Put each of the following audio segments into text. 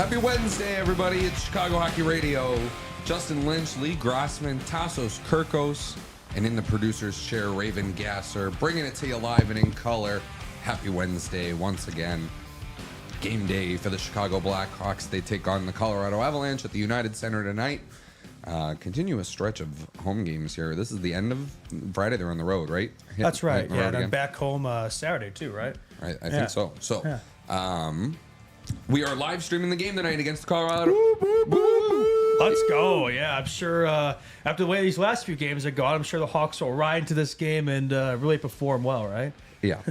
Happy Wednesday, everybody. It's Chicago Hockey Radio. Justin Lynch, Lee Grossman, Tassos Kirkos, and in the producer's chair, Raven Gasser, bringing it to you live and in color. Happy Wednesday once again. Game day for the Chicago Blackhawks. They take on the Colorado Avalanche at the United Center tonight. Continuous stretch of home games here. This is the end of Friday. They're on the road, right? That's right. Yeah, and I'm back home Saturday too, right? I think so. So, we are live streaming the game tonight against Colorado. Let's go. Yeah, I'm sure after the way these last few games have gone, I'm sure the Hawks will ride into this game and really perform well, right? Yeah.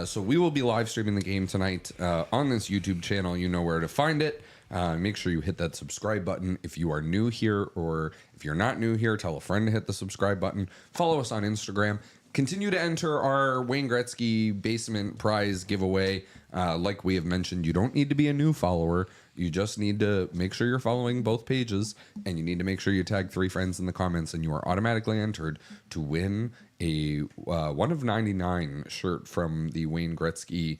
So we will be live streaming the game tonight on this YouTube channel. You know where to find it. Make sure you hit that subscribe button if you are new here, or if you're not new here, tell a friend to hit the subscribe button. Follow us on Instagram. Continue to enter our Wayne Gretzky Basement Prize giveaway. Like we have mentioned, you don't need to be a new follower. You just need to make sure you're following both pages, and you need to make sure you tag 3 friends in the comments, and you are automatically entered to win a 1 of 99 shirt from the Wayne Gretzky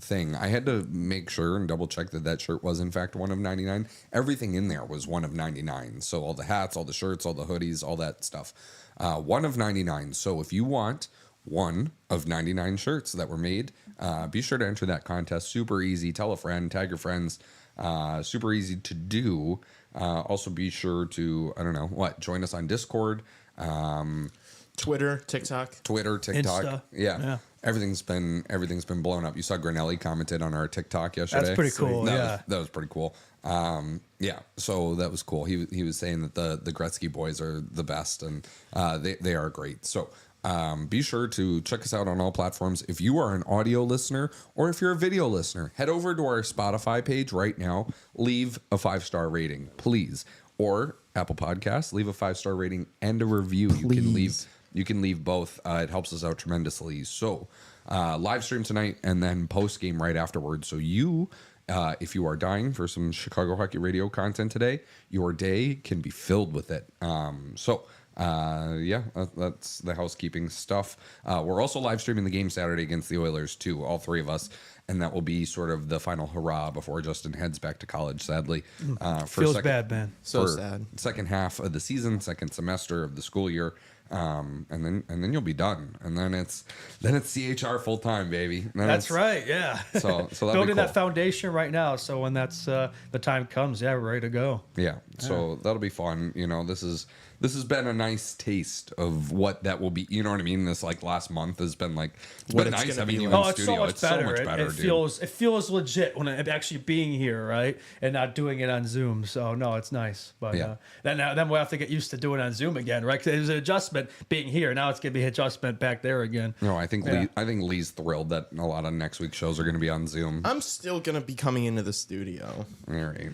thing. I had to make sure and double check that shirt was in fact 1 of 99. Everything in there was 1 of 99. So all the hats, all the shirts, all the hoodies, all that stuff. 1 of 99. So if you want 1 of 99 shirts that were made, be sure to enter that contest. Super easy. Tell a friend, tag your friends. Super easy to do. Also be sure to, join us on Discord. Twitter, TikTok. Insta. Yeah. Everything's been blown up. You saw Granelli commented on our TikTok yesterday. That's pretty cool. That was pretty cool. So that was cool. He was saying that the Gretzky boys are the best, and they are great. So be sure to check us out on all platforms. If you are an audio listener or if you're a video listener, head over to our Spotify page right now. Leave a 5-star rating, please, or Apple Podcasts. Leave a 5-star rating and a review. Please. You can leave both. It helps us out tremendously. So, live stream tonight and then post game right afterwards. So you, if you are dying for some Chicago Hockey Radio content today, your day can be filled with it. That's the housekeeping stuff. We're also live streaming the game Saturday against the Oilers too, all 3 of us. And that will be sort of the final hurrah before Justin heads back to college, sadly. Feels bad, man. So sad. Second half of the season, second semester of the school year. And then you'll be done, and then it's CHR full time, baby. That's right, yeah. So building that foundation right now, so when that's the time comes, we're ready to go. Yeah, so that'll be fun. This has been a nice taste of what that will be. You know what I mean? This last month has been it's been nice having you in the studio. It's so much better. It feels legit when I'm actually being here, right, and not doing it on Zoom. So no, it's nice. But then we'll have to get used to doing it on Zoom again, right? Because it was an adjustment being here. Now it's gonna be an adjustment back there again. No, I think Lee's thrilled that a lot of next week's shows are gonna be on Zoom. I'm still gonna be coming into the studio. All right,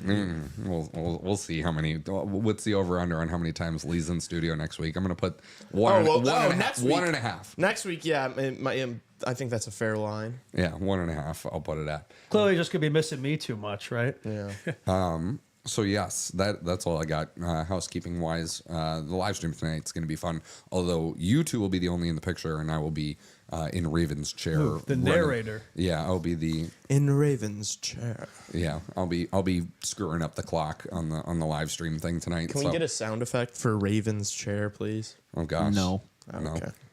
we'll see how many. What's the over under on how many times Lee's in studio next week? I'm gonna put one and a half. Next week, I think that's a fair line. Yeah, 1.5. I'll put it at. Clearly, just gonna be missing me too much, right? Yeah. So yes, that's all I got housekeeping wise. The live stream tonight's going to be fun. Although you two will be the only in the picture, and I will be in Raven's chair. The narrator. Yeah, I'll be in Raven's chair. Yeah, I'll be screwing up the clock on the live stream thing tonight. Can we get a sound effect for Raven's chair, please? Oh gosh, no.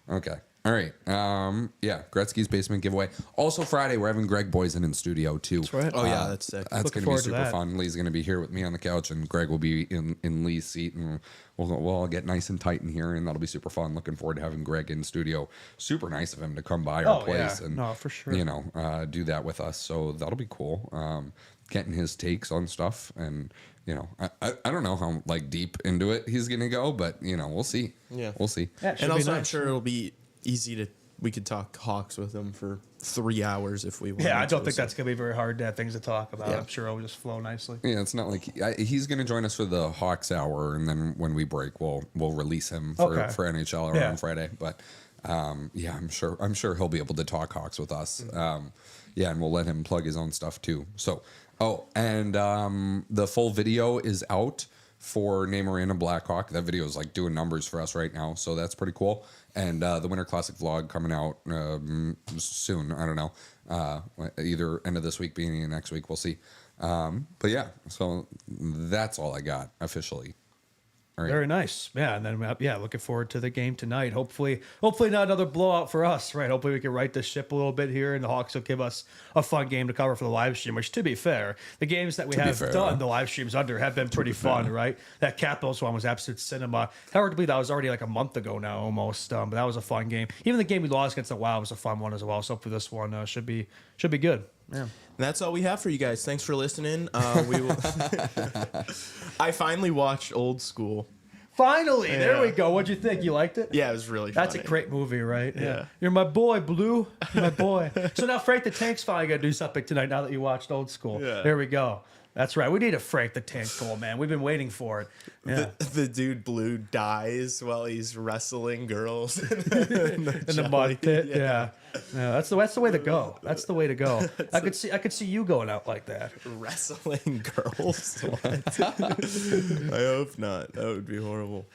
Okay. All right. Gretzky's Basement giveaway. Also Friday, we're having Greg Boysen in studio too. That's right. Oh yeah, that's sick. That's going to be super fun. Lee's going to be here with me on the couch, and Greg will be in Lee's seat, and we'll all get nice and tight in here, and that'll be super fun. Looking forward to having Greg in studio. Super nice of him to come by our place and for sure. Do that with us. So that'll be cool. Getting his takes on stuff, and I don't know how deep into it he's going to go, but we'll see. Yeah, we'll see. Yeah, and also, nice. I'm sure it'll be easy we could talk Hawks with him for 3 hours if we want. Yeah, I don't think that's going to be very hard to have things to talk about. Yeah. I'm sure it'll just flow nicely. Yeah, it's not like he's going to join us for the Hawks hour, and then when we break, we'll release him for NHL on Friday. But I'm sure he'll be able to talk Hawks with us. And we'll let him plug his own stuff too. So, the full video is out for Namer and Blackhawk. That video is doing numbers for us right now, so that's pretty cool. And the Winter Classic vlog coming out soon. I don't know, either end of this week, beginning of next week. We'll see. But yeah, so that's all I got officially. All right. Very nice. Yeah, and then looking forward to the game tonight. Hopefully not another blowout for us, right? Hopefully we can right the ship a little bit here, and the Hawks will give us a fun game to cover for the live stream. Which, to be fair, the games that we have done the live streams under have been pretty fun, right? That Capitals one was absolute cinema. Hard to believe that was already like a month ago now, almost. But that was a fun game. Even the game we lost against the Wild was a fun one as well. So hopefully this one should be good. Yeah. And that's all we have for you guys. Thanks for listening. We will. I finally watched Old School. Finally, there we go. What'd you think? You liked it? Yeah, it was really funny. That's a great movie, right? Yeah. You're my boy, Blue. You're my boy. So now Frank the Tank's finally got to do something tonight now that you watched Old School. Yeah. There we go. That's right. We need a Frank the Tank goal, man. We've been waiting for it. Yeah. The dude Blue dies while he's wrestling girls in the mud pit. Yeah. That's the way to go. That's the way to go. I could see you going out like that. Wrestling girls? What? I hope not. That would be horrible.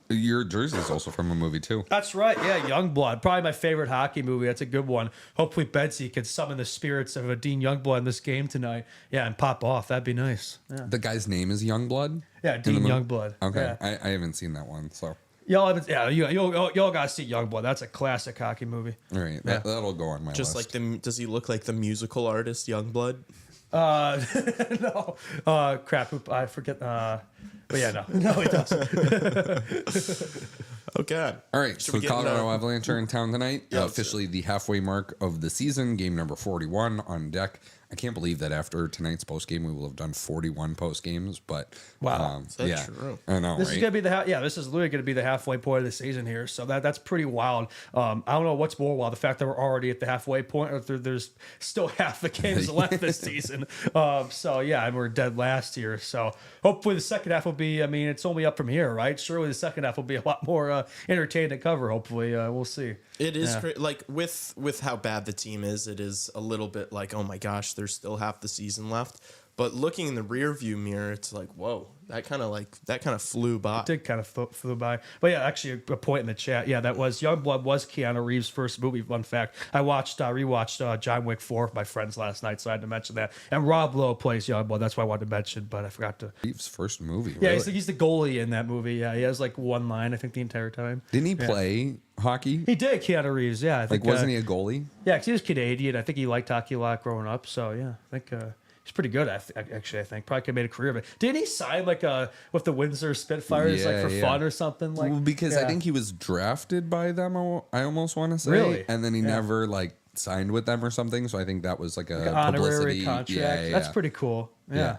Your jersey is also from a movie too. That's right. Yeah, Youngblood. Probably my favorite hockey movie. That's a good one. Hopefully Betsy can summon the spirits of a Dean Youngblood in this game tonight. Yeah, and pop off. That'd be nice. Yeah, The guy's name is Youngblood? yeah Dean Youngblood. Okay. Yeah. I haven't seen that one, so. Y'all gotta see Youngblood. That's a classic hockey movie. All right. That'll go on my Just list. like does he look like the musical artist Youngblood? No. Crap. I forget. But yeah, no, it doesn't. Okay. All right, so we the get Colorado into- Avalanche are in town tonight. Yeah, Officially the halfway mark of the season, game number 41 on deck. I can't believe that after tonight's post game, we will have done 41 post games. But Wow. Is that true? I know, This right? is gonna be this is literally gonna be the halfway point of the season here. So that's pretty wild. I don't know what's more wild, the fact that we're already at the halfway point, or there's still half the games left this season. So yeah, and we're dead last year. So hopefully the second half will be. I mean, it's only up from here, right? Surely the second half will be a lot more entertaining to cover. Hopefully, we'll see. It is like with how bad the team is, it is a little bit like, oh my gosh, there's still half the season left. But looking in the rear view mirror, it's like, whoa, that kind of flew by. It did kind of flew by. But yeah, actually a point in the chat. Yeah, that was Youngblood was Keanu Reeves' first movie. Fun fact. I rewatched John Wick 4 with my friends last night, so I had to mention that. And Rob Lowe plays Youngblood. That's why I wanted to mention, but I forgot to. Reeves' first movie. Yeah, really? he's the goalie in that movie. Yeah, he has like one line, I think, the entire time. Didn't he play hockey? He did, Keanu Reeves. Yeah, I think. Like, wasn't he a goalie? Yeah, because he was Canadian. I think he liked hockey a lot growing up. So yeah, I think. He's pretty good. Actually, I think probably could have made a career of it. Didn't he sign with the Windsor Spitfires for fun or something? Well, because I think he was drafted by them. I almost want to say, Really? and then he never signed with them or something. So I think that was like an a honorary publicity contract. Yeah. That's pretty cool. Yeah,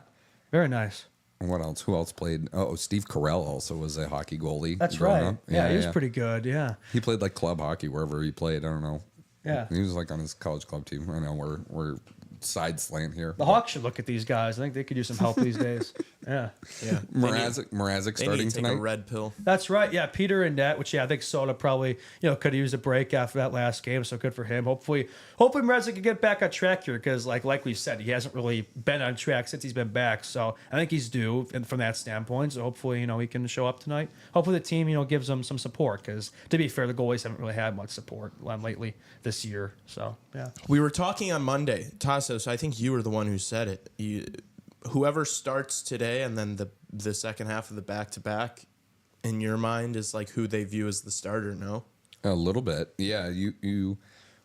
very nice. And what else? Who else played? Oh, Steve Carell also was a hockey goalie. That's growing right. up. Yeah, he was pretty good. Yeah, He played like club hockey wherever he played. I don't know. yeah. He was like on his college club team. I know we're side slant here. The Hawks should look at these guys. I think they could use some help these days. Yeah. Yeah. Mrazek They starting need to take tonight. a red pill. That's right. Yeah, Peter and Net, which I think Soda probably could have used a break after that last game, so good for him. Hopefully Mrazek can get back on track here because like we said, he hasn't really been on track since he's been back. So I think he's due from that standpoint. So hopefully he can show up tonight. Hopefully the team gives him some support because to be fair, the goalies haven't really had much support lately this year. So yeah. We were talking on Monday, Tassos. I think you were the one who said it. Whoever starts today and then the second half of the back-to-back, in your mind, is like who they view as the starter, no? A little bit, yeah. You,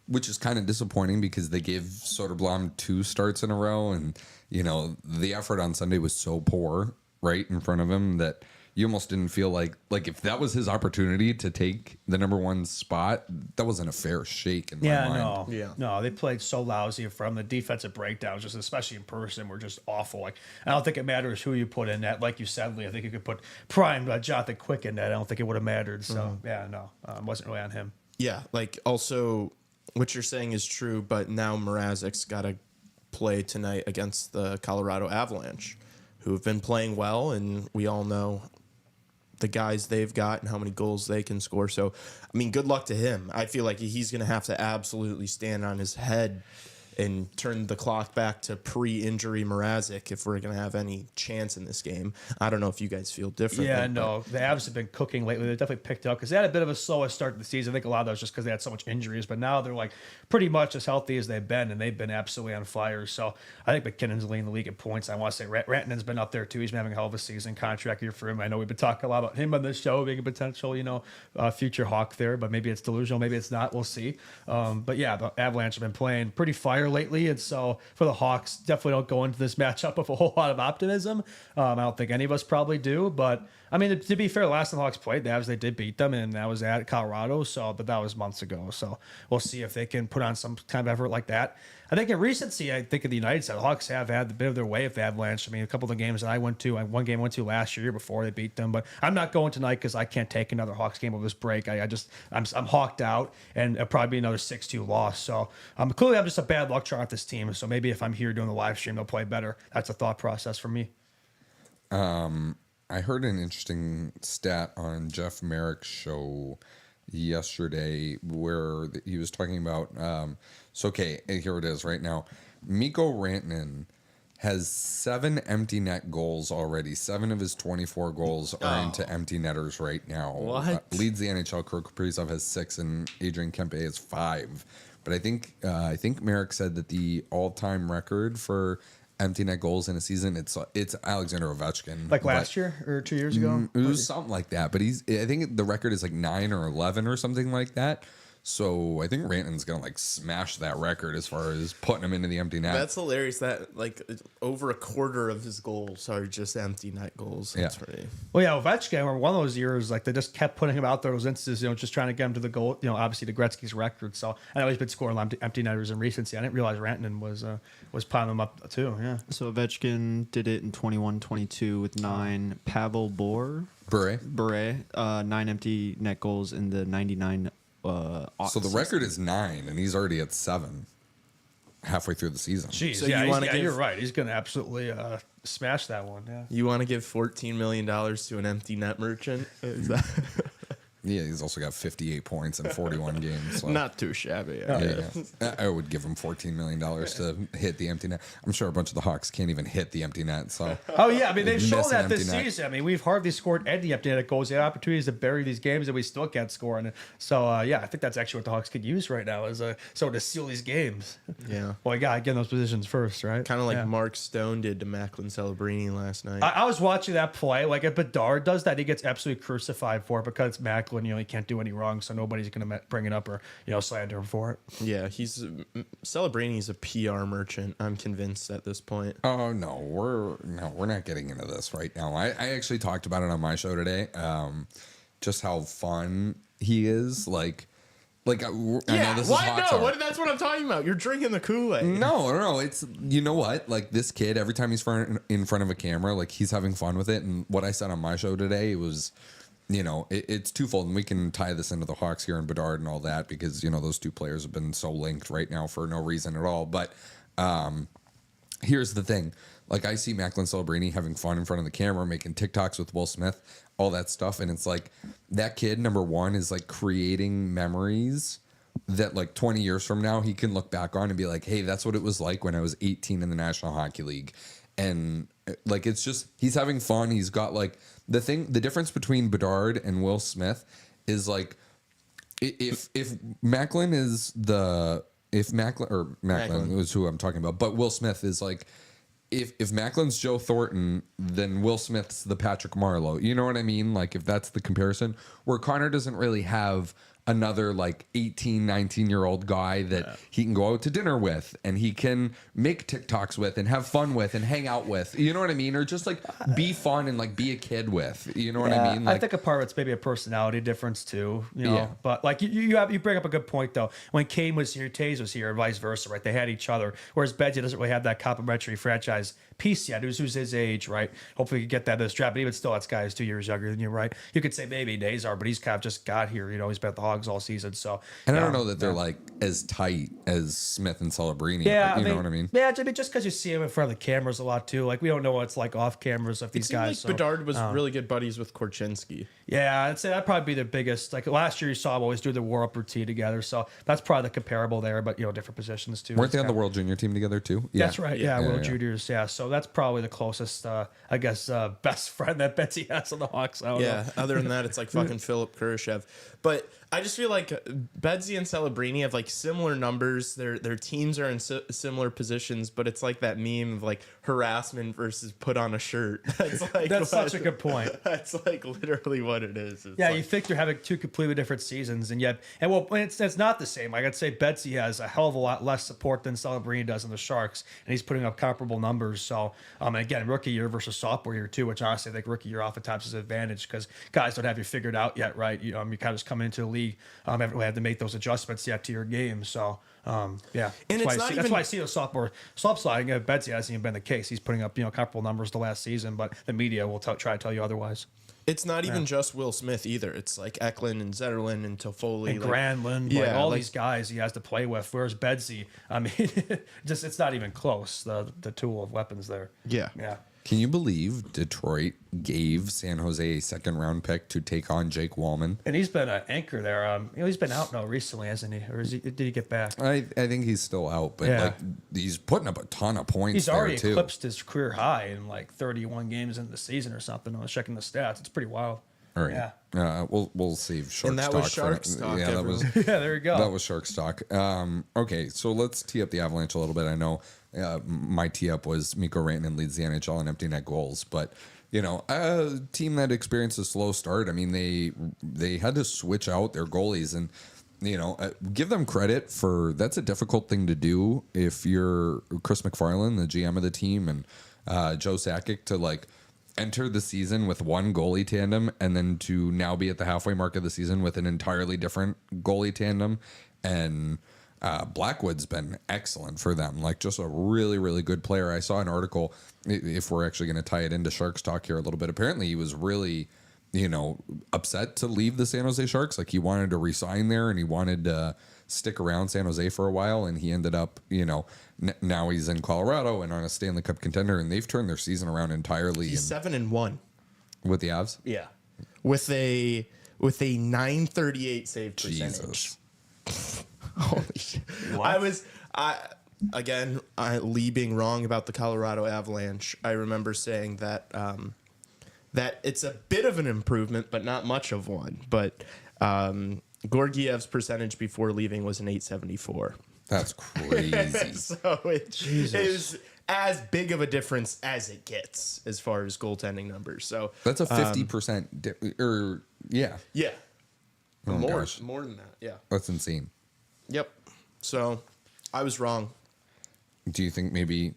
which is kind of disappointing because they gave Soderblom 2 starts in a row, and the effort on Sunday was so poor right in front of him that you almost didn't feel like if that was his opportunity to take the number 1 spot, that wasn't a fair shake in my mind. No, they played so lousy from the defensive breakdowns, just especially in person, were just awful. Like I don't think it matters who you put in that. Like you said, Lee, I think you could put prime Jonathan Quick in that. I don't think it would have mattered. So it wasn't really on him. Yeah, like also what you're saying is true, but now Mrazek's got to play tonight against the Colorado Avalanche, who have been playing well, and we all know the guys they've got and how many goals they can score. So, I mean, good luck to him. I feel like he's going to have to absolutely stand on his head and turn the clock back to pre-injury Mrazek if we're going to have any chance in this game. I don't know if you guys feel differently. Yeah, no, the Avs have been cooking lately. They definitely picked up because they had a bit of a slower start to the season. I think a lot of that was just because they had so much injuries, but now they're like pretty much as healthy as they've been, and they've been absolutely on fire. So I think McKinnon's leading the league in points. I want to say Rantanen's been up there too. He's been having a hell of a season, contract year for him. I know we've been talking a lot about him on this show being a potential, future Hawk there, but maybe it's delusional, maybe it's not. We'll see. But yeah, the Avalanche have been playing pretty fire lately, and so for the Hawks, definitely don't go into this matchup with a whole lot of optimism. I don't think any of us probably do, but I mean, to be fair, the last time the Hawks played the Avs, they did beat them, and that was at Colorado. But that was months ago. So we'll see if they can put on some kind of effort like that. I think in recency, I think in the United side, the Hawks have had a bit of their way with the Avalanche. I mean, a couple of the games that I went to, one game I went to last year before they beat them, but I'm not going tonight because I can't take another Hawks game over this break. I'm hawked out, and it'll probably be another 6-2 loss. So clearly I'm just a bad luck charm with this team. So maybe if I'm here doing the live stream, they'll play better. That's a thought process for me. I heard an interesting stat on Jeff Merrick's show yesterday where he was talking about okay, here it is right now. Mikko Rantanen has 7 empty net goals already. 7 of his 24 goals are into empty netters right now. What? Leads the NHL. Kirk Kaprizov has 6 and Adrian Kempe has 5. But I think Merrick said that the all-time record for empty net goals in a season, it's Alexander Ovechkin. Like last year or 2 years ago? It was something like that. But I think the record is like 9 or 11 or something like that. So I think Rantanen's gonna like smash that record as far as putting him into the empty net. That's hilarious. That like over a quarter of his goals are just empty net goals. That's pretty. Well, yeah, Ovechkin, one of those years, like they just kept putting him out there, those instances, just trying to get him to the goal, obviously to Gretzky's record. So I know he's been scoring empty netters in recency. I didn't realize Rantanen was piling them up too. Yeah. So Ovechkin did it in 21-22 with 9. Pavel Bure, 9 empty net goals in the 99. So the record is 9, and he's already at 7 halfway through the season. Jeez, So you're right. He's going to absolutely smash that one. Yeah. You want to give $14 million to an empty net merchant? Is that Yeah, he's also got 58 points in 41 games. So. not too shabby? Yeah. I would give him $14 million to hit the empty net. I'm sure a bunch of the Hawks can't even hit the empty net. So. Oh, yeah. I mean, they've shown miss an that this empty net. season. I mean, we've hardly scored any empty net goals. They have opportunities to bury these games, and we still can't score. And so, yeah, I think that's actually what the Hawks could use right now is sort of seal these games. Yeah. Well, you got to get in those positions first, right? Kind of like Mark Stone did to Macklin Celebrini last night. I was watching that play. Like, if Bedard does that, he gets absolutely crucified for it because it's Macklin. He can't do any wrong, so nobody's going to bring it up or slander him for it. Yeah, Celebrini's a PR merchant. I'm convinced at this point. Oh no, we're not getting into this right now. I actually talked about it on my show today. Just how fun he is. I know this is hot talk. That's what I'm talking about. You're drinking the Kool-Aid. No. It's what? Like this kid, every time he's in front of a camera, like he's having fun with it. And what I said on my show today was, it's twofold, and we can tie this into the Hawks here and Bedard and all that because those two players have been so linked right now for no reason at all. But here's the thing: like I see Macklin Celebrini having fun in front of the camera, making TikToks with Will Smith, all that stuff, and it's like that kid, number one, is like creating memories that like 20 years from now he can look back on and be like, hey, that's what it was like when I was 18 in the National Hockey League. And like it's just he's having fun. He's got like the difference between Bedard and Will Smith is like if Macklin is Macklin was who I'm talking about, but Will Smith is like if Macklin's Joe Thornton, then Will Smith's the Patrick Marleau. You know what I mean? Like if that's the comparison, where Connor doesn't really have another like 18, 19-year-old guy that he can go out to dinner with and he can make TikToks with and have fun with and hang out with. You know what I mean? Or just like be fun and like be a kid with. You know what I mean? Like, I think a part of it's maybe a personality difference too. Yeah. But like you bring up a good point though. When Kane was here, Taze was here, and vice versa, right? They had each other. Whereas Benji doesn't really have that complimentary franchise piece yet. Who's his age, right? Hopefully you get that this draft. But even still, that guy is 2 years younger than you, right? You could say maybe Nazar, but he's kind of just got here. He's been at the Hogs all season. So and I don't know that they're like as tight as Smith and Celebrini. Yeah, you know what I mean? Yeah, just because you see him in front of the cameras a lot too. Like we don't know what it's like off cameras of these guys. Like Bedard was really good buddies with Korchinski. Yeah, I'd say that'd probably be the biggest. Like last year, you saw them always do the War Up routine together, so that's probably the comparable there. But different positions too. Weren't they on the World Junior team together too? Yeah. That's right. Yeah, World Juniors. Yeah, so that's probably the closest, I guess, best friend that Betsy has on the Hawks. Other than that, it's like fucking Philip Kurashev. But I just feel like Bedsy and Celebrini have like similar numbers. Their teams are in similar positions, but it's like that meme of like harassment versus put on a shirt. That's such a good point. That's like literally what it is. It's you think they're having two completely different seasons, and it's not the same. Like I'd say Betsy has a hell of a lot less support than Celebrini does in the Sharks, and he's putting up comparable numbers. So, and again, rookie year versus sophomore year too, which honestly I think rookie year oftentimes is an advantage because guys don't have you figured out yet, right? You kind of just come into the league, haven't really had to make those adjustments yet to your game. So, And that's why I see the sophomore slump sliding. Betsy hasn't even been the case. He's putting up comparable numbers to last season, but the media will try to tell you otherwise. It's not even just Will Smith either. It's like Eklund and Zetterlund and Toffoli. And Granlund, all these guys he has to play with. Whereas Bedsy, I mean, it's not even close, the tool of weapons there. Yeah. Yeah. Can you believe Detroit gave San Jose a second-round pick to take on Jake Wallman? And he's been an anchor there. He's been out now recently, hasn't he? Or did he get back? I think he's still out, but he's putting up a ton of points. He's already there too. eclipsed his career high in like 31 games into the season or something. I was checking the stats. It's pretty wild. All right. Yeah. We'll save Sharks and that talk. Was Sharks talk. Yeah, that was. There you go. That was Sharks talk. Okay, so let's tee up the Avalanche a little bit. I know my tee up was Mikko Rantanen leads the NHL in empty net goals, but a team that experienced a slow start. I mean, they had to switch out their goalies, and give them credit for that's a difficult thing to do if you're Chris McFarland, the GM of the team, and Joe Sakic to enter the season with one goalie tandem and then to now be at the halfway mark of the season with an entirely different goalie tandem. And Blackwood's been excellent for them, just a really, really good player. I saw an article, if we're actually going to tie it into Sharks talk here a little bit, apparently he was really, upset to leave the San Jose Sharks. He wanted to resign there and he wanted to stick around San Jose for a while, and he ended up, now he's in Colorado and on a Stanley Cup contender, and they've turned their season around entirely. He's 7-1 with the Avs. Yeah, with a 938 save percentage. Jesus. Holy shit! Lee being wrong about the Colorado Avalanche. I remember saying that that it's a bit of an improvement, but not much of one. But Gorgiev's percentage before leaving was an 874. That's crazy. So it is as big of a difference as it gets as far as goaltending numbers. So that's a 50%. Yeah. Oh, more gosh. More than that. Yeah. That's insane. Yep. So I was wrong. Do you think maybe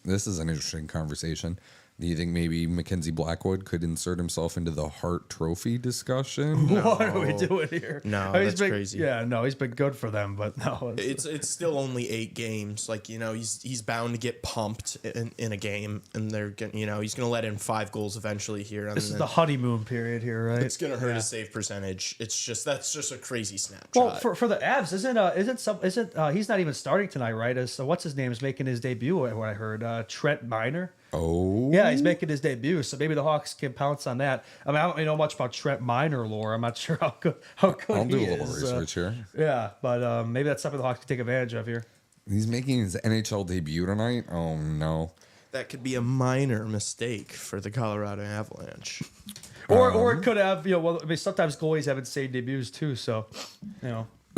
this is an interesting conversation? Do you think maybe Mackenzie Blackwood could insert himself into the Hart Trophy discussion? No. What are we doing here? No, that's crazy. Yeah, no, he's been good for them, but no, it's still only 8 games. He's bound to get pumped in a game, and they're he's gonna let in 5 goals eventually here. This is the honeymoon period here, right? It's gonna hurt his save percentage. That's just a crazy snapshot. Well, for the Avs, isn't he's not even starting tonight, right? So what's his name is making his debut? What I heard, Trent Miner. Oh, yeah, he's making his debut, so maybe the Hawks can pounce on that. I mean, I don't really know much about Trent Miner lore. I'm not sure how good I'll do he a little is. research here. Yeah, but maybe that's something the Hawks can take advantage of here. He's making his NHL debut tonight. Oh no, that could be a minor mistake for the Colorado Avalanche. Or it could have, sometimes goalies have insane debuts too. So,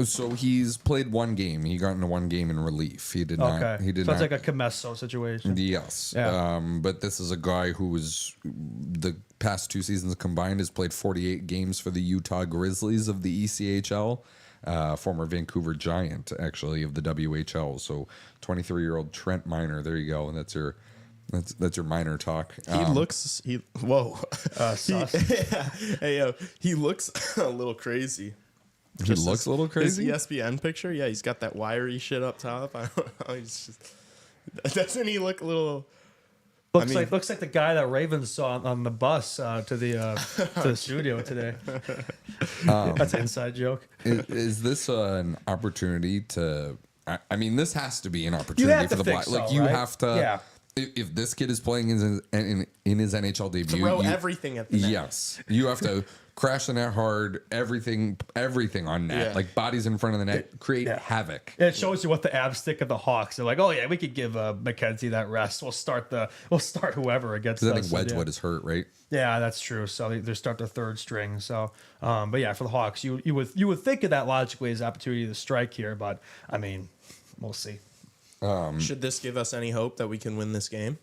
So he's played one game. He got into one game in relief. He did not. He did so not. It's like a Comesso situation. Yes. Yeah. But this is a guy who was the past 2 seasons combined has played 48 games for the Utah Grizzlies of the ECHL. Former Vancouver Giant, actually, of the WHL. So 23-year-old Trent Miner. There you go. And that's your minor talk. He looks. Whoa. He looks a little crazy. He looks a little crazy. His ESPN picture, yeah, he's got that wiry shit up top. I don't know. Doesn't he look a little Looks like the guy that Ravens saw on the bus to the studio today. That's an inside joke. Is this an opportunity to? I mean, this has to be an opportunity for the Black. So, like you right? have to. Yeah. If this kid is playing in his NHL debut, Throw everything at the net. Yes, you have to crash the net hard. Everything on net, like bodies in front of the net, create havoc. It shows you what the abs think of the Hawks. They're like, oh yeah, we could give McKenzie that rest. We'll start whoever against us. I think Wedgwood is hurt, right? Yeah, that's true. So they start their third string. So, but yeah, for the Hawks, you would think of that logically as opportunity to strike here, but I mean, we'll see. Should this give us any hope that we can win this game?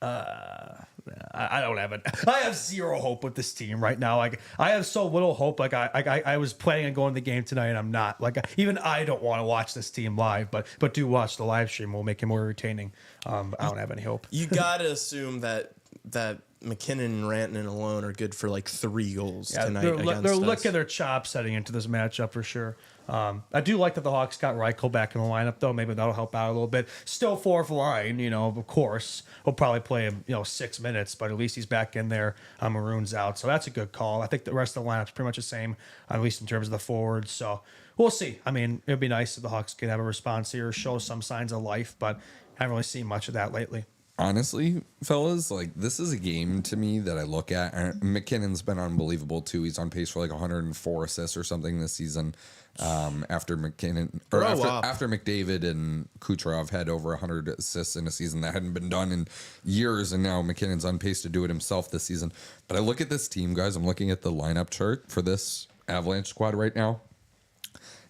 I don't have it. I have zero hope with this team right now. Like I have so little hope. Like I was planning on going to the game tonight, and I'm not. Like even I don't want to watch this team live, but do watch the live stream. We'll make it more entertaining. I don't have any hope. You gotta assume that McKinnon and Rantanen alone are good for like 3 goals tonight. They're licking their chops heading into this matchup for sure. I do like that the Hawks got Reichel back in the lineup, though. Maybe that'll help out a little bit. Still fourth line, of course. He'll probably play him, 6 minutes, but at least he's back in there. Maroon's out, so that's a good call. I think the rest of the lineup's pretty much the same, at least in terms of the forwards. So we'll see. I mean, it'd be nice if the Hawks could have a response here, show some signs of life, but I haven't really seen much of that lately. Honestly, fellas, like this is a game to me that I look at. And McKinnon's been unbelievable too. He's on pace for like 104 assists or something this season. After McKinnon or after McDavid and Kucherov had over 100 assists in a season that hadn't been done in years, and now McKinnon's on pace to do it himself this season. But I look at this team, guys. I'm looking at the lineup chart for this Avalanche squad right now.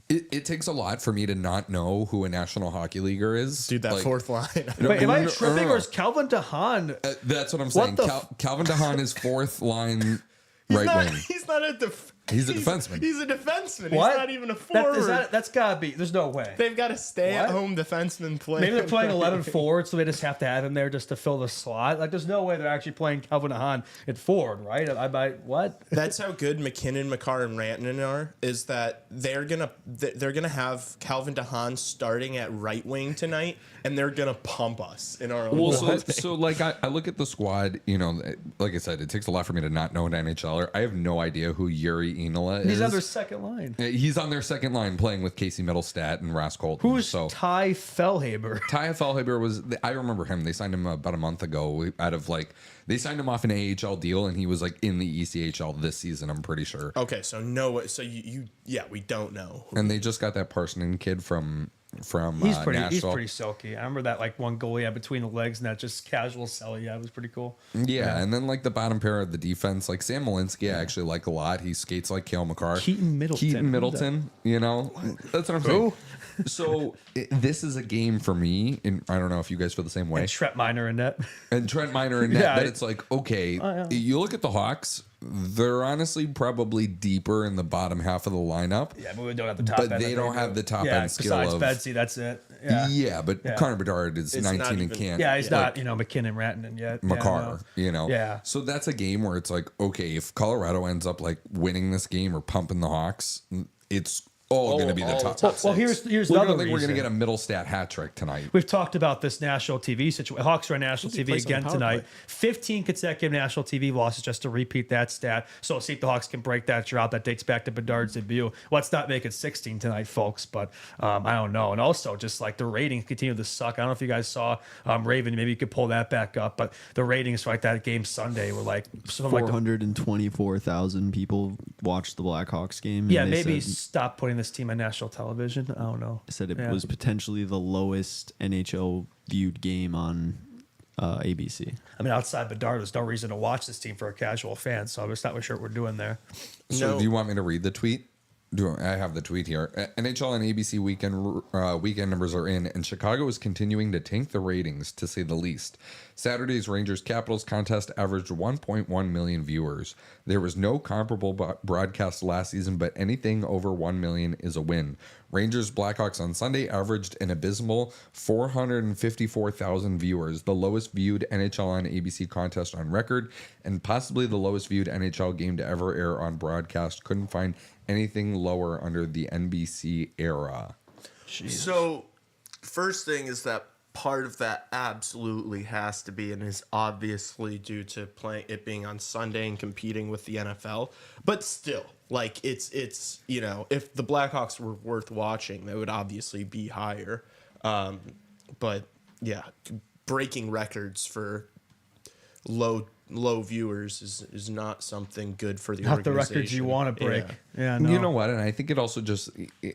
It takes a lot for me to not know who a National Hockey Leaguer is. Dude, that fourth line. Wait, am I tripping or is Calvin DeHaan? That's what I'm saying. Calvin DeHaan is fourth line wing. He's not a He's a defenseman. He's a defenseman. What? He's not even a forward. That's gotta be. There's no way. They've got a stay-at-home defenseman play. Maybe they're playing 11 forward, so they just have to have him there just to fill the slot. Like, there's no way they're actually playing Calvin DeHaan at forward, right? What? That's how good McKinnon, Makar, and Rantanen are. Is that they're gonna have Calvin DeHaan starting at right wing tonight, and they're gonna pump us in our own. Well, so like I look at the squad. Like I said, it takes a lot for me to not know an NHLer. I have no idea who Yuri Inola is. He's on their second line. He's on their second line playing with Casey Middlestat and Ras Colton. Who's Ty Fellhaber? Ty Fellhaber I remember him. They signed him about a month ago they signed him off an AHL deal, and he was like in the ECHL this season, I'm pretty sure. Okay, so we don't know. And they just got that Parsonen kid from Nashville. He's pretty silky. I remember that like one goal he had between the legs and that just casual sell. Yeah, it was pretty cool. Yeah, and then like the bottom pair of the defense, like Sam Malinsky, I actually like a lot. He skates like Cale Makar. Keaton Middleton. That's what I'm saying. So this is a game for me, and I don't know if you guys feel the same way. And Trent Miner in net. That it's like, okay, you look at the Hawks, they're honestly probably deeper in the bottom half of the lineup. Yeah, but we don't have the top end. But they don't have the top end skill besides of Betsy, that's it. Yeah, but Connor Bedard is 19 and can't. Yeah, he's not, McKinnon, Rantanen yet. Makar, Yeah. So that's a game where it's like, okay, if Colorado ends up like winning this game or pumping the Hawks, it's all going to be the top. Well, here's We're another going reason. to get a Middlestat hat trick tonight. We've talked about this national TV situation. Hawks are on national TV again tonight. 15 consecutive national TV losses, just to repeat that stat. So see if the Hawks can break that drought that dates back to Bedard's debut. Let's not make it 16 tonight, folks. But I don't know. And also, just like the ratings continue to suck. I don't know if you guys saw Raven. Maybe you could pull that back up. But the ratings for like that game Sunday were like 424,000 people watched the Blackhawks game. Yeah, maybe stop putting this team on national television. I don't know. Said it was potentially the lowest NHL viewed game on ABC. I mean, outside Bedard, there's no reason to watch this team for a casual fan. So I'm just not really sure what we're doing there. So do you want me to read the tweet? I have the tweet here. NHL and ABC weekend numbers are in, and Chicago is continuing to tank the ratings, to say the least. Saturday's Rangers-Capitals contest averaged 1.1 million viewers. There was no comparable broadcast last season, but anything over 1 million is a win. Rangers-Blackhawks on Sunday averaged an abysmal 454,000 viewers, the lowest viewed NHL on ABC contest on record, and possibly the lowest viewed NHL game to ever air on broadcast. Couldn't find anything lower under the NBC era. So, first thing is that part of that absolutely has to be and is obviously due to it being on Sunday and competing with the NFL. But still, like it's you know, if the Blackhawks were worth watching, they would obviously be higher. But yeah, breaking records for low viewers is not something good for the organization. Not the records you want to break. Yeah, no. You know what? And I think it also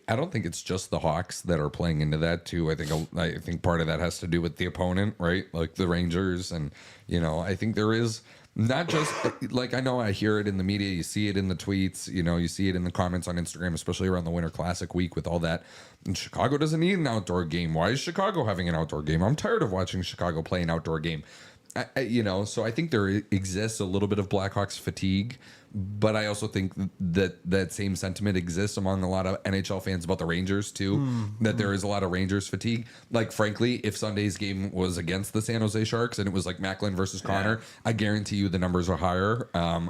I don't think it's just the Hawks that are playing into that too. I think part of that has to do with the opponent, right? Like the Rangers, and you know, I think there is not just like, I know I hear it in the media, you see it in the tweets, you know, you see it in the comments on Instagram, especially around the Winter Classic week with all that. And Chicago doesn't need an outdoor game. Why is Chicago having an outdoor game? I'm tired of watching Chicago play an outdoor game. You know, so I think there exists a little bit of Blackhawks fatigue, but I also think that same sentiment exists among a lot of NHL fans about the Rangers too. That there is a lot of Rangers fatigue. Like, frankly, if Sunday's game was against the San Jose Sharks and it was like Macklin versus Connor, I guarantee you the numbers are higher.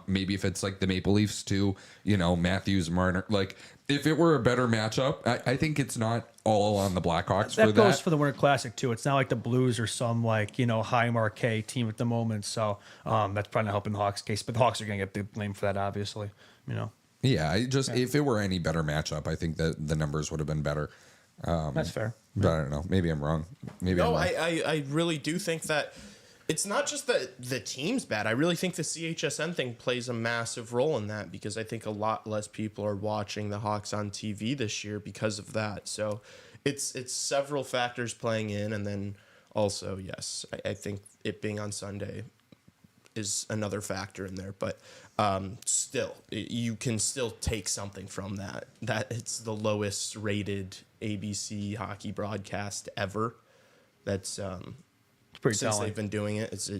Maybe if it's like the Maple Leafs too, you know, Matthews, Marner, like if it were a better matchup, I think it's not all on the Blackhawks for that. That goes for the Winter Classic too. It's not like the Blues or some like, you know, high marquee team at the moment. So that's probably not helping the Hawks' case. But the Hawks are going to get the blame for that, obviously. You know. Yeah, if it were any better matchup, I think that the numbers would have been better. That's fair. But I don't know. Maybe I'm wrong. I really do think that it's not just that the team's bad. I really think the CHSN thing plays a massive role in that, because I think a lot less people are watching the Hawks on TV this year because of that. So it's several factors playing in, and then also, yes, I think it being on Sunday is another factor in there. But still, you can still take something from that it's the lowest rated ABC hockey broadcast ever. That's pretty since telling. they've been doing it. It's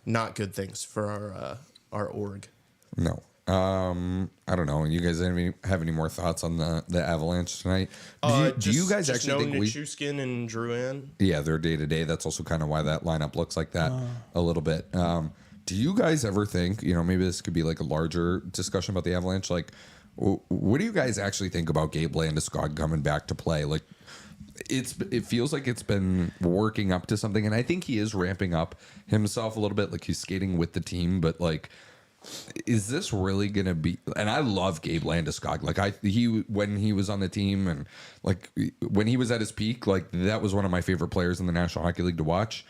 not good things for our org. No. I don't know. You guys have any more thoughts on the Avalanche tonight? Do you guys actually think Nichushkin and Drouin? Yeah, they're day to day. That's also kind of why that lineup looks like that a little bit. Do you guys ever think, you know, maybe this could be like a larger discussion about the Avalanche? Like, what do you guys actually think about Gabe Landeskog coming back to play? Like, it feels like it's been working up to something, and I think he is ramping up himself a little bit. Like, he's skating with the team, but like, is this really gonna be? And I love Gabe Landeskog. Like, when he was on the team, and like when he was at his peak, like that was one of my favorite players in the National Hockey League to watch.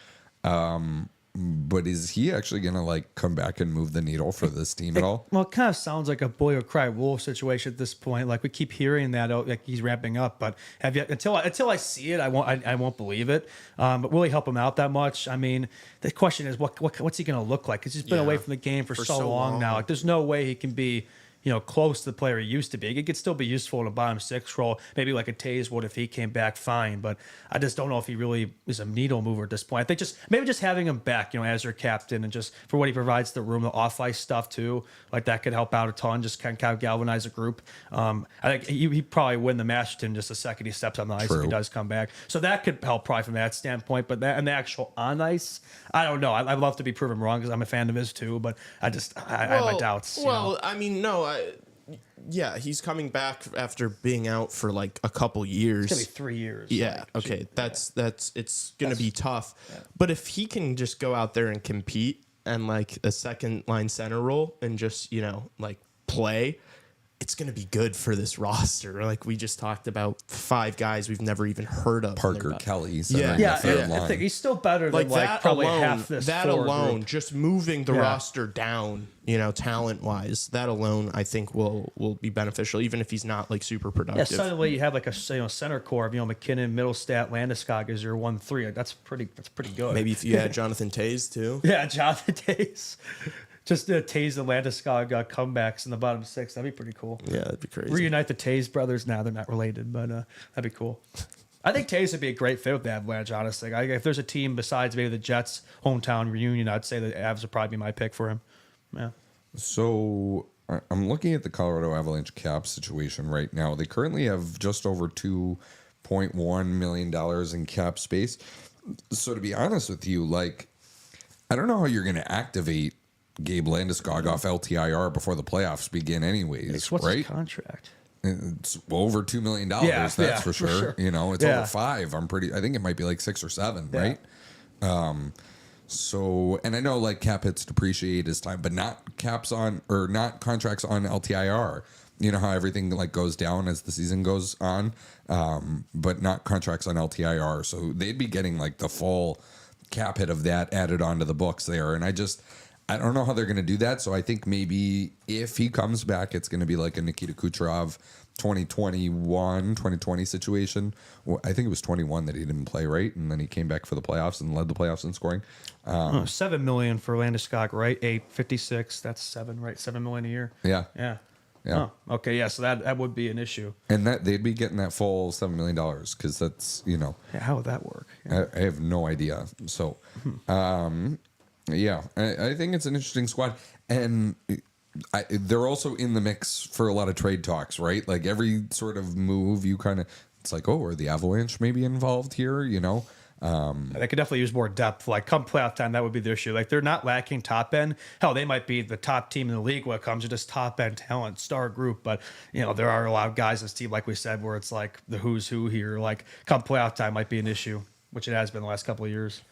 But is he actually gonna like come back and move the needle for this team at all? Well, it kind of sounds like a boy will cry wolf situation at this point. Like, we keep hearing that, like he's ramping up, but until I see it, I won't believe it. But will he help him out that much? I mean, the question is, what's he gonna look like? Because he's been away from the game for so long now. Like, there's no way he can be, you know, close to the player he used to be. He could still be useful in a bottom six role, maybe like a Taves would if he came back fine. But I just don't know if he really is a needle mover at this point. I think maybe just having him back, you know, as your captain, and just for what he provides to the room, the off ice stuff too, like that could help out a ton. Just kind of galvanize a group. I think he probably win the Masterton just the second he steps on the ice if he does come back. So that could help probably from that standpoint. But that and the actual on ice, I don't know. I'd love to be proven wrong because I'm a fan of his too. But I have my doubts. Well, I mean, no. Yeah, he's coming back after being out for like a couple years. It's gonna be 3 years. Yeah, like, okay, that's it's gonna be tough. Yeah. But if he can just go out there and compete and like a second line center role and just, you know, like play, it's going to be good for this roster. Like we just talked about 5 guys we've never even heard of. Parker Kelly. I think he's still better than like probably alone, half this. That alone, just moving the roster down, you know, talent wise, that alone I think will be beneficial, even if he's not like super productive. Yeah, suddenly you have like a center core of, you know, McKinnon, Middlestat, Landeskog as your 1-3. Like, that's pretty good. Maybe if you had Jonathan Toews too. Yeah, Jonathan Toews. Just Taves and Landeskog comebacks in the bottom 6. That'd be pretty cool. Yeah, that'd be crazy. Reunite the Taves brothers. Now they're not related, but that'd be cool. I think Taves would be a great fit with the Avalanche, honestly. If there's a team besides maybe the Jets' hometown reunion, I'd say the Avs would probably be my pick for him. Yeah. So I'm looking at the Colorado Avalanche cap situation right now. They currently have just over $2.1 million in cap space. So to be honest with you, like, I don't know how you're going to activate Gabe Landeskog off LTIR before the playoffs begin anyways, What's right? his contract? It's over $2 million. Yeah, That's for sure. You know, it's Yeah. over 5. I think it might be like 6 or 7, right? So, and I know like cap hits depreciate as time, but not contracts on LTIR. You know how everything like goes down as the season goes on, but not contracts on LTIR. So they'd be getting like the full cap hit of that added onto the books there. And I don't know how they're going to do that. So I think maybe if he comes back, it's going to be like a Nikita Kucherov 2020 situation. Well, I think it was 21 that he didn't play, right? And then he came back for the playoffs and led the playoffs in scoring. $7 million for Landeskog, right? 856. That's 7, right? $7 million a year. Yeah. Yeah. Yeah. Oh, okay. Yeah. So that would be an issue. And that they'd be getting that full $7 million because that's, you know. Yeah. How would that work? Yeah. I have no idea. So, yeah, I think it's an interesting squad. And they're also in the mix for a lot of trade talks, right? Like every sort of move you kind of, it's like, oh, are the Avalanche maybe involved here, you know? They could definitely use more depth. Like come playoff time, that would be the issue. Like they're not lacking top end. Hell, they might be the top team in the league when it comes to just top end talent, star group. But you know, there are a lot of guys in this team, like we said, where it's like the who's who here. Like come playoff time might be an issue, which it has been the last couple of years.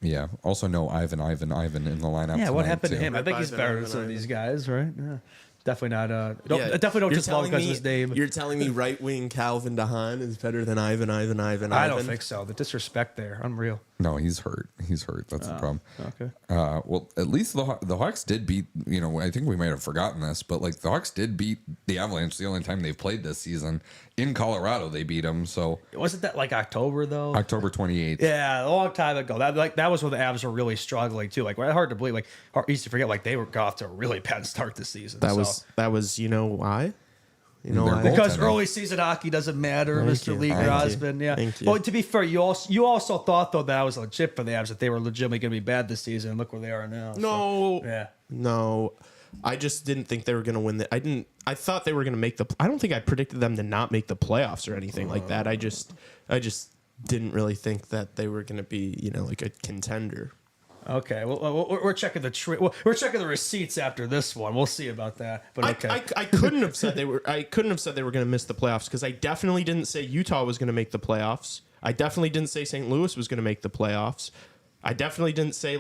Yeah. Also, no Ivan in the lineup. Yeah, what tonight, happened to too. him? I think he's better than some of these guys, right? Yeah. Definitely not. Definitely don't You're just love telling because of me- his name. You're telling me right wing Calvin DeHaan is better than Ivan? I don't think so. The disrespect there, unreal. No, he's hurt. That's the problem. Okay. Well, at least the Hawks did beat, you know, I think we might have forgotten this, but like the Hawks did beat the Avalanche the only time they've played this season. In Colorado, they beat them. So Wasn't that like October though? October 28th. Yeah, a long time ago. That was when the Avs were really struggling too. Like hard to believe. Like easy to forget. Like they got off to a really bad start this season. that So- was you know why? You know They're why? both- because goaltending. early season hockey doesn't matter, Thank Mr. you. Lee Thank you. Grosman. Yeah. Thank you. Well, to be fair, you also thought though that was legit for the Avs, that they were legitimately going to be bad this season. And look where they are now. No. So, yeah. No. I just didn't think they were going to win. I thought they were going to make the. I don't think I predicted them to not make the playoffs or anything like that. I just didn't really think that they were going to be, you know, like a contender. Okay. Well, we're checking we're checking the receipts after this one. We'll see about that. But okay. I couldn't have said they were. I couldn't have said they were going to miss the playoffs because I definitely didn't say Utah was going to make the playoffs. I definitely didn't say St. Louis was going to make the playoffs. I definitely didn't say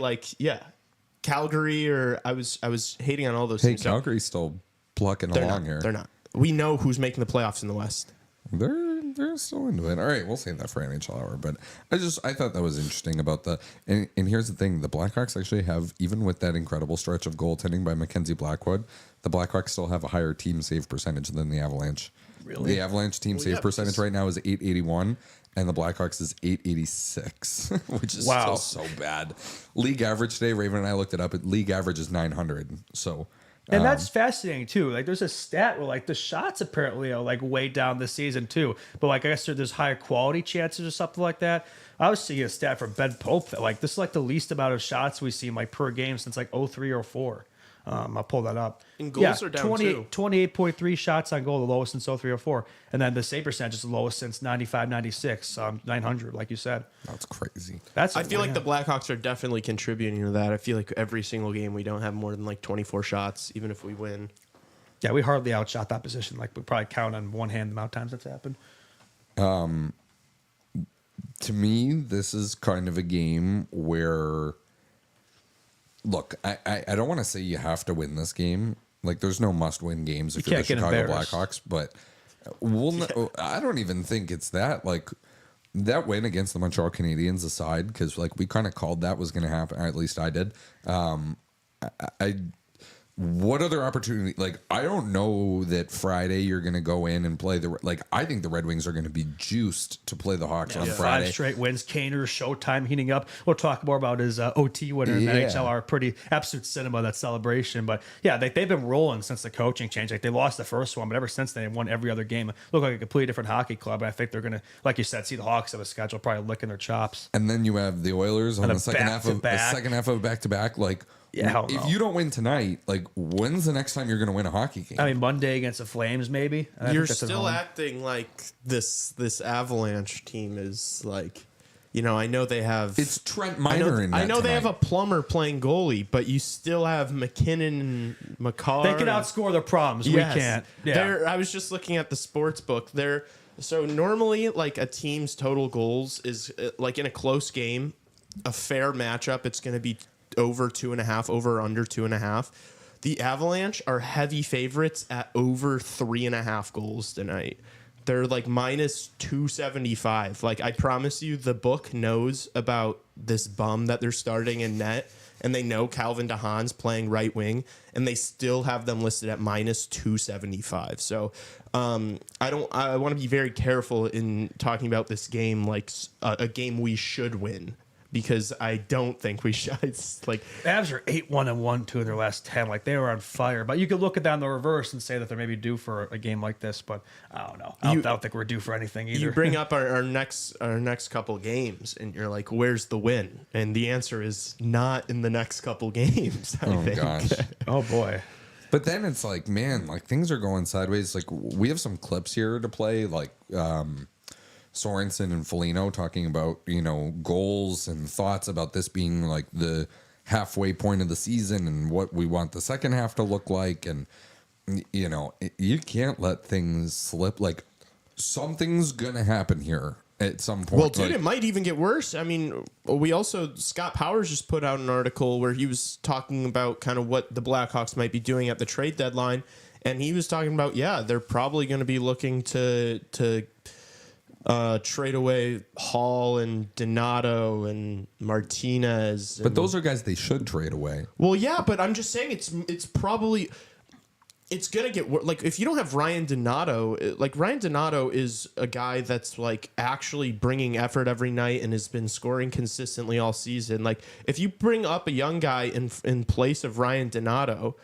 Calgary or I was hating on all those Hey, teams. Calgary's still plucking along here. They're not. We know who's making the playoffs in the West. They're still into it. All right, we'll save that for NHL Hour. But I thought that was interesting about and here's the thing: the Blackhawks actually have, even with that incredible stretch of goaltending by Mackenzie Blackwood, the Blackhawks still have a higher team save percentage than the Avalanche. Really? The Avalanche team save percentage right now is 881, and the Blackhawks is 886, which is still so bad. League average today, Raven and I looked it up. League average is 900. So. And that's fascinating too. Like, there's a stat where like the shots apparently are like way down this season too. But like I guess there's higher quality chances or something like that. I was seeing a stat from Ben Pope that like this is like the least amount of shots we've seen like per game since like 03 or 04. I'll pull that up. And goals are down too. 28.3 shots on goal, the lowest since 03 or 04. And then the save percentage is the lowest since 95, 96, 900, like you said. That's crazy. I feel like the Blackhawks are definitely contributing to that. I feel like every single game we don't have more than like 24 shots, even if we win. Yeah, we hardly outshot that position. Like we probably count on one hand the amount of times that's happened. To me, this is kind of a game where, look, I don't want to say you have to win this game. Like, there's no must-win games if you're the can't get Chicago embarrassed. Blackhawks, but I don't even think it's that. Like, that win against the Montreal Canadiens aside, because like we kind of called that was going to happen, or at least I did. What other opportunity? Like, I don't know that Friday you're going to go in and play I think the Red Wings are going to be juiced to play the Hawks on Friday. 5 straight wins. Kaner, Showtime heating up. We'll talk more about his OT winner in the NHL. Our pretty absolute cinema, that celebration. But yeah, they've been rolling since the coaching change. Like they lost the first one, but ever since then, they've won every other game. Look like a completely different hockey club. And I think they're going to, like you said, see the Hawks on the schedule, probably licking their chops. And then you have the Oilers on And the second half of back-to-back. Like, Yeah, hell if no. you don't win tonight, like, when's the next time you're going to win a hockey game? I mean, Monday against the Flames, maybe. I You're think that's at still home. acting like this Avalanche team is like I know they have. It's Trent Miner I know they have a plumber playing goalie, but you still have McKinnon and McCarr. They can outscore their problems. Yes. We can't. Yeah. I was just looking at the sports book. So normally, like a team's total goals is like in a close game, a fair matchup. It's going to be over 2.5, over or under 2.5. The Avalanche are heavy favorites at over 3.5 goals tonight. They're like minus 275. Like, I promise you, the book knows about this bum that they're starting in net, and they know Calvin DeHaan's playing right wing, and they still have them listed at minus 275. So I want to be very careful in talking about this game like a game we should win, because I don't think we should. It's like Avs are 8-1-1, 2 of their last 10. Like, they were on fire. But you could look at that in the reverse and say that they're maybe due for a game like this. But I don't know. I don't think we're due for anything either. You bring up our next couple games, and you're like, "Where's the win?" And the answer is not in the next couple games. I think. Gosh. Oh boy. But then it's like, man, like things are going sideways. Like, we have some clips here to play, like Sorensen and Foligno talking about, goals and thoughts about this being like the halfway point of the season and what we want the second half to look like. And, you can't let things slip. Like, something's going to happen here at some point. Well, dude, it might even get worse. I mean, Scott Powers just put out an article where he was talking about kind of what the Blackhawks might be doing at the trade deadline. And he was talking about, they're probably going to be looking to trade away Hall and Donato and Martinez. But those are guys they should trade away. Well, yeah, but I'm just saying it's probably... It's going to get worse. Like, if you don't have Ryan Donato, Ryan Donato is a guy that's, like, actually bringing effort every night and has been scoring consistently all season. Like, if you bring up a young guy in place of Ryan Donato,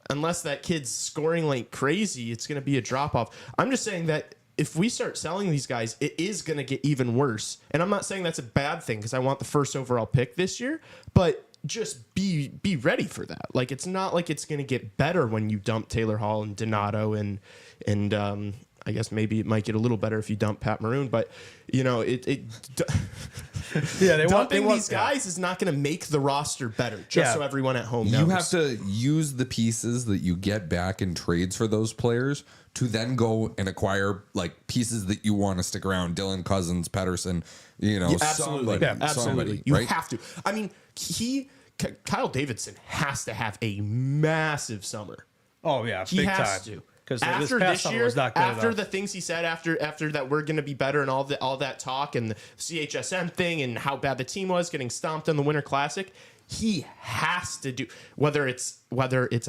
unless that kid's scoring like crazy, it's going to be a drop-off. I'm just saying that if we start selling these guys, it is going to get even worse. And I'm not saying that's a bad thing, because I want the first overall pick this year, but just be ready for that. Like, it's not like it's going to get better when you dump Taylor Hall and Donato and I guess maybe it might get a little better if you dump Pat Maroon, but dumping these guys is not going to make the roster better. So everyone at home knows. You have to use the pieces that you get back in trades for those players to then go and acquire like pieces that you want to stick around. Dylan Cousins, Patterson, absolutely. Somebody, you right? have to. I mean, Kyle Davidson has to have a massive summer. Oh yeah, he big has time. to. Because After this year, after enough. the things he said, after that we're going to be better and all that talk and the CHSM thing and how bad the team was getting stomped in the Winter Classic, he has to do, whether it's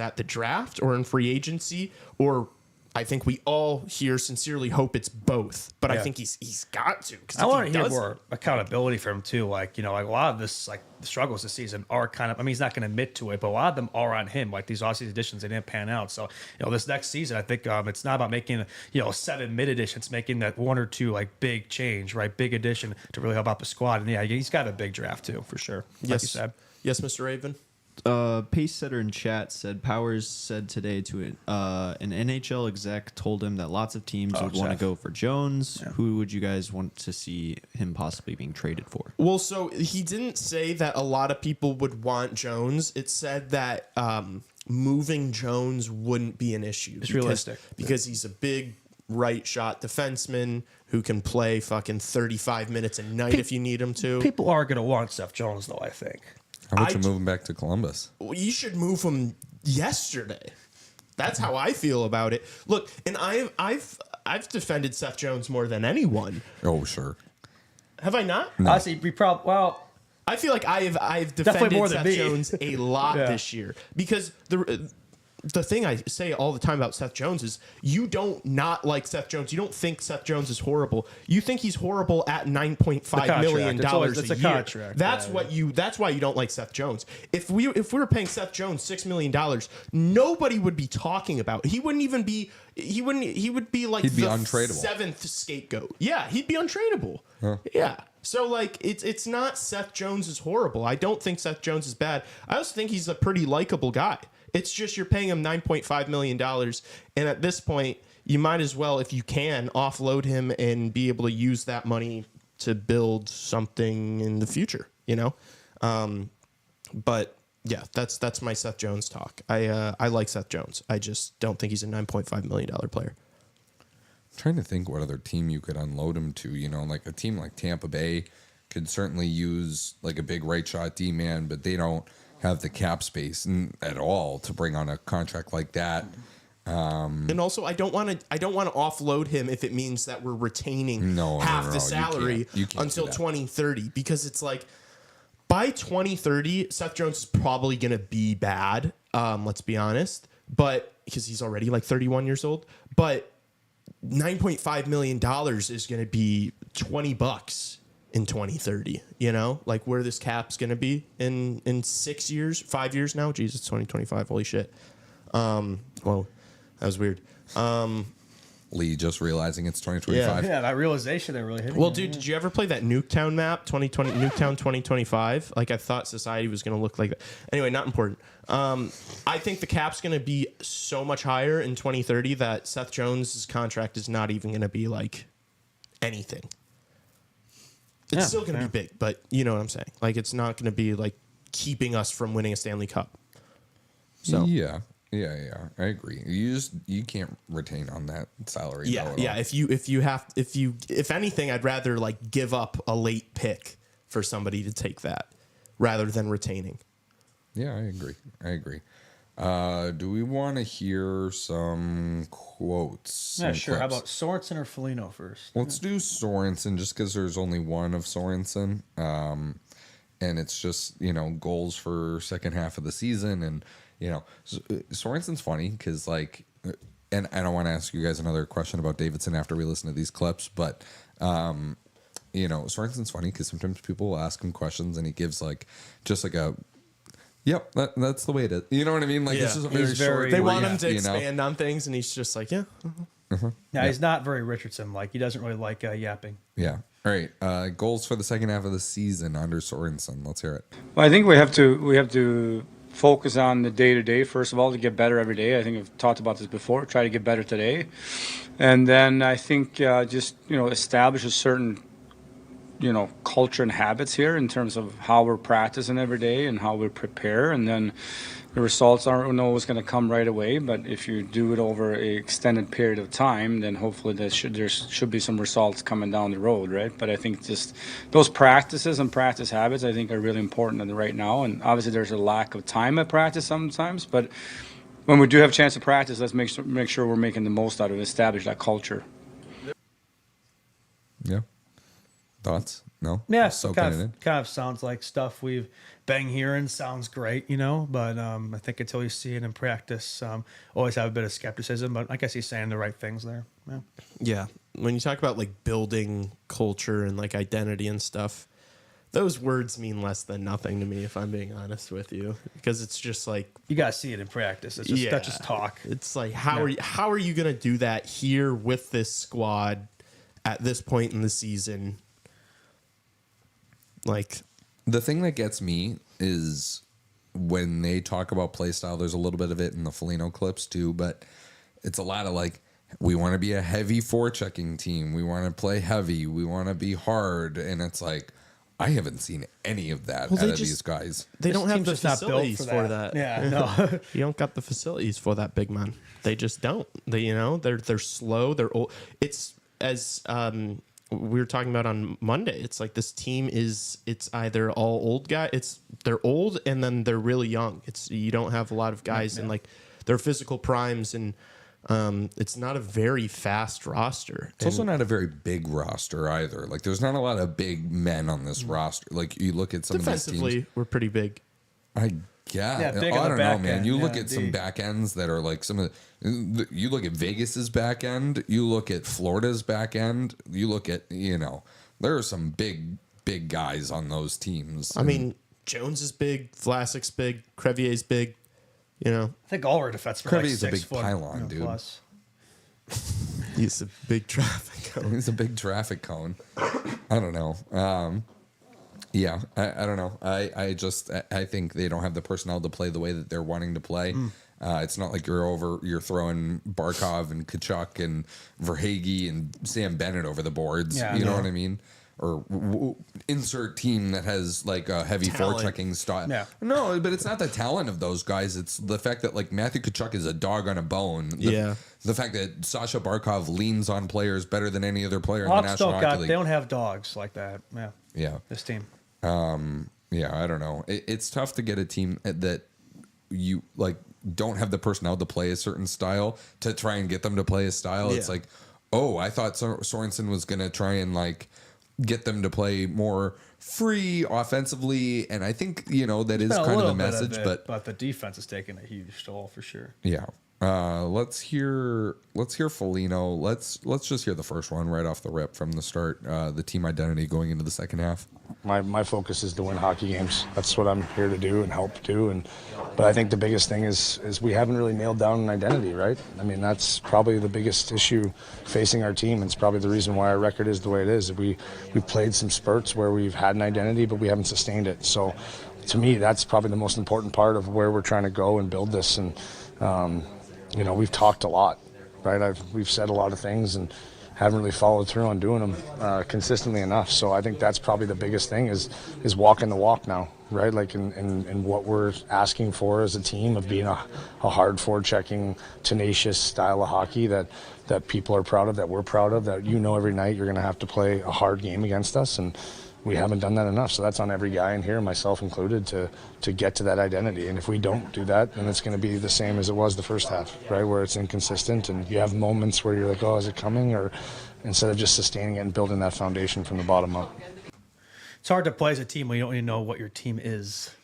at the draft or in free agency, or I think we all here sincerely hope it's both, but I think he's got to. I want to hear more accountability from him too. Like, a lot of this, like the struggles this season are kind of, I mean, he's not going to admit to it, but a lot of them are on him. Like these offseason additions, they didn't pan out. So, this next season, I think it's not about making, 7 mid additions, making that 1 or 2 like big change, right? Big addition to really help out the squad. And he's got a big draft too, for sure. Like you said. Yes, Mr. Raven. Pace Setter in chat said Powers said today to an NHL exec told him that lots of teams would want to go for Jones. Yeah. Who would you guys want to see him possibly being traded for? Well, so he didn't say that a lot of people would want Jones. It said that moving Jones wouldn't be an issue. It's realistic. Because he's a big right shot defenseman who can play fucking 35 minutes a night if you need him to. People are going to want Seth Jones, though, I think. How about you move him back to Columbus? You should move him yesterday. That's how I feel about it. Look, and I've defended Seth Jones more than anyone. Oh, sure. Have I not? No. Honestly, I feel like I've defended more than Seth Jones a lot this year, because the thing I say all the time about Seth Jones is you don't not like Seth Jones. You don't think Seth Jones is horrible. You think he's horrible at $9.5 million a year. Contract. That's why you don't like Seth Jones. If we were paying Seth Jones $6 million, nobody would be talking about it. He would be like he'd be the untradeable. 7th scapegoat. Yeah, he'd be untradeable. Huh. Yeah. So like it's not Seth Jones is horrible. I don't think Seth Jones is bad. I also think he's a pretty likable guy. It's just you're paying him $9.5 million. And at this point, you might as well, if you can, offload him and be able to use that money to build something in the future, But yeah, that's my Seth Jones talk. I like Seth Jones. I just don't think he's a $9.5 million player. I'm trying to think what other team you could unload him to. Like a team like Tampa Bay could certainly use like a big right shot D man, but they don't have the cap space at all to bring on a contract like that. And also, I don't want to offload him if it means that we're retaining half the salary you can't until 2030, because it's like by 2030, Seth Jones is probably going to be bad. Let's be honest, but because he's already like 31 years old, but $9.5 million is going to be $20 in 2030, like where this cap's going to be in 6 years, 5 years now. Jesus, 2025. Holy shit. Whoa. That was weird. Lee just realizing it's 2025. Yeah, that realization that really hit me. Well, dude, did you ever play that Nuketown map, 2020 Nuketown 2025? Like, I thought society was going to look like that. Anyway, not important. I think the cap's going to be so much higher in 2030 that Seth Jones' contract is not even going to be like anything. It's still going to be big, but you know what I'm saying. Like, it's not going to be like keeping us from winning a Stanley Cup. So Yeah, I agree. You can't retain on that salary. Yeah. If anything, I'd rather like give up a late pick for somebody to take that rather than retaining. Yeah, I agree. Do we want to hear some quotes? Yeah, sure. How about Sorensen or Foligno first? Let's do Sorensen just because there's only one of Sorensen. And it's just, goals for second half of the season. And, Sorensen's funny because, like, and I don't want to ask you guys another question about Davidson after we listen to these clips, but, Sorensen's funny because sometimes people will ask him questions and he gives, like, just like a, yep, that's the way it is. You know what I mean? Like, it's just a very short. They want him to expand on things, and he's just like, yeah. Yeah, he's not very Richardson. Like, he doesn't really like yapping. Yeah. All right. Goals for the second half of the season under Sorensen. Let's hear it. Well, I think we have to focus on the day-to-day, first of all, to get better every day. I think I've talked about this before. Try to get better today. And then I think just, establish a certain, culture and habits here in terms of how we're practicing every day and how we prepare. And then the results aren't always going to come right away, but if you do it over an extended period of time, then hopefully there should be some results coming down the road, right? But I think just those practices and practice habits, I think, are really important right now. And obviously there's a lack of time at practice sometimes, but when we do have a chance to practice, let's make sure we're making the most out of it, establish that culture. Yeah. Thoughts? No? Yeah, kind of sounds like stuff we've been hearing. Sounds great, but I think until you see it in practice, always have a bit of skepticism, but I guess he's saying the right things there. Yeah. When you talk about like building culture and like identity and stuff, those words mean less than nothing to me, if I'm being honest with you, because it's just like, you got to see it in practice. It's just, that's just talk. It's like, how are you going to do that here with this squad at this point in the season? Like, the thing that gets me is when they talk about play style, there's a little bit of it in the Foligno clips too, but it's a lot of like, we want to be a heavy forechecking team. We want to play heavy. We want to be hard. And it's like, I haven't seen any of that out of these guys. They don't have the facilities for that. Yeah, no. You don't got the facilities for that, big man. They just don't. They're slow. They're old. It's as we were talking about on Monday. It's like this team it's either all old guys. They're old and then they're really young. You don't have a lot of guys in like their physical primes, and it's not a very fast roster. It's also not a very big roster either. Like, there's not a lot of big men on this roster. Like, you look at some of these teams. Defensively, we're pretty big. Yeah, big I on the don't know, back man. end. You Yeah, look at some back ends that are like some of the. You look at Vegas's back end. You look at Florida's back end. You look at there are some big guys on those teams. I mean, Jones is big. Vlasic's big. Crevier's big. I think all our defense are like Krevie's a 6 big foot, pylon, dude. Plus. He's a big traffic cone. He's a big traffic cone. I don't know. Yeah, I don't know. I think they don't have the personnel to play the way that they're wanting to play. It's not like you're throwing Barkov and Kachuk and Verhaeghe and Sam Bennett over the boards. Yeah, you know what I mean? or insert team that has like a heavy Talent. forechecking style. Yeah. No, but it's not the talent of those guys. It's the fact that like Matthew Tkachuk is a dog on a bone. The fact that Sasha Barkov leans on players better than any other player in the Hawks National Hockey League. they don't have dogs like that. Yeah. Yeah. This team. Yeah, I don't know. It's tough to get a team that you like don't have the personnel to play a certain style to try and get them to play a style. Yeah. It's like, oh, I thought Sorensen was going to try and like get them to play more free offensively, and I think that is kind of the message. But the defense is taking a huge toll for sure. Yeah. Let's hear Foligno. Let's just hear the first one right off the rip from the start. The team identity going into the second half. My focus is to win hockey games. That's what I'm here to do and help do. But I think the biggest thing is we haven't really nailed down an identity, right? I mean, that's probably the biggest issue facing our team. It's probably the reason why our record is the way it is. We've played some spurts where we've had an identity, but we haven't sustained it. So to me, that's probably the most important part of where we're trying to go and build this. And we've talked a lot, right? We've said a lot of things and haven't really followed through on doing them consistently enough. So I think that's probably the biggest thing is walking the walk now, right? Like in what we're asking for as a team of being a hard forward-checking, tenacious style of hockey that people are proud of, that we're proud of, that every night you're going to have to play a hard game against us, and we haven't done that enough. So that's on every guy in here, myself included, to get to that identity. And if we don't do that, then it's going to be the same as it was the first half, right, where it's inconsistent and you have moments where you're like, oh, is it coming? Or instead of just sustaining it and building that foundation from the bottom up. It's hard to play as a team when you don't even know what your team is.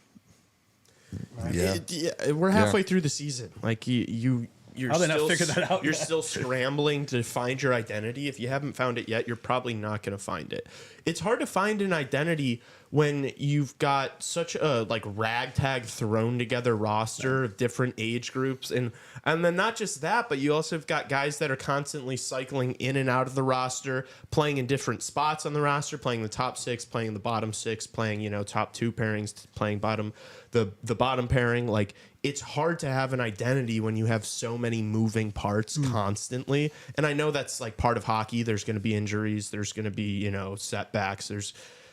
Right? Yeah, we're halfway through the season. Like you're How they still, not figured that out You're yet? still scrambling to find your identity. If you haven't found it yet, you're probably not going to find it. It's hard to find an identity when you've got such a ragtag thrown together roster of different age groups, and then not just that, but you also have got guys that are constantly cycling in and out of the roster, playing in different spots on the roster, playing the top six, playing the bottom six, playing top two pairings, playing the bottom pairing. Like, it's hard to have an identity when you have so many moving parts constantly. And I know that's like part of hockey. There's going to be injuries. There's going to be, setbacks. There's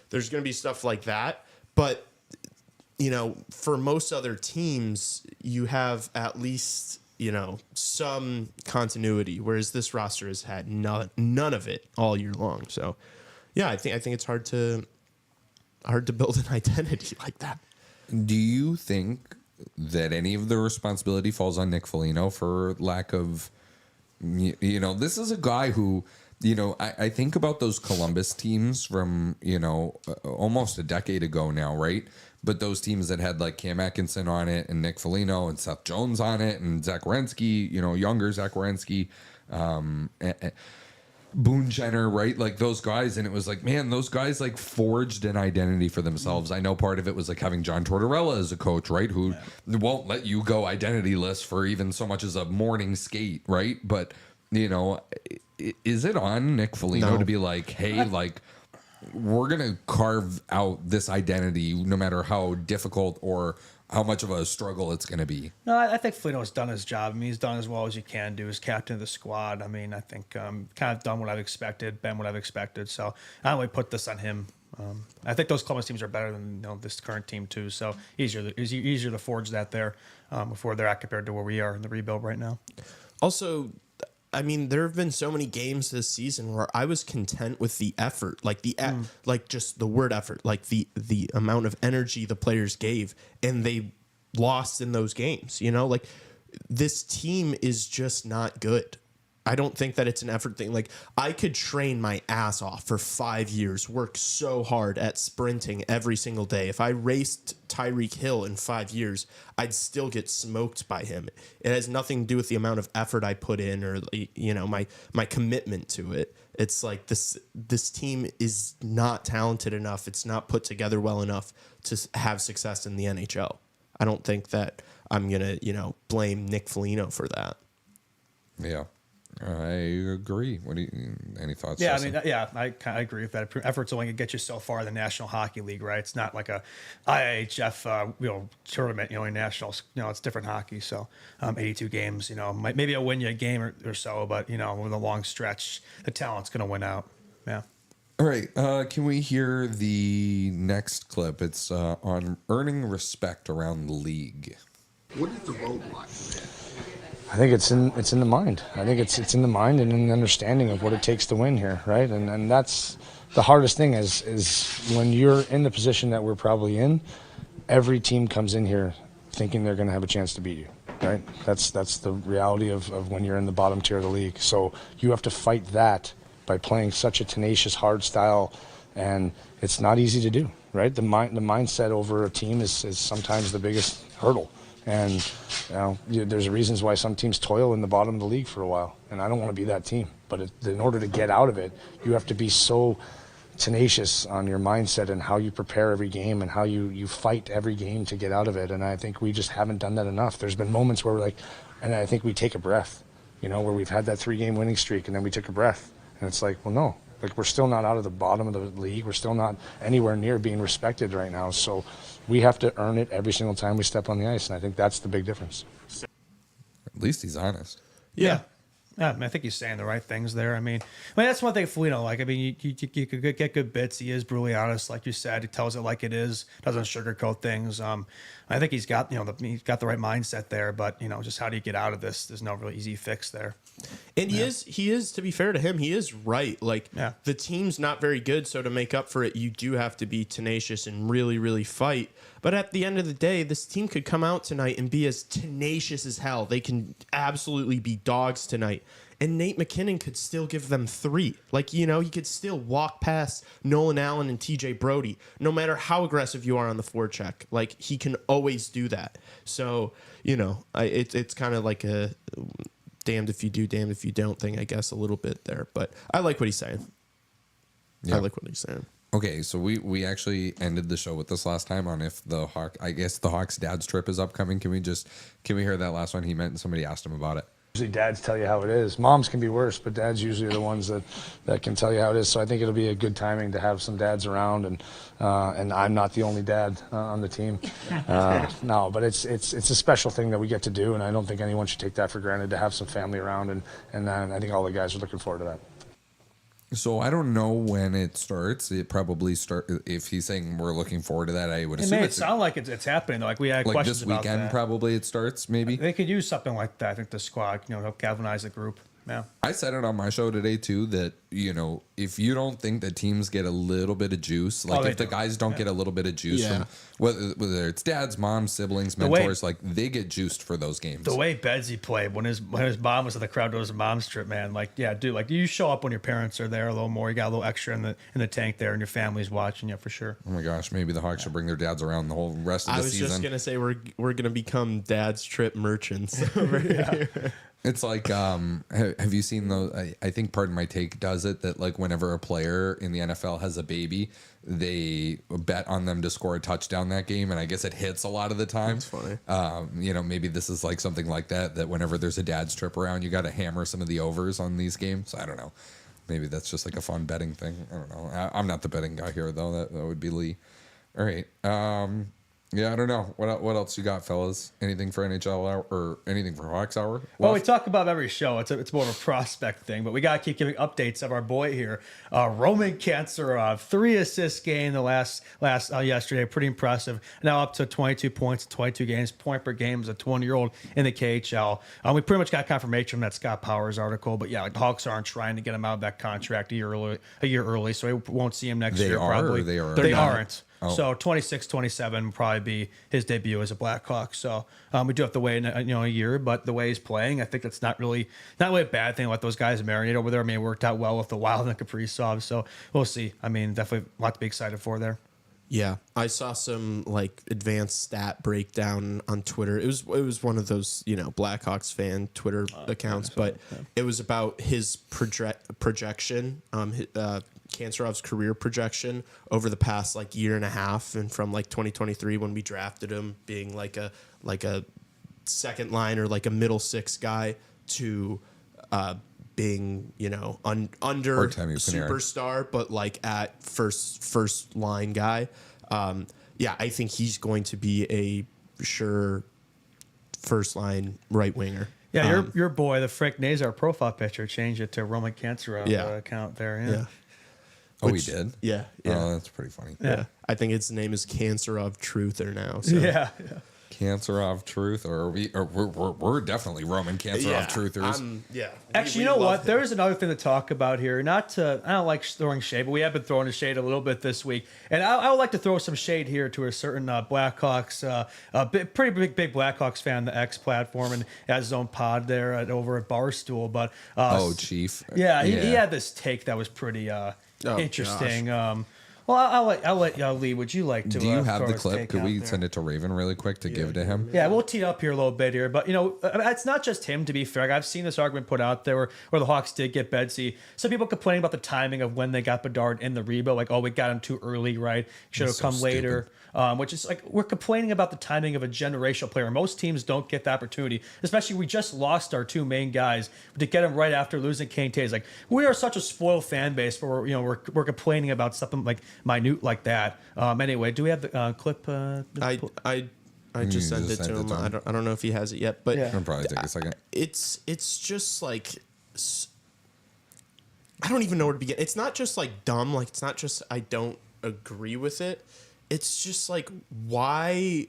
going to be stuff like that. But, for most other teams, you have at least, some continuity, whereas this roster has had none of it all year long. So, yeah, I think it's hard to build an identity like that. Do you think that any of the responsibility falls on Nick Foligno for lack of, this is a guy who, I think about those Columbus teams from, almost a decade ago now, right? But those teams that had like Cam Atkinson on it and Nick Foligno and Seth Jones on it and Zach Werenski, younger Zach Werenski, Boone Jenner, right? Like those guys. And it was like, man, those guys like forged an identity for themselves. I know part of it was like having John Tortorella as a coach, right? Who won't let you go identityless for even so much as a morning skate, right? But, is it on Nick Foligno to be like, hey, like, we're going to carve out this identity no matter how difficult or how much of a struggle it's going to be? No, I think Foligno's done his job. I mean, he's done as well as he can do as captain of the squad. I mean, I think kind of done what I've expected, been what I've expected. So I don't really put this on him. I think those Columbus teams are better than this current team too. So easier to forge that there before they're at compared to where we are in the rebuild right now. Also, I mean, there have been so many games this season where I was content with the effort, like like just the word effort, like the amount of energy the players gave, and they lost in those games. Like this team is just not good. I don't think that it's an effort thing. Like, I could train my ass off for 5 years, work so hard at sprinting every single day. If I raced Tyreek Hill in 5 years, I'd still get smoked by him. It has nothing to do with the amount of effort I put in or, my commitment to it. It's like this team is not talented enough. It's not put together well enough to have success in the NHL. I don't think that I'm going to, blame Nick Foligno for that. Yeah. I agree. Any thoughts? Yeah, Justin? I kind of agree with that. Effort's only going to get you so far in the National Hockey League, right? It's not like a IHF, tournament, in nationals. It's different hockey. So, 82 games, maybe it'll win you a game or so, but over the long stretch, the talent's going to win out. Yeah. All right. Can we hear the next clip? It's on earning respect around the league. What is the road like? I think it's in the mind. I think it's in the mind and in the understanding of what it takes to win here, right? And that's the hardest thing is when you're in the position that we're probably in. Every team comes in here thinking they're going to have a chance to beat you, right? That's the reality of when you're in the bottom tier of the league. So you have to fight that by playing such a tenacious, hard style, and it's not easy to do, right? The mindset over a team is sometimes the biggest hurdle. And there's reasons why some teams toil in the bottom of the league for a while, and I don't want to be that team. But in order to get out of it, you have to be so tenacious on your mindset and how you prepare every game and how you fight every game to get out of it. And I think we just haven't done that enough. There's been moments where we're like, and I think we take a breath, where we've had that 3-game winning streak and then we took a breath. And it's like, well, no, like we're still not out of the bottom of the league. We're still not anywhere near being respected right now. So we have to earn it every single time we step on the ice. And I think that's the big difference. At least he's honest. Yeah. Yeah, I mean, I think he's saying the right things there. I mean, that's one thing Foligno, like, I mean, you could get good bits. He is brutally honest, like you said. He tells it like it is, doesn't sugarcoat things. I think he's got, he's got the right mindset there, but, just how do you get out of this? There's no really easy fix there. And he is, to be fair to him, he is right. Like, the team's not very good, so to make up for it, you do have to be tenacious and really, really fight. But at the end of the day, this team could come out tonight and be as tenacious as hell. They can absolutely be dogs tonight. And Nate McKinnon could still give them 3. Like, he could still walk past Nolan Allen and TJ Brody, no matter how aggressive you are on the forecheck. Like, he can always do that. So, it's kind of like a damned if you do, damned if you don't thing, I guess, a little bit there. But I like what he's saying. Yeah. I like what he's saying. Okay, so we actually ended the show with this last time on if the Hawks' dad's trip is upcoming. Can we hear that last one he meant and somebody asked him about it? Usually dads tell you how it is. Moms can be worse, but dads usually are the ones that can tell you how it is. So I think it'll be a good timing to have some dads around, and I'm not the only dad on the team. No, but it's a special thing that we get to do, and I don't think anyone should take that for granted to have some family around, and I think all the guys are looking forward to that. So I don't know when it starts. It probably start if he's saying we're looking forward to that. I would assume It sounds like it's happening. Like we had questions this weekend. about that. Probably it starts. Maybe they could use something like that. I think the squad, help galvanize the group. Yeah. I said it on my show today too that if you don't think that teams get a little bit of juice, like if the guys don't get a little bit of juice from whether it's dads, moms, siblings, mentors, like they get juiced for those games. The way Bedsy played when his mom was at the crowd to his mom's trip, man, like dude, like you show up when your parents are there a little more. You got a little extra in the tank there, and your family's watching you for sure. Oh my gosh, maybe the Hawks should bring their dads around the whole rest of the season. I was just gonna say we're gonna become dad's trip merchants over here. It's like, have you seen those? I think Pardon My Take does it, that like whenever a player in the NFL has a baby, they bet on them to score a touchdown that game, and I guess it hits a lot of the time. That's funny. Maybe this is like something like that whenever there's a dad's trip around, you got to hammer some of the overs on these games. I don't know. Maybe that's just like a fun betting thing. I don't know. I'm not the betting guy here, though. That would be Lee. All right. Yeah, I don't know. What else you got, fellas? Anything for NHL hour or anything for Hawks hour? Well, we talk about every show. It's more of a prospect thing, but we got to keep giving updates of our boy here, Roman Kantsarov. 3 assists game the last yesterday. Pretty impressive. Now up to 22 points, 22 games, point per game as a 20-year-old in the KHL. We pretty much got confirmation from that Scott Powers article, but yeah, the Hawks aren't trying to get him out of that contract a year early, so we won't see him next year. Probably they are. They aren't. Oh. So 26-27 will probably be his debut as a Blackhawk. So we do have to wait a year, but the way he's playing, I think that's not really a bad thing. Let those guys marinate over there. I mean, it worked out well with the Wild and the Kaprizov. So we'll see. I mean, definitely a lot to be excited for there. Yeah, I saw some like advanced stat breakdown on Twitter. It was one of those Blackhawks fan Twitter accounts, but it was about his projection. Kansarov's career projection over the past like year and a half, and from like 2023 when we drafted him being like a second line or like a middle six guy to being under superstar but like at first line guy. I think he's going to be a sure first line right winger. Yeah, your boy, the Frank Nazar profile picture, changed it to Roman Kantsarov account there. Yeah. Oh, he did? Yeah. Oh, that's pretty funny. Yeah. I think its name is Cancer of Truther now. So. Yeah. Cancer of Truth, or we're definitely Roman Cancer of Truthers. Actually, you know what? There is another thing to talk about here. I don't like throwing shade, but we have been throwing the shade a little bit this week. And I would like to throw some shade here to a certain Blackhawks, pretty big Blackhawks fan on the X platform, and has his own pod there over at Barstool. But Chief. Yeah, he had this take that was pretty interesting. Well, I'll let y'all lead. Would you like to? Do you have throw the his clip? take Could out we there? send it to Raven really quick to give to him? Yeah, we'll tee up here a little bit here, but it's not just him. To be fair, I've seen this argument put out there where the Hawks did get Bedsy. Some people complaining about the timing of when they got Bedard in the rebuild, like, oh, we got him too early, right? Should have come later. Which is like, we're complaining about the timing of a generational player. Most teams don't get the opportunity, especially we just lost our two main guys to get them right after losing Kane Tays. Like, we are such a spoiled fan base, but we're complaining about something like minute like that. Anyway, do we have the clip? I just sent it to him. I don't know if he has it yet, but It'll probably take a second. It's just like, I don't even know where to begin. It's not just like dumb. Like, it's not just I don't agree with it. It's just like, why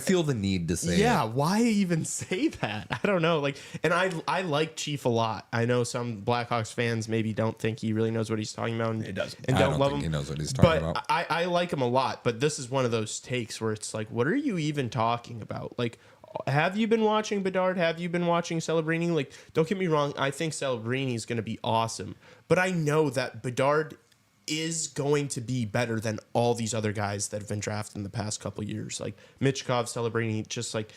feel the need to say it? Why even say that? I don't know. Like, and I like Chief a lot. I know some Blackhawks fans maybe don't think he really knows what he's talking about. And, He doesn't. And I don't don't love think him. he knows what he's talking but about. I like him a lot. But this is one of those takes where it's like, what are you even talking about? Like, have you been watching Bedard? Have you been watching Celebrini? Like, don't get me wrong. I think Celebrini is going to be awesome. But I know that Bedard is going to be better than all these other guys that have been drafted in the past couple of years. Like Michkov, Celebrini, just like,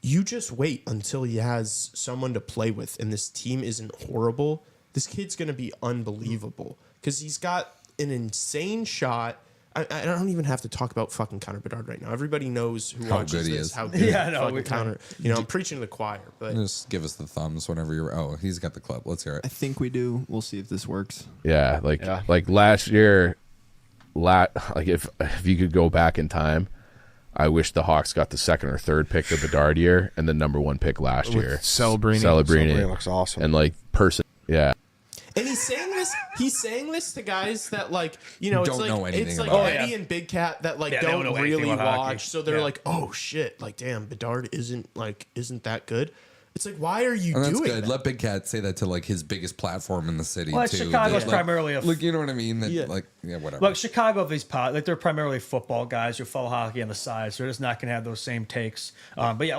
you just wait until he has someone to play with and this team isn't horrible. This kid's going to be unbelievable because he's got an insane shot. I don't even have to talk about fucking Connor Bedard right now. Everybody knows who How watches good he this, is. how good fucking Connor. I'm preaching to the choir, but Just give us the thumbs whenever you're. Oh, he's got the clip. Let's hear I it. think we do. We'll see if this works. Yeah, like last year, like if you could go back in time, I wish the Hawks got the second or third pick the Bedard year and the number one pick last year. Celebrini looks awesome. And like yeah. And he's saying this to guys that, like, it's Don't like know anything it's like about it. Eddie and Big Cat that like Yeah, they don't don't know anything really about hockey. watch. So they're like, oh shit, like damn, Bedard isn't that good. It's like, why are you And that's doing good. that? Let Big Cat say that to like his biggest platform in the city Well, too. Chicago's That, primarily like, you know what I mean? That, Yeah. whatever. Look, Chicago, these like they're primarily football guys who follow hockey on the side, so they're just not going to have those same takes. But yeah,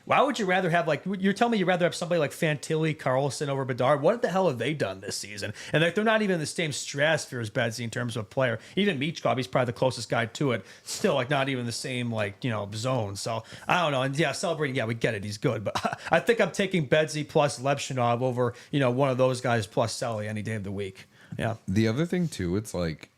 why would you rather have, like, you're telling me you'd rather have somebody like Fantilli, Carlson over Bedard? What the hell have they done this season? And they're not even in the same stratosphere as Bedsy in terms of a player. Even Michkov, he's probably the closest guy to it. Still, like, not even the same, like, zone. So I don't know. And yeah, celebrating, yeah, we get it. He's good. But I think I'm taking Bedsy plus Levchinov over, one of those guys plus Selly any day of the week. Yeah. The other thing too, it's like,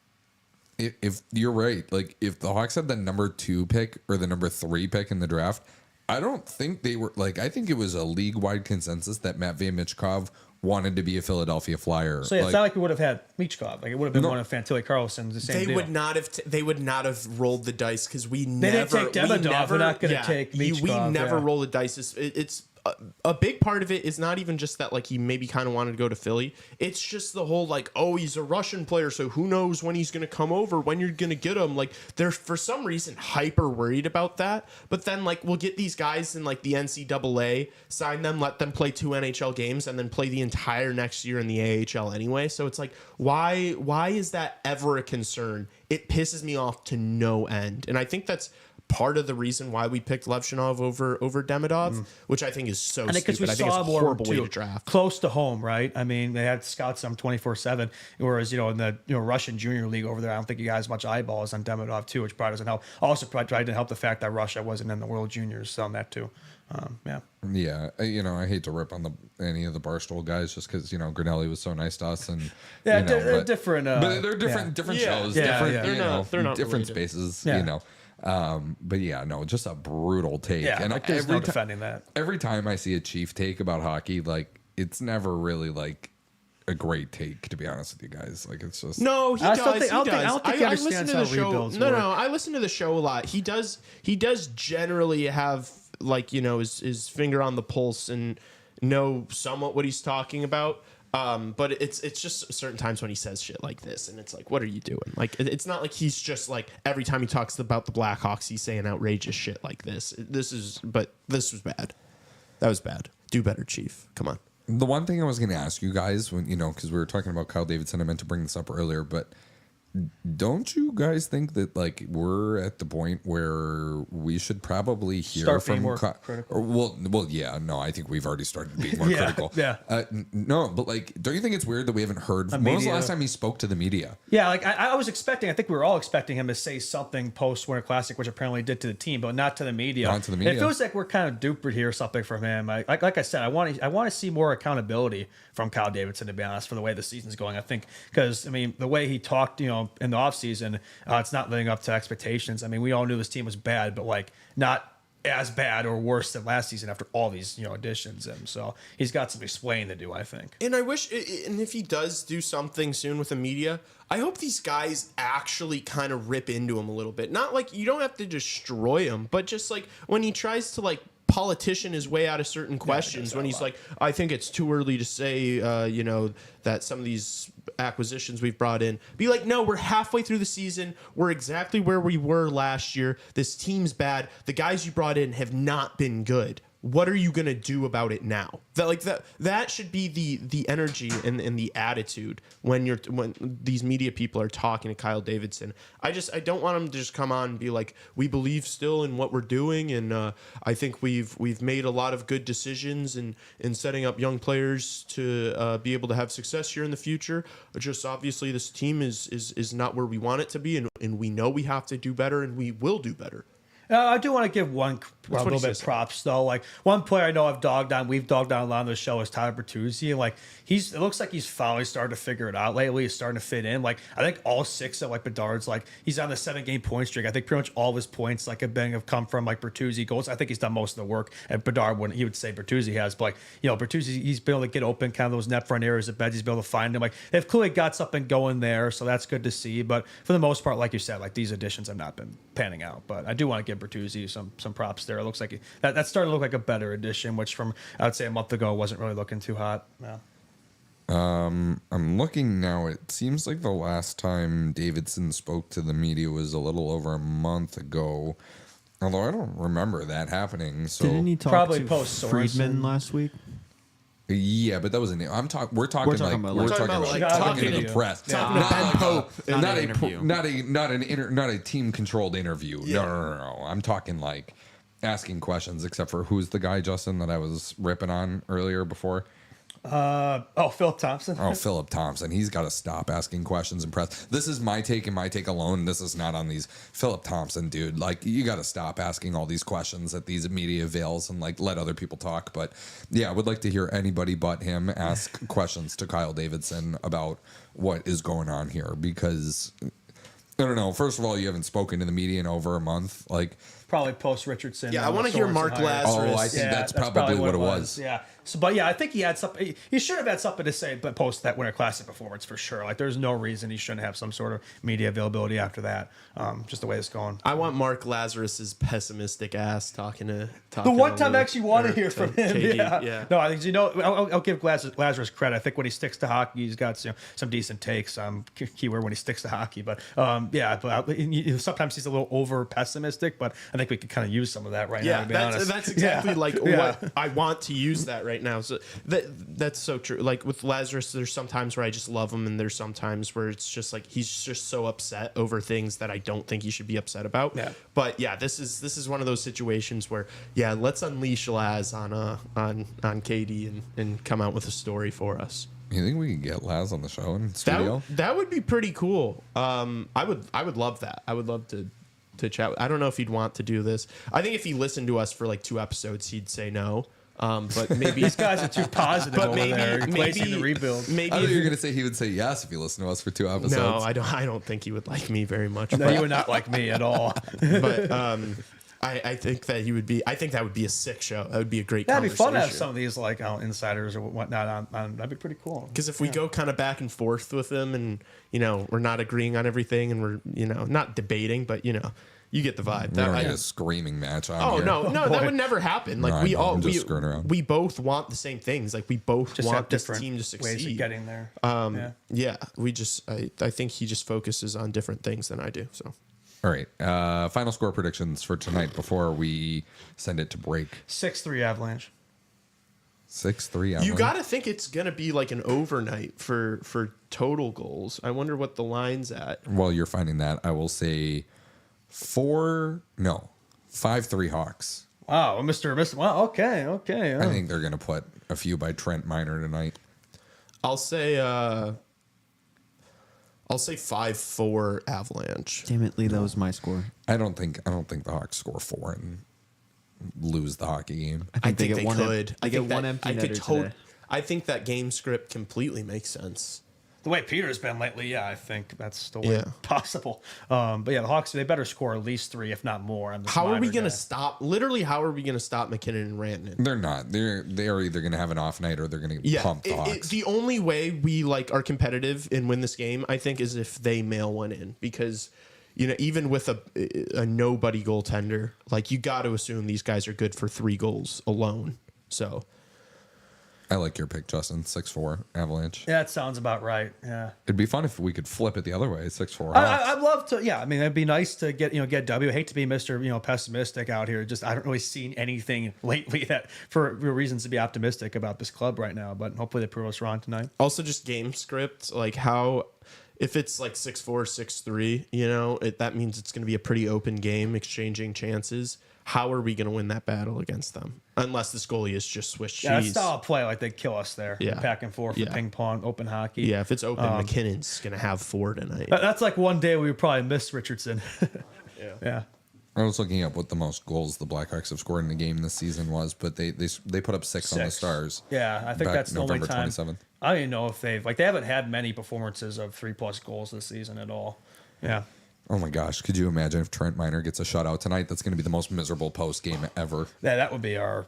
if you're right, like if the Hawks had the number 2 pick or the number 3 pick in the draft, I don't think they were like. I think it was a league-wide consensus that Matvei Michkov wanted to be a Philadelphia Flyer. So yeah, it's not like we would have had Michkov. Like, it would have been one of Fantilli, Carlson, the same They deal. would not have. They would not have rolled the dice because we They never. didn't take Demidov. They're not going to take We Michkov. never yeah. roll the dice. It's a big part of it is not even just that, like, he maybe kind of wanted to go to Philly. It's just the whole, like, oh, he's a Russian player, so who knows when he's going to come over, when you're going to get him. Like, they're for some reason hyper worried about that. But then, like, we'll get these guys in, like, the NCAA, sign them, let them play 2 NHL games, and then play the entire next year in the AHL anyway. So it's like, why is that ever a concern? It pisses me off to no end. And I think that's part of the reason why we picked Levchinov over Demidov, which I think is so And because we stupid. I think it's saw a more horrible way too, to draft. close to home, right? I mean, they had scouts on 24/7, whereas in the Russian Junior League over there, I don't think you got as much eyeballs on Demidov too, which probably doesn't help. Also, probably didn't help the fact that Russia wasn't in the World Juniors on that too. Yeah. Yeah, I hate to rip on any of the Barstool guys just because Grinelli was so nice to us and Yeah, they're different. but they're different Yeah. shows, Yeah, different yeah. They're not different related. spaces, Yeah. But yeah, no, just a brutal take. Yeah, and like, there's no every defending that. Every time I see a Chief take about hockey, like it's never really like a great take, to be honest with you guys. Like it's just No, he I does. still think- He I don't think- does. I don't think he I listen understands to the how show. rebuilds No, work. I listen to the show a lot. He does generally have, like, his finger on the pulse and know somewhat what he's talking about. But it's just certain times when he says shit like this, and it's like, what are you doing? Like, it's not like he's just like every time he talks about the Blackhawks, he's saying outrageous shit like this. This was bad. That was bad. Do better, Chief. Come on. The one thing I was going to ask you guys, when because we were talking about Kyle Davidson, I meant to bring this up earlier, but don't you guys think that like we're at the point where we should probably hear Start from being more critical? I think we've already started being more critical. Yeah. No, but like, don't you think it's weird that we haven't heard? When was the last time he spoke to the media? Yeah, like I was expecting. I think we were all expecting him to say something post Winter Classic, which apparently did to the team, but not to the media. Not to the media. It feels like we're kind of duped to hear something from him. Like I said, I want to see more accountability from Kyle Davidson, to be honest, for the way the season's going. I think because the way he talked, in the offseason, it's not living up to expectations. I mean, we all knew this team was bad, but like not as bad or worse than last season after all these additions. And so he's got some explaining to do, I think. And I wish, and if he does do something soon with the media, I hope these guys actually kind of rip into him a little bit. Not like you don't have to destroy him, but just like when he tries to like politician his way out of certain questions, when he's like, I think it's too early to say, that some of these acquisitions we've brought in, be like, no, we're halfway through the season. We're exactly where we were last year. This team's bad. The guys you brought in have not been good. What are you going to do about it now? That should be the energy and the attitude when these media people are talking to Kyle Davidson. I don't want him to just come on and be like, we believe still in what we're doing, and I think we've made a lot of good decisions in setting up young players to be able to have success here in the future. Just obviously this team is not where we want it to be, and we know we have to do better, and we will do better. I do want to give a little bit of props though. Like one player I know we've dogged on a lot on the show is Tyler Bertuzzi. Like it looks like he's finally starting to figure it out lately. He's starting to fit in. Like I think all 6 of like Bedard's, like he's on the 7-game point streak. I think pretty much all of his points have come from like Bertuzzi goals. I think he's done most of the work. And Bedard he would say Bertuzzi has, but like Bertuzzi, he's been able to get open kind of those net front areas of beds. He's been able to find them. Like they've clearly got something going there, so that's good to see. But for the most part, like you said, like these additions have not been panning out. But I do want to give Bertuzzi some props there. It looks like that started to look like a better addition, which from I would say a month ago wasn't really looking too hot. Yeah. I'm looking now. It seems like the last time Davidson spoke to the media was a little over a month ago. Although I don't remember that happening. So didn't he talk probably to post Friedman last week? Yeah, but that wasn't it. We're talking talking to the press, talking to Ben Pope, not a team controlled interview. Yeah. No. I'm talking like asking questions. Except for who's the guy, Justin, that I was ripping on earlier before. Philip Thompson. Oh, Philip Thompson. He's got to stop asking questions in press. This is my take and my take alone. This is not on these. Philip Thompson, dude. Like, you got to stop asking all these questions at these media veils and like let other people talk. But yeah, I would like to hear anybody but him ask questions to Kyle Davidson about what is going on here, because I don't know. First of all, you haven't spoken to the media in over a month. Like, probably post Richardson. Yeah, I want to hear Mark Lazarus. Oh, I think that's probably what it was. Yeah. So, but yeah, I think he had something. He should have had something to say, but post that Winter Classic performance for sure. Like, there's no reason he shouldn't have some sort of media availability after that. Just the way it's going. I want Mark Lazarus's pessimistic ass talking. The one time I actually want to hear from him. KD, yeah. No, I think I'll give Lazarus credit. I think when he sticks to hockey, he's got some decent takes. Keyword when he sticks to hockey, but sometimes he's a little over pessimistic. But I think we could kind of use some of that right now. To be honest. That's exactly what I want to use that right now. So that's so true. Like with Lazarus, there's sometimes where I just love him, and there's sometimes where it's just like he's just so upset over things that I don't think he should be upset about. Yeah. But yeah, this is one of those situations where let's unleash Laz on KD and come out with a story for us. You think we could get Laz on the show in studio? That would be pretty cool. I would love that. I would love to chat. I don't know if he'd want to do this. I think if he listened to us for like 2 episodes, he'd say no. But maybe these guys are too positive. But maybe the rebuild. Maybe I thought you were going to say he would say yes if he listened to us for 2 episodes. No, I don't think he would like me very much. No, you would not like me at all. But I think that he would be. I think that would be a sick show. That would be a great. That'd be fun to have conversation. some of these like insiders or whatnot on. That'd be pretty cool. Because if we go kind of back and forth with them, and we're not agreeing on everything, and we're not debating, but you get the vibe. We don't need a screaming match on here. No, that would never happen. Like I'm just screwing around. we both want the same things. Like we both Just want have this different team to succeed. ways of getting there. Yeah, we just I think he just focuses on different things than I do. So. All right. Final score predictions for tonight before we send it to break. 6-3 Avalanche. 6-3 Avalanche. You got to think it's going to be like an overnight for total goals. I wonder what the line's at. While you're finding that, I will say 5-3 Hawks. Wow, Mr. Wow, okay. I think they're going to put a few by Trent Miner tonight. I'll say 5-4 Avalanche. Damn it, Lee, that was my score. I don't think the Hawks score 4 and lose the hockey game. I think they they could. They I get think one that- empty I could netter tot- today. I think that game script completely makes sense. The way Peter's been lately, I think that's totally Yeah. possible. But yeah, the Hawks, they better score at least 3, if not more. On this How are we Miner going to guy. stop? Literally, how are we going to stop McKinnon and Rantanen? They're not. They are either going to have an off night or they're going to pump the Hawks. The only way we are competitive and win this game, I think, is if they mail one in, because even with a nobody goaltender, you got to assume these guys are good for 3 goals alone. So I like your pick, Justin. 6-4 Avalanche. Yeah, that sounds about right. Yeah. It'd be fun if we could flip it the other way. 6-4 Hawks. I'd love to. Yeah, I mean, it'd be nice to get W. I hate to be Mr. Pessimistic out here. Just I haven't really seen anything lately that for reasons to be optimistic about this club right now. But hopefully they prove us wrong tonight. also just game script, how if it's 6-4, 6-3, that means it's going to be a pretty open game, exchanging chances. How are we going to win that battle against them? Unless this goalie is just Swiss cheese. Yeah, that style of play, they kill us there. Yeah. Back and forth, Yeah. ping pong, open hockey. Yeah, if it's open, McKinnon's going to have 4 tonight. That's one day we would probably miss Richardson. Yeah. I was looking up what the most goals the Blackhawks have scored in a game this season was, but they put up 6 on the Stars. Yeah, I think back that's the only November time. 27th. I don't even know if they haven't had many performances of 3+ goals this season at all. Yeah. Oh my gosh, could you imagine if Trent Miner gets a shutout tonight? That's going to be the most miserable post game ever. Yeah, that would be our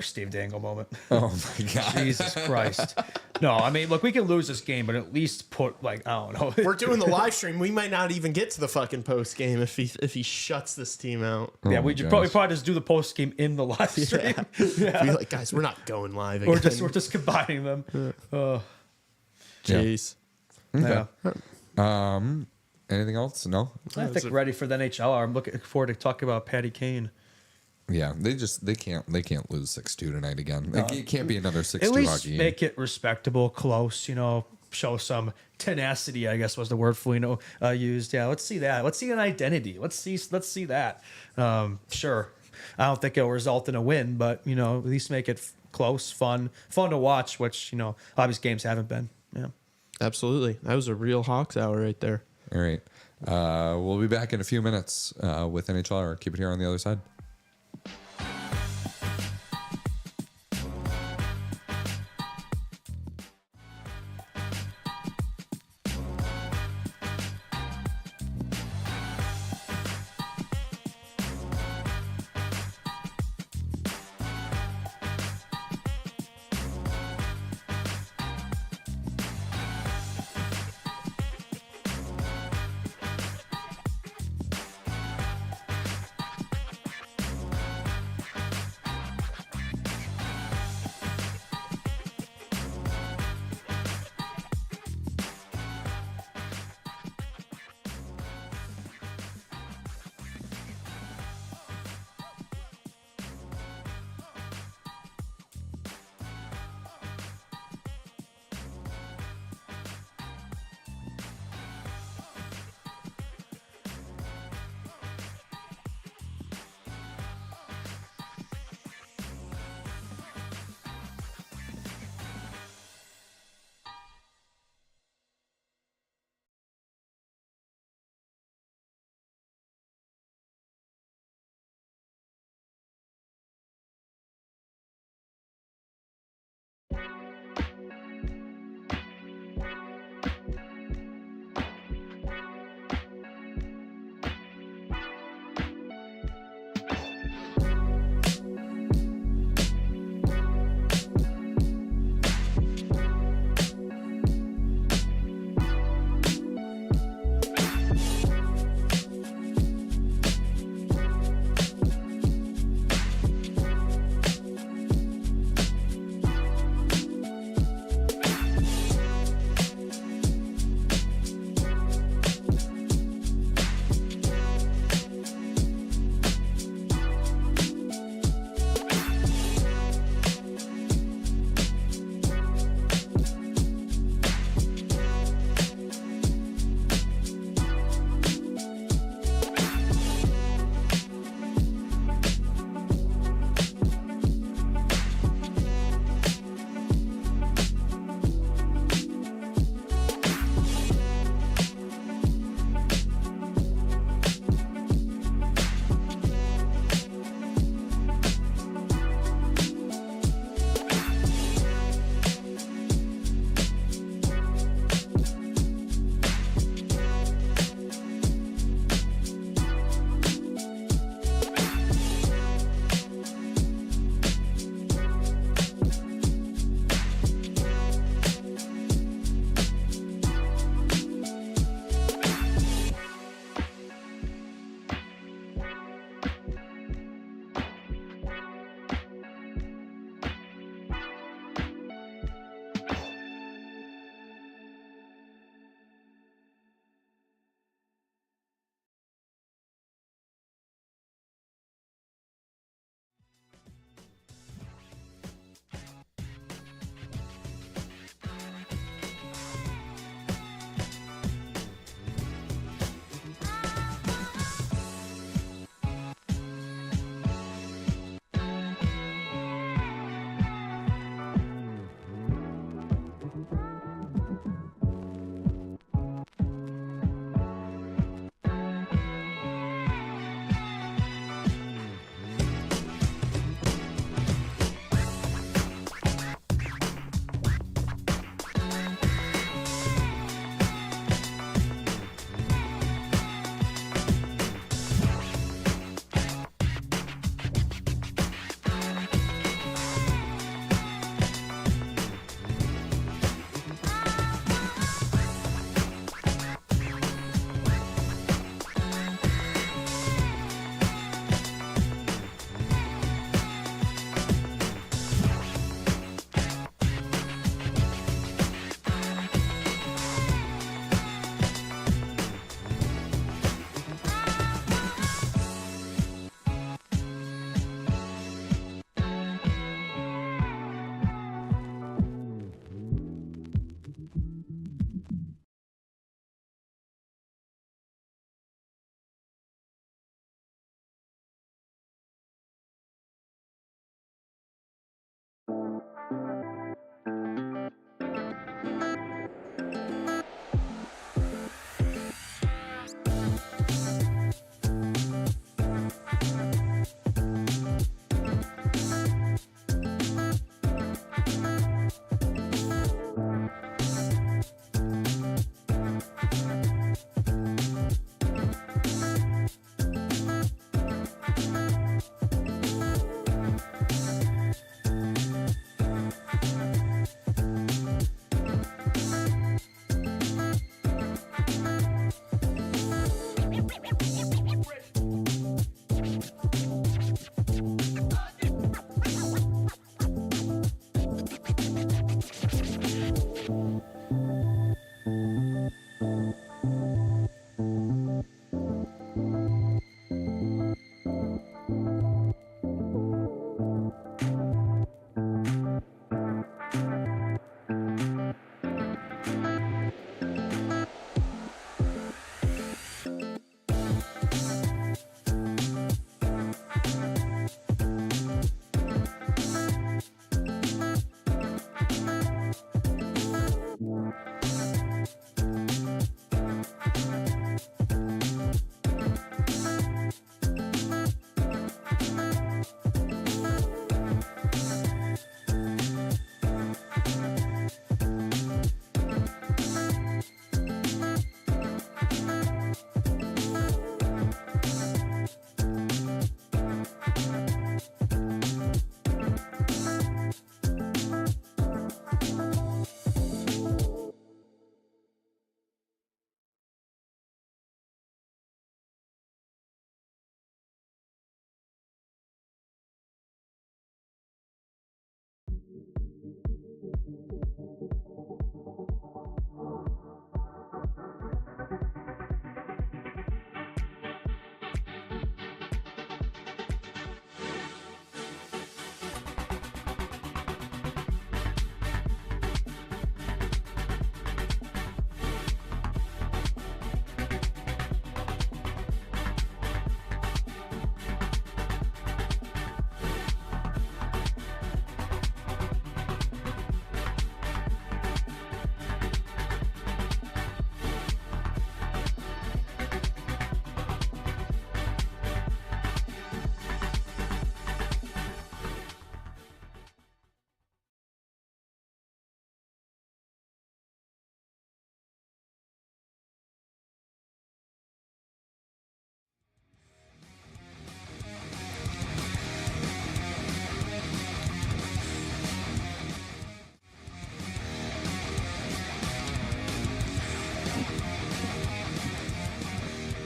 Steve Dangle moment. Oh my god. Jesus Christ. No, I mean, look, we can lose this game, but at least put I don't know. We're doing the live stream. We might not even get to the fucking post game if he shuts this team out. Yeah, Oh we my should gosh. probably just do the post game in the live stream. Be like, guys, we're not going live again. We're just combining them. Jeez. Yeah. Anything else? No. I think we're ready for the NHL. I'm looking forward to talking about Patty Kane. Yeah, they can't lose 6-2 tonight again. It can't be another 6-2 At least hockey game. make it respectable, close. Show some tenacity, I guess was the word Foligno used. Yeah, let's see that. Let's see an identity. Let's see that. Sure, I don't think it'll result in a win, but at least make it close, fun to watch. Which obvious games haven't been. Yeah, Absolutely. That was a real Hawks hour right there. All right. We'll be back in a few minutes with NHL. Keep it here on the other side.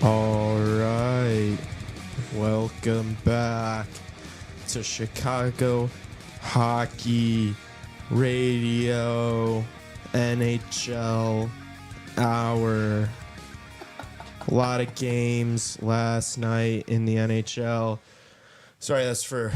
All right. Welcome back to Chicago Hockey Radio NHL Hour. A lot of games last night in the NHL. Sorry, that's for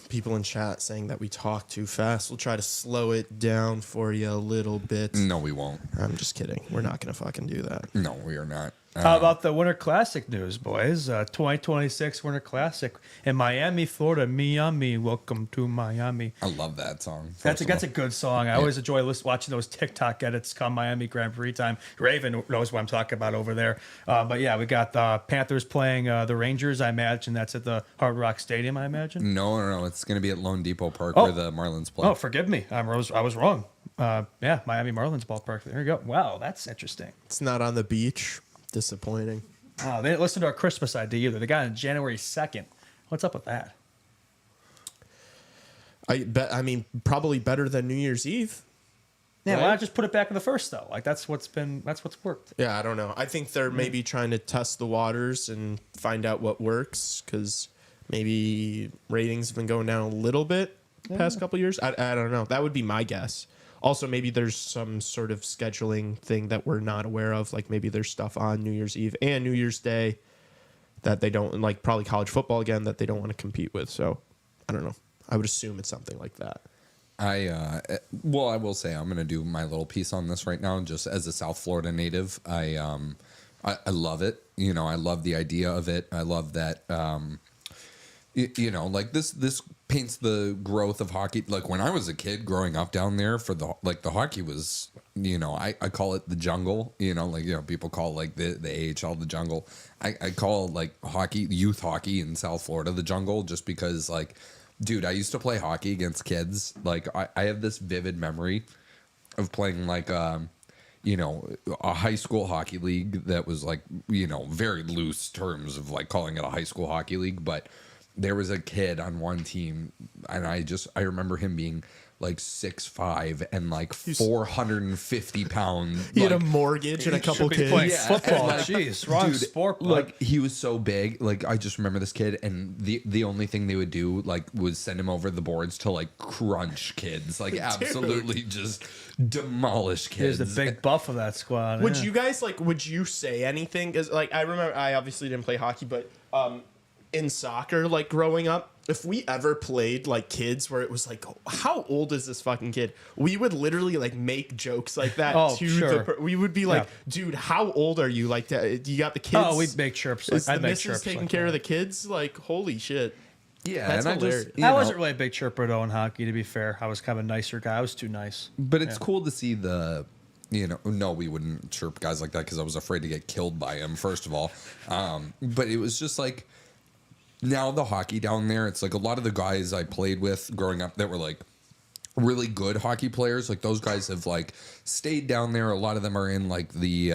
people in chat saying that we talk too fast. We'll try to slow it down for you a little bit. No, we won't. I'm just kidding. We're not going to fucking do that. No, we are not. How about the Winter Classic news, boys? 2026 Winter Classic in Miami, Florida. Miami, welcome to Miami. I love that song. That's a good song. I always enjoy watching those TikTok edits come Miami Grand Prix time. Raven knows what I'm talking about over there. But yeah, we got the Panthers playing the Rangers. I imagine that's at the Hard Rock Stadium. I imagine. No. It's going to be at Lone Depot Park where the Marlins play. Oh, forgive me. I was wrong. Yeah, Miami Marlins ballpark. There you go. Wow, that's interesting. It's not on the beach. Disappointing. Oh, they didn't listen to our Christmas ID either. They got it on January 2nd. What's up with that? I mean, probably better than New Year's Eve. Yeah, right? why not just put it back in the first though? Like that's what's worked. Yeah, I don't know. I think they're maybe trying to test the waters and find out what works because maybe ratings have been going down a little bit the past couple years. I don't know. That would be my guess. Also, maybe there's some sort of scheduling thing that we're not aware of. Like maybe there's stuff on New Year's Eve and New Year's Day that they don't like. Probably college football again that they don't want to compete with. So I don't know. I would assume it's something like that. I will say I'm going to do my little piece on this right now. Just as a South Florida native, I love it. You know, I love the idea of it. I love that. You know, like this paints the growth of hockey. Like when I was a kid growing up down there, for the hockey was, you know, I call it the jungle. You know, like, you know, people call like the AHL the jungle. I call like hockey, youth hockey in South Florida the jungle, just because like, dude, I used to play hockey against kids. Like I have this vivid memory of playing like you know, a high school hockey league that was like, you know, very loose terms of like calling it a high school hockey league, but there was a kid on one team, and I remember him being like 6'5" and like 450 pounds. He had a mortgage and a couple kids. Playing football. Like, Jeez, wrong dude, sport. Like he was so big. Like I just remember this kid, and the only thing they would do like was send him over the boards to like crunch kids, like absolutely just demolish kids. He's the big buff of that squad. Would you guys like? Would you say anything? Because like I remember, I obviously didn't play hockey, but in soccer, like growing up, if we ever played like kids where it was like, how old is this fucking kid? We would literally like make jokes like that. Oh, sure. We would be like, dude, how old are you? Like, you got the kids? Oh, we'd make chirps. Is I'd the make missus chirps taking like care that. of the kids? Like, holy shit. Yeah, That's and hilarious. you I know, wasn't really a big chirper though in hockey. To be fair, I was kind of a nicer guy. I was too nice. But it's cool to see the, you know, no, we wouldn't chirp guys like that because I was afraid to get killed by him, first of all. But it was just like, now the hockey down there, it's like a lot of the guys I played with growing up that were like really good hockey players, like those guys have like stayed down there. A lot of them are in like the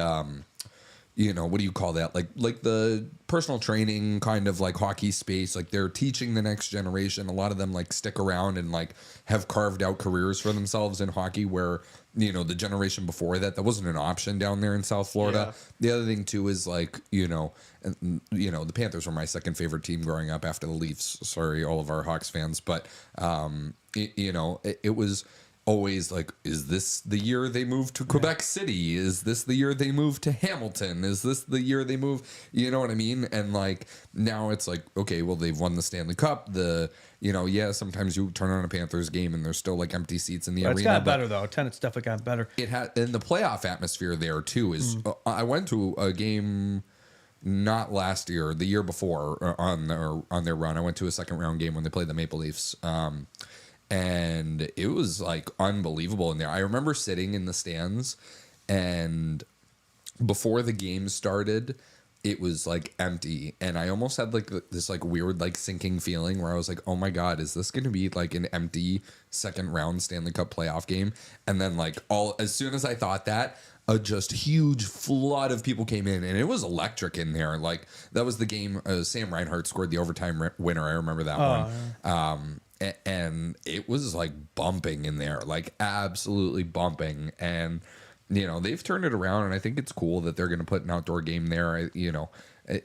you know, what do you call that? Like the personal training kind of like hockey space. Like they're teaching the next generation. A lot of them like stick around and like have carved out careers for themselves in hockey, where, you know, the generation before that wasn't an option down there in South Florida. Yeah. The other thing too is like, you know, the Panthers were my second favorite team growing up after the Leafs. Sorry, all of our Hawks fans, but you know, it was always like, is this the year they moved to Quebec City? Is this the year they moved to Hamilton? Is this the year they moved? You know what I mean? And like now it's like, okay, well, they've won the Stanley Cup. You know, yeah, sometimes you turn on a Panthers game and there's still like empty seats in the arena. It's gotten better though. Tenant's definitely gotten better. It had, and the playoff atmosphere there too is. I went to a game not last year, the year before on their run. I went to a second round game when they played the Maple Leafs. And it was like unbelievable in there. I remember sitting in the stands, and before the game started, it was like empty, and I almost had like this like weird like sinking feeling where I was like, oh my god, is this going to be like an empty second round Stanley Cup playoff game? And then like as soon as I thought that, a just huge flood of people came in, and it was electric in there. Like that was the game. Sam Reinhart scored the overtime winner. I remember that one. Yeah. And it was like bumping in there, like absolutely bumping. And they've turned it around, and I think it's cool that they're going to put an outdoor game there.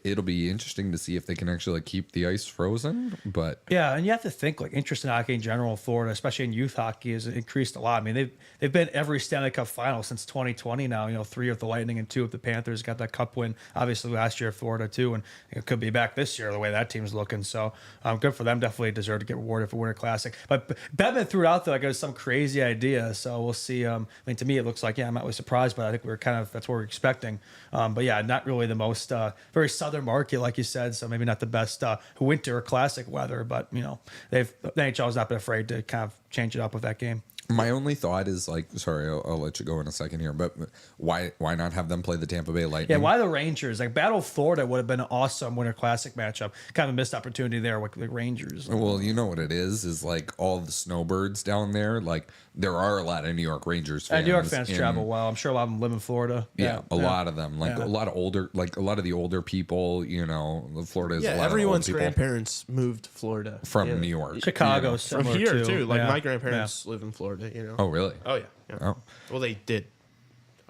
It'll be interesting to see if they can actually keep the ice frozen. But yeah, and you have to think interest in hockey in general in Florida, especially in youth hockey, has increased a lot. I mean, they've been every Stanley Cup final since 2020 now. 3 with the Lightning and 2 with the Panthers. Got that cup win obviously last year, Florida too, and it could be back this year the way that team's looking. So good for them. Definitely deserve to get rewarded for Winter Classic. But Bettman threw it out there like it was some crazy idea. So we'll see. I mean, to me, it looks like I'm not really surprised, but I think that's what we're expecting. But yeah, not really the most very southern market, like you said, so maybe not the best winter or classic weather, but the NHL has not been afraid to kind of change it up with that game. my only thought is sorry, I'll let you go in a second here, but why not have them play the Tampa Bay Lightning? Yeah, why the Rangers? Battle of Florida would have been an awesome Winter Classic matchup. Kind of a missed opportunity there with the Rangers. Well, you know what it is all the snowbirds down there. There are a lot of New York Rangers fans. New York fans travel well. I'm sure a lot of them live in Florida. Yeah, a lot of them. A lot of older, a lot of the older people. Florida is a lot everyone's of old people grandparents moved to Florida from New York, Chicago, from here too. My grandparents live in Florida. Oh, really? Oh, yeah. Oh. Well, they did.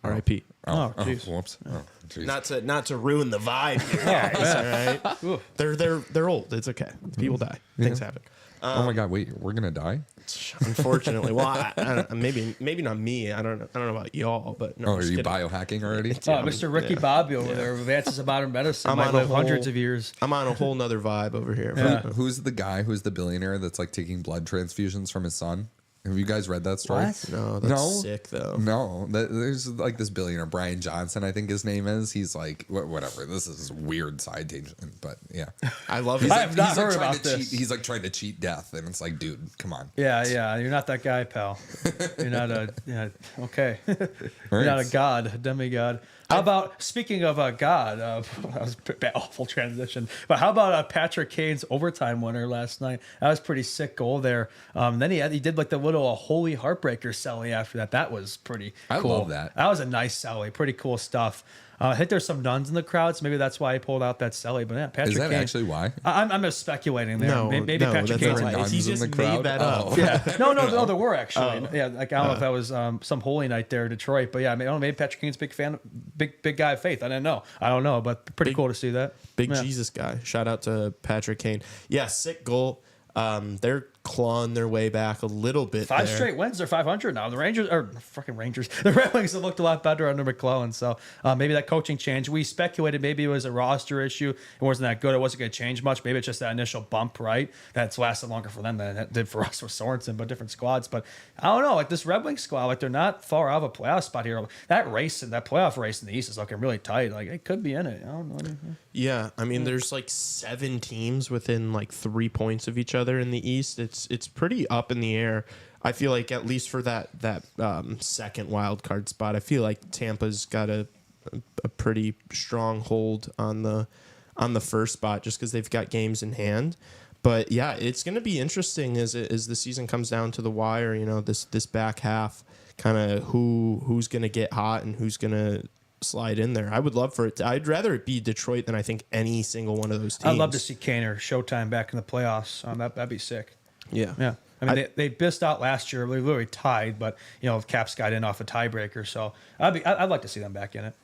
R.I.P. Oh, jeez. Whoops. Oh, Not to ruin the vibe here, guys, all right? They're old. It's okay. People die. Things happen. Oh my God! Wait, we're gonna die? Unfortunately, well, I don't know, maybe not me. I don't know about y'all, but no. Are you biohacking already? Mr. Ricky Bobby over there, advances of modern medicine. Might live hundreds of years. I'm on a whole nother vibe over here. Yeah. Who's the guy? Who's the billionaire that's taking blood transfusions from his son? Have you guys read that story? What? No, that's sick though. No, there's this billionaire, Brian Johnson, I think his name is. He's whatever. This is a weird side tangent, but yeah, I love it. I have not heard about this. He's trying to cheat death, and it's dude, come on. Yeah, you're not that guy, pal. You're not okay. You're not a god, a demigod. How about, speaking of God, that was an awful transition, but how about Patrick Kane's overtime winner last night? That was a pretty sick goal there. Then he did the little holy heartbreaker celly after that. That was pretty cool. I love that. That was a nice celly. Pretty cool stuff. I think there's some nuns in the crowd, so maybe that's why he pulled out that celly. But yeah, Patrick Is that Kane, actually why? I'm just speculating there. No, maybe Patrick Kane's not nuns He in just the made crowd? that Oh. up. Yeah, no, there were actually. Yeah, I don't know if that was some holy night there in Detroit, but yeah, maybe Patrick Kane's a big fan, big guy of faith. I don't know, but pretty cool to see that. Big Jesus guy. Shout out to Patrick Kane. Yeah, sick goal. They're clawing their way back a little bit. 5 there. straight wins. They're 500 now. The Rangers the Red Wings have looked a lot better under McClellan. So maybe that coaching change. We speculated maybe it was a roster issue. It wasn't that good. It wasn't going to change much. Maybe it's just that initial bump, right? That's lasted longer for them than it did for us with Sorensen, but different squads. But I don't know. This Red Wings squad, they're not far out of a playoff spot here. That playoff race in the East is looking really tight. It could be in it. I don't know. Yeah, I mean, there's 7 teams within 3 points of each other in the East. It's pretty up in the air. I feel like at least for that second wild card spot, I feel like Tampa's got a pretty strong hold on the first spot just because they've got games in hand. But yeah, it's going to be interesting as the season comes down to the wire. This back half, kind of who's going to get hot and who's going to slide in there. I would love for it. I'd rather it be Detroit than I think any single one of those teams. I'd love to see Kane or Showtime back in the playoffs. That'd be sick. Yeah. I mean, they bissed out last year. They literally tied, but Caps got in off a tiebreaker. So I'd like to see them back in it.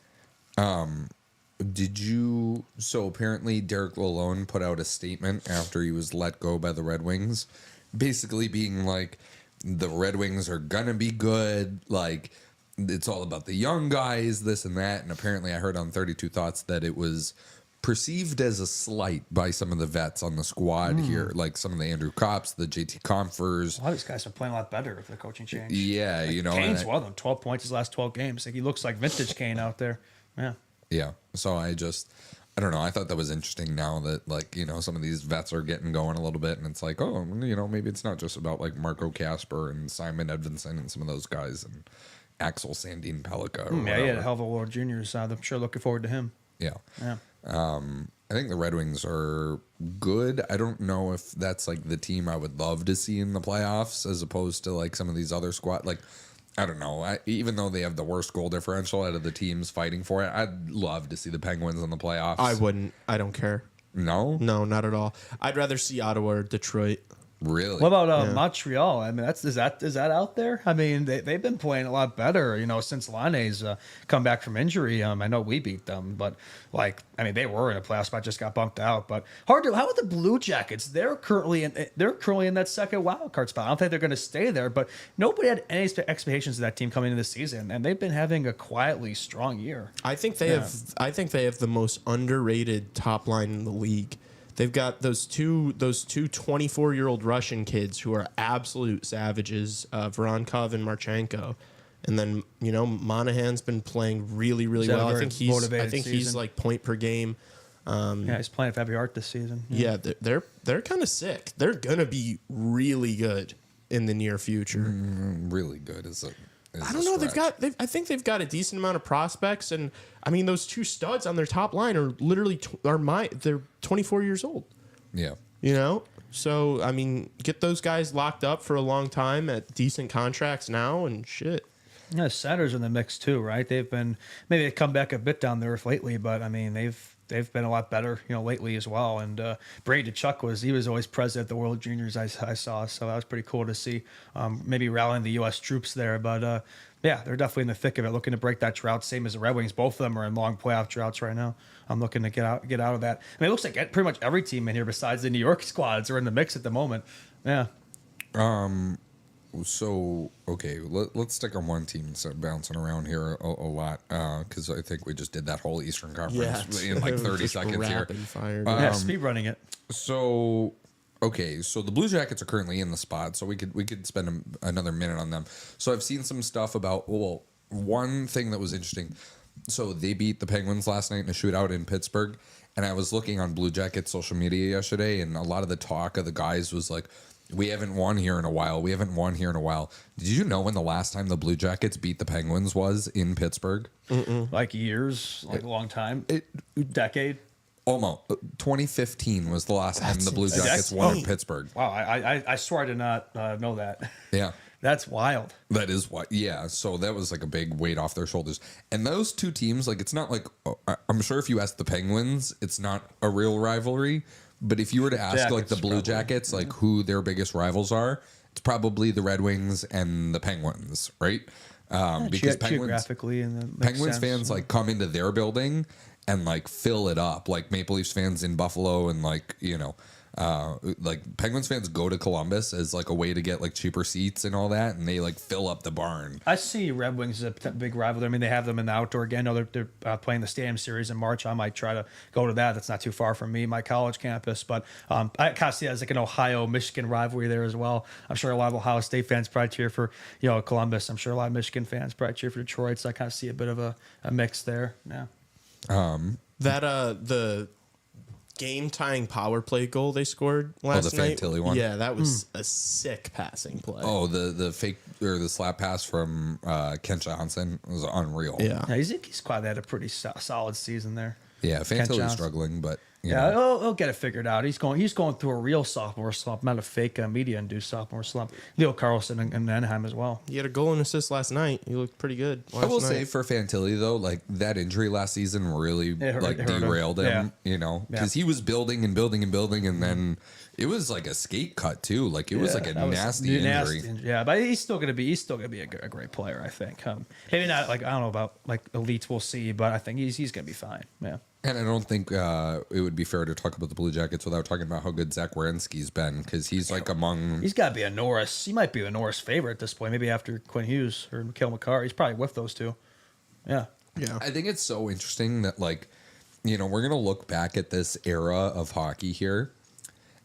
So apparently Derek Lalonde put out a statement after he was let go by the Red Wings, basically being the Red Wings are gonna be good. It's all about the young guys, this and that. And apparently I heard on 32 Thoughts that it was perceived as a slight by some of the vets on the squad here, some of the Andrew Kopps, the JT Compfers. A lot of these guys are playing a lot better with the coaching change. Yeah, Kane's one of them. 12 points his last 12 games. He looks like vintage Kane out there. Yeah. Yeah. So I don't know. I thought that was interesting now that some of these vets are getting going a little bit, and it's maybe it's not just about Marco Casper and Simon Edvinson and some of those guys and Axel Sandin Pellikka. Yeah, he had a hell of a World Juniors. I'm sure looking forward to him. Yeah. Yeah. I think the Red Wings are good. I don't know if that's the team I would love to see in the playoffs as opposed to some of these other squad. I don't know. Even though they have the worst goal differential out of the teams fighting for it, I'd love to see the Penguins in the playoffs. I wouldn't. I don't care. No? No, not at all. I'd rather see Ottawa or Detroit. Really? What about Montreal? I mean, is that out there? I mean, they've been playing a lot better, since Lane's come back from injury. I know we beat them, but they were in a playoff spot, just got bumped out. But how about the Blue Jackets? They're currently in that second wild card spot. I don't think they're going to stay there, but nobody had any expectations of that team coming into the season, and they've been having a quietly strong year. I think they have the most underrated top line in the league. They've got those two 24-year-old Russian kids who are absolute savages, Voronkov and Marchenko. And then, Monahan's been playing really, really well. I think he's like point per game. He's playing at Heavy Art this season. Yeah, they're kind of sick. They're gonna be really good in the near future. Really good is a I don't know. I think they've got a decent amount of prospects, and I mean those two studs on their top line are literally they're 24 years old. Yeah. So I mean, get those guys locked up for a long time at decent contracts now, and shit. Yeah, centers in the mix too, right? They've come back a bit down there lately, but I mean they've been a lot better, lately as well. And Brady Tkachuk was always present at the World Juniors I saw, so that was pretty cool to see. Maybe rallying the U.S. troops there, but they're definitely in the thick of it, looking to break that drought. Same as the Red Wings, both of them are in long playoff droughts right now. I'm looking to get out of that. I mean, it looks like pretty much every team in here besides the New York squads are in the mix at the moment. Yeah. So, okay, let's stick on one team instead of bouncing around here a lot, because I think we just did that whole Eastern Conference in like 30 seconds here. Speed running it. So, okay, so the Blue Jackets are currently in the spot, so we could spend another minute on them. So I've seen some stuff about, one thing that was interesting. So they beat the Penguins last night in a shootout in Pittsburgh, and I was looking on Blue Jackets social media yesterday, and a lot of the talk of the guys was like, we haven't won here in a while. Did you know when the last time the Blue Jackets beat the Penguins was in Pittsburgh? Like years, like a long time, decade. Almost 2015 was the last time the Blue Jackets won in Pittsburgh. Wow, I swear I did not know that. Yeah. That's wild. That is what, yeah. So that was like a big weight off their shoulders. And those two teams, like, it's not like, I'm sure if you ask the Penguins, it's not a real rivalry. But if you were to ask like the Blue Jackets, like who their biggest rivals are, it's probably the Red Wings and the Penguins, right? Because Penguins fans like come into their building and like fill it up, like Maple Leafs fans in Buffalo, and like like Penguins fans go to Columbus as like a way to get like cheaper seats and all that, and they like fill up the barn. I see Red Wings as a big rival. I mean, they have them in the outdoor again. I know they're playing the Stadium Series in March. I might try to go to that. That's not too far from me, my college campus. But I kind of see it as like an Ohio-Michigan rivalry there as well. I'm sure a lot of Ohio State fans probably cheer for Columbus. I'm sure a lot of Michigan fans probably cheer for Detroit. So I kind of see a bit of a mix there. Yeah. The game-tying power play goal they scored last night. Fantilli one? Yeah, that was a sick passing play. Oh, the fake or the slap pass from Kent Johnson was unreal. Yeah, he's quite had a pretty solid season there. Yeah, Fantilli's struggling, but he'll get it figured out. He's going through a real sophomore slump, not a fake media-induced sophomore slump. Leo Carlson and Anaheim as well. He had a goal and assist last night. He looked pretty good. I will say for Fantilli though, like that injury last season really derailed him. Because he was building, and then it was like a skate cut too. Like it was like a nasty injury. Yeah, but he's still gonna be a great player. I think. Maybe not like, I don't know about like elites. We'll see, but I think he's gonna be fine. Yeah. And I don't think it would be fair to talk about the Blue Jackets without talking about how good Zach Werenski's been, because he's like He's got to be a Norris. He might be a Norris favorite at this point. Maybe after Quinn Hughes or Mikhail Makar. He's probably with those two. Yeah. Yeah. I think it's so interesting that we're gonna look back at this era of hockey here.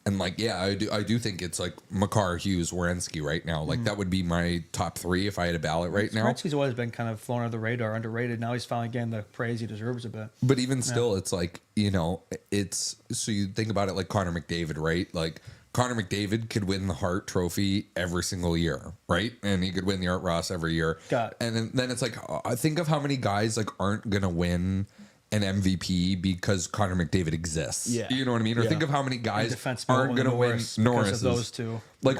And I do think it's like Makar, Hughes, Werenski right now. Like that would be my top three if I had a ballot right now. Werenski's always been kind of flown under the radar, underrated. Now he's finally getting the praise he deserves a bit. But even still, it's like, it's, so you think about it like Connor McDavid, right? Like Connor McDavid could win the Hart Trophy every single year, right? And he could win the Art Ross every year. And then it's like, I think of how many guys like aren't gonna win an MVP because Connor McDavid exists. Yeah. You know what I mean? Or think of how many guys aren't going to win Norris. Those two. Like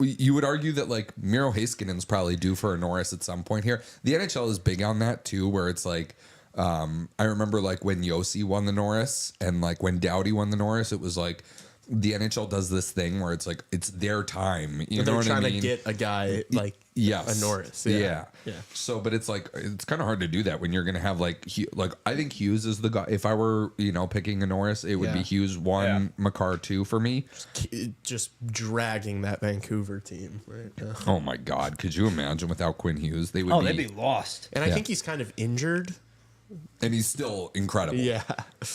you would argue that like Miro Heiskanen's probably due for a Norris at some point here. The NHL is big on that too, where it's like, I remember like when Yossi won the Norris and like when Doughty won the Norris, it was like the NHL does this thing where it's like it's their time. You know They're what I trying mean? to get a guy like Yes. a Norris. Yeah. Yeah. So, but it's like it's kind of hard to do that when you're going to have like I think Hughes is the guy. If I were picking a Norris, it would be Yeah. Hughes 1, Makar 2 for me. Just dragging that Vancouver team right now. Oh my God, could you imagine without Quinn Hughes? They would. Oh, they'd be lost. And I think he's kind of injured. and he's still incredible. Yeah.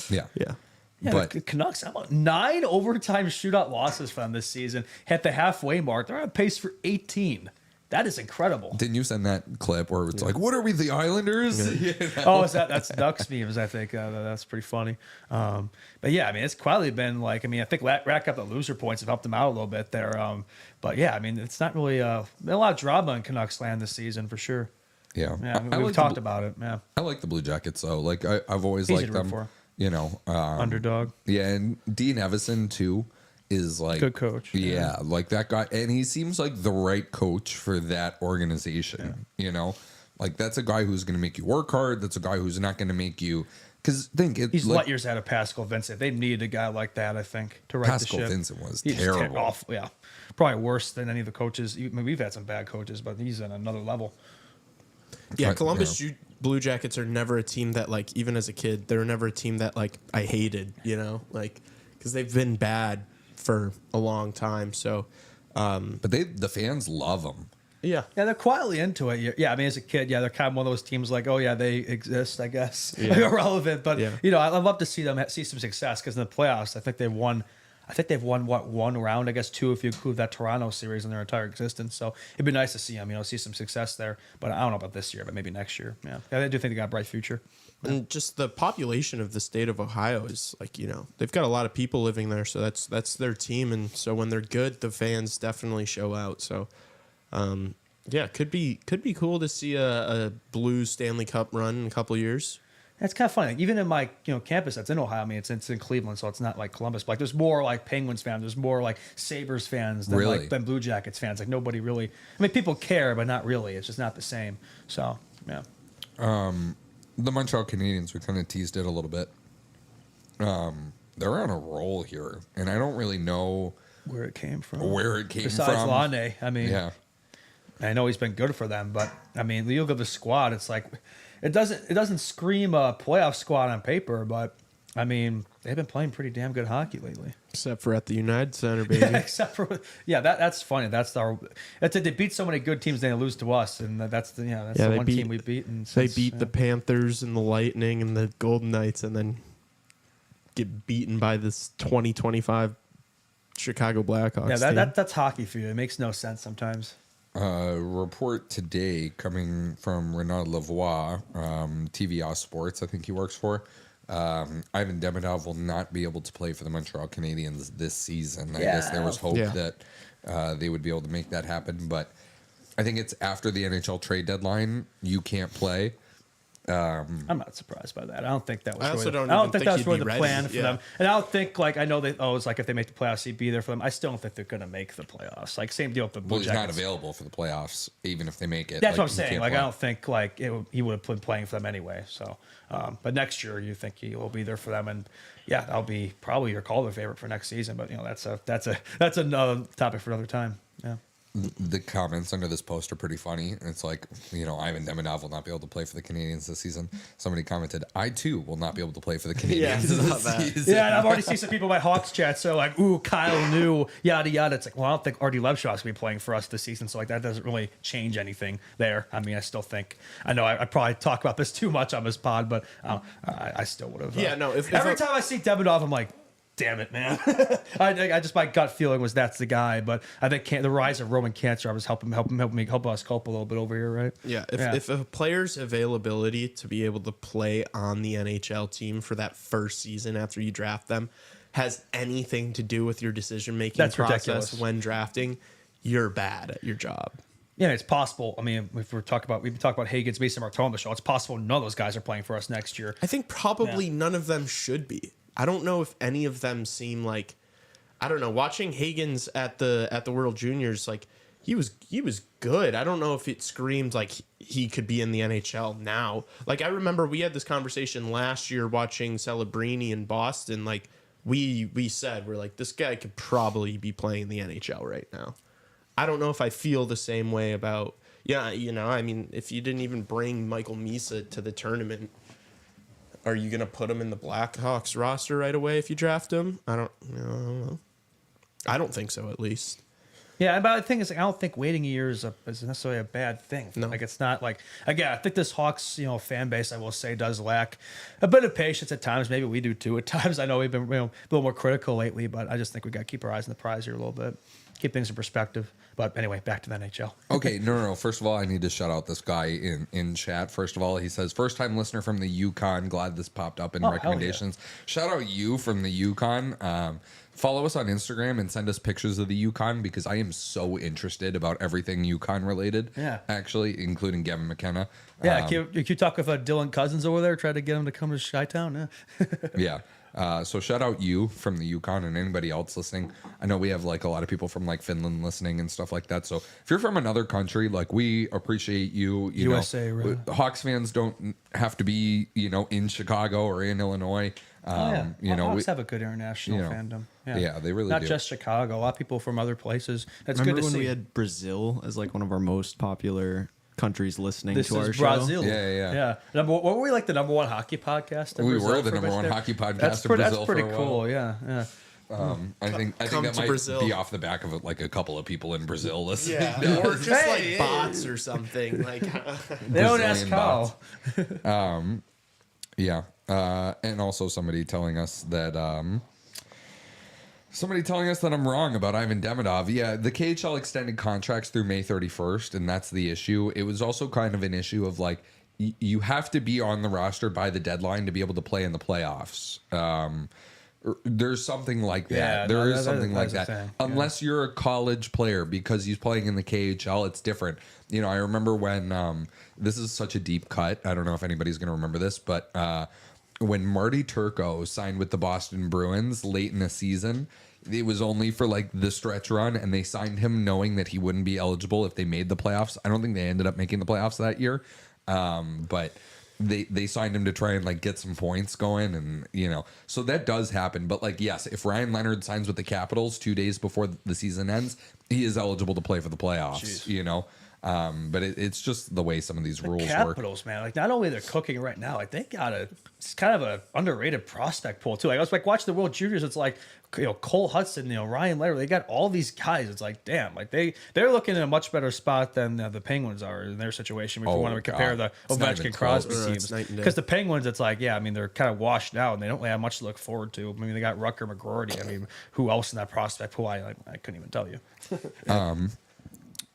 Yeah. Yeah. Yeah, But the Canucks, how about 9 overtime shootout losses for them this season? Hit the halfway mark. They're on pace for 18. That is incredible. didn't you send that clip where it's like, what are we, the Islanders? You know? Oh, that's Ducks memes, I think. That's pretty funny. But yeah, I mean, it's quietly been like, I mean, I think rack up the loser points have helped them out a little bit there. But yeah, I mean, it's not really been a lot of drama in Canucks land this season for sure. Yeah. Yeah, we've like talked about it. Yeah, I like the Blue Jackets though. Like I've always Easy liked to root them. for. Underdog. Yeah, and Dean Evison too is like Good coach. Yeah, like that guy, and he seems like the right coach for that organization. Like that's a guy who's going to make you work hard. That's a guy who's not going to make you. Because he's light years out of Pascal Vincent. They needed a guy like that, I think, to right Pascal the ship. Vincent was He's terrible. Awful, yeah, probably worse than any of the coaches. I mean, we've had some bad coaches, but he's on another level. Yeah, But, Columbus Blue Jackets are never a team that, like, even as a kid, they were never a team that, like, I hated, like, because they've been bad for a long time. So, but the fans love them. yeah. Yeah, they're quietly into it. Yeah, I mean, as a kid, they're kind of one of those teams like, oh yeah, they exist, I guess, irrelevant. But I'd love to see them see some success because in the playoffs, I think they've won one round, I guess 2 if you include that Toronto series in their entire existence. So it'd be nice to see them, see some success there. But I don't know about this year, but maybe next year. Yeah, I do think they got a bright future. And just the population of the state of Ohio is like, they've got a lot of people living there, so that's their team, and so when they're good, the fans definitely show out. So, yeah, could be cool to see a Blues Stanley Cup run in a couple years. That's kind of funny. Even in my campus that's in Ohio, I mean it's in Cleveland, so it's not like Columbus. But like there's more like Penguins fans, there's more like Sabres fans than than Blue Jackets fans. Like nobody really. I mean, people care, but not really. It's just not the same. So yeah. The Montreal Canadiens, we kind of teased it a little bit. They're on a roll here, and I don't really know Where it came from. Besides Lane, I mean, yeah. I know he's been good for them, but I mean, the look of the squad, it's like it doesn't scream a playoff squad on paper, but I mean, they've been playing pretty damn good hockey lately. Except for at the United Center, baby. Yeah, except for that's funny. That's it. They beat so many good teams, they lose to us, and that's the one team we've beaten. They beat the Panthers and the Lightning and the Golden Knights, and then get beaten by this 2025 Chicago Blackhawks. Yeah, that's hockey for you. It makes no sense sometimes. Report today coming from Renaud Lavoie, TVA Sports, I think he works for. Ivan Demidov will not be able to play for the Montreal Canadiens this season. I guess there was hope that they would be able to make that happen, but I think it's after the NHL trade deadline. You can't play. I'm not surprised by that. I don't think that was. I also really, don't I don't even think think that was he'd really be the ready. plan for Yeah. them. And I don't think I know that. Oh, it's like if they make the playoffs, he'd be there for them. I still don't think they're going to make the playoffs. Like same deal with the Blue Well, he's not Jackets. available for the playoffs, even if they make it. That's what I'm he saying. can't Like play. I don't think he would have been playing for them anyway. So, but next year you think he will be there for them, and yeah, that'll be probably your Calder favorite for next season. But that's another topic for another time. Yeah. The comments under this post are pretty funny. It's like, Ivan Demidov will not be able to play for the Canadiens this season. Somebody commented, I too will not be able to play for the Canadiens this season. Yeah, and I've already seen some people in my Hawks chat. So like, ooh, Kyle knew, yada yada. It's like, well, I don't think Artie Levshaw's gonna be playing for us this season. So like that doesn't really change anything there. I mean, I still think I know I probably talk about this too much on this pod, but I still would have. Yeah, no. If Every time I see Demidov, I'm like, damn it, man. I just my gut feeling was that's the guy, but I think the rise of Roman cancer was help us cope a little bit over here, right? Yeah, if a player's availability to be able to play on the NHL team for that first season after you draft them has anything to do with your decision making process ridiculous. when drafting, you're bad at your job. Yeah, it's possible. I mean, if we've been talking about Higgins, Mason Marteau on the show, it's possible none of those guys are playing for us next year. I think probably none of them should be. I don't know if any of them seem like, I don't know, watching Higgins at the World Juniors, like he was good. I don't know if it screamed like he could be in the NHL now. Like I remember we had this conversation last year watching Celebrini in Boston. Like we said, we're like, this guy could probably be playing the NHL right now. I don't know if I feel the same way about, I mean, if you didn't even bring Michael Misa to the tournament, are you going to put him in the Blackhawks roster right away if you draft him? I don't know. I don't think so, at least. Yeah, but the thing is, I don't think waiting a year is necessarily a bad thing. No. Like, it's not like, again, I think this Hawks, fan base, I will say, does lack a bit of patience at times. Maybe we do too at times. I know we've been a little more critical lately, but I just think we got to keep our eyes on the prize here a little bit, keep things in perspective. But anyway, back to the NHL. Okay, no. First of all, I need to shout out this guy in chat. First of all, he says, first time listener from the Yukon. Glad this popped up in recommendations. Yeah. Shout out you from the Yukon. Follow us on Instagram and send us pictures of the Yukon because I am so interested about everything Yukon related. Yeah. Actually, including Gavin McKenna. Yeah, can you talk with Dylan Cousins over there? Try to get him to come to Chi-Town? Yeah. So shout out you from the Yukon and anybody else listening. I know we have like a lot of people from like Finland listening and stuff like that. So if you're from another country, like we appreciate you. USA, right? Hawks fans don't have to be, in Chicago or in Illinois. Hawks have a good international fandom. Yeah, they really Not do. just Chicago. A lot of people from other places. That's Remember good to when see. we had Brazil as like one of our most popular countries listening This to our is show? Brazil. Yeah. What were we, like the number one hockey podcast? In We Brazil were the for a number bit one there? hockey podcast That's in Brazil That's pretty for a cool. while. Yeah. I think Come that to might Brazil. be off the back of it, like a couple of people in Brazil listening. Yeah, or just Hey, like bots or something. Like, They don't ask Brazilian how. bots. Yeah. And also somebody telling us that I'm wrong about Ivan Demidov. Yeah, the KHL extended contracts through May 31st, and that's the issue. It was also kind of an issue of like you have to be on the roster by the deadline to be able to play in the playoffs. There's something like that. Yeah, There no, is something like that's a that. thing. Yeah. Unless you're a college player, because he's playing in the KHL, it's different. I remember when this is such a deep cut. I don't know if anybody's going to remember this, but when Marty Turco signed with the Boston Bruins late in the season, it was only for like the stretch run, and they signed him knowing that he wouldn't be eligible if they made the playoffs. I don't think they ended up making the playoffs that year, but they signed him to try and like get some points going, and so that does happen. But like, yes, if Ryan Leonard signs with the Capitals 2 days before the season ends, he is eligible to play for the playoffs. But it's just the way some of these rules work. Capitals, man. Like, not only they're cooking right now, like they got it's kind of a underrated prospect pool too. Like, I was like watching the World Juniors. It's like Cole Hudson, Ryan Leonard. They got all these guys. It's like, damn, like they're looking in a much better spot than the Penguins are in their situation. If you want to compare the Ovechkin Crosby teams, because the Penguins, it's like, yeah, I mean they're kind of washed out and they don't really have much to look forward to. I mean, they got Rucker, McGroarty. I mean, who else in that prospect pool? I couldn't even tell you.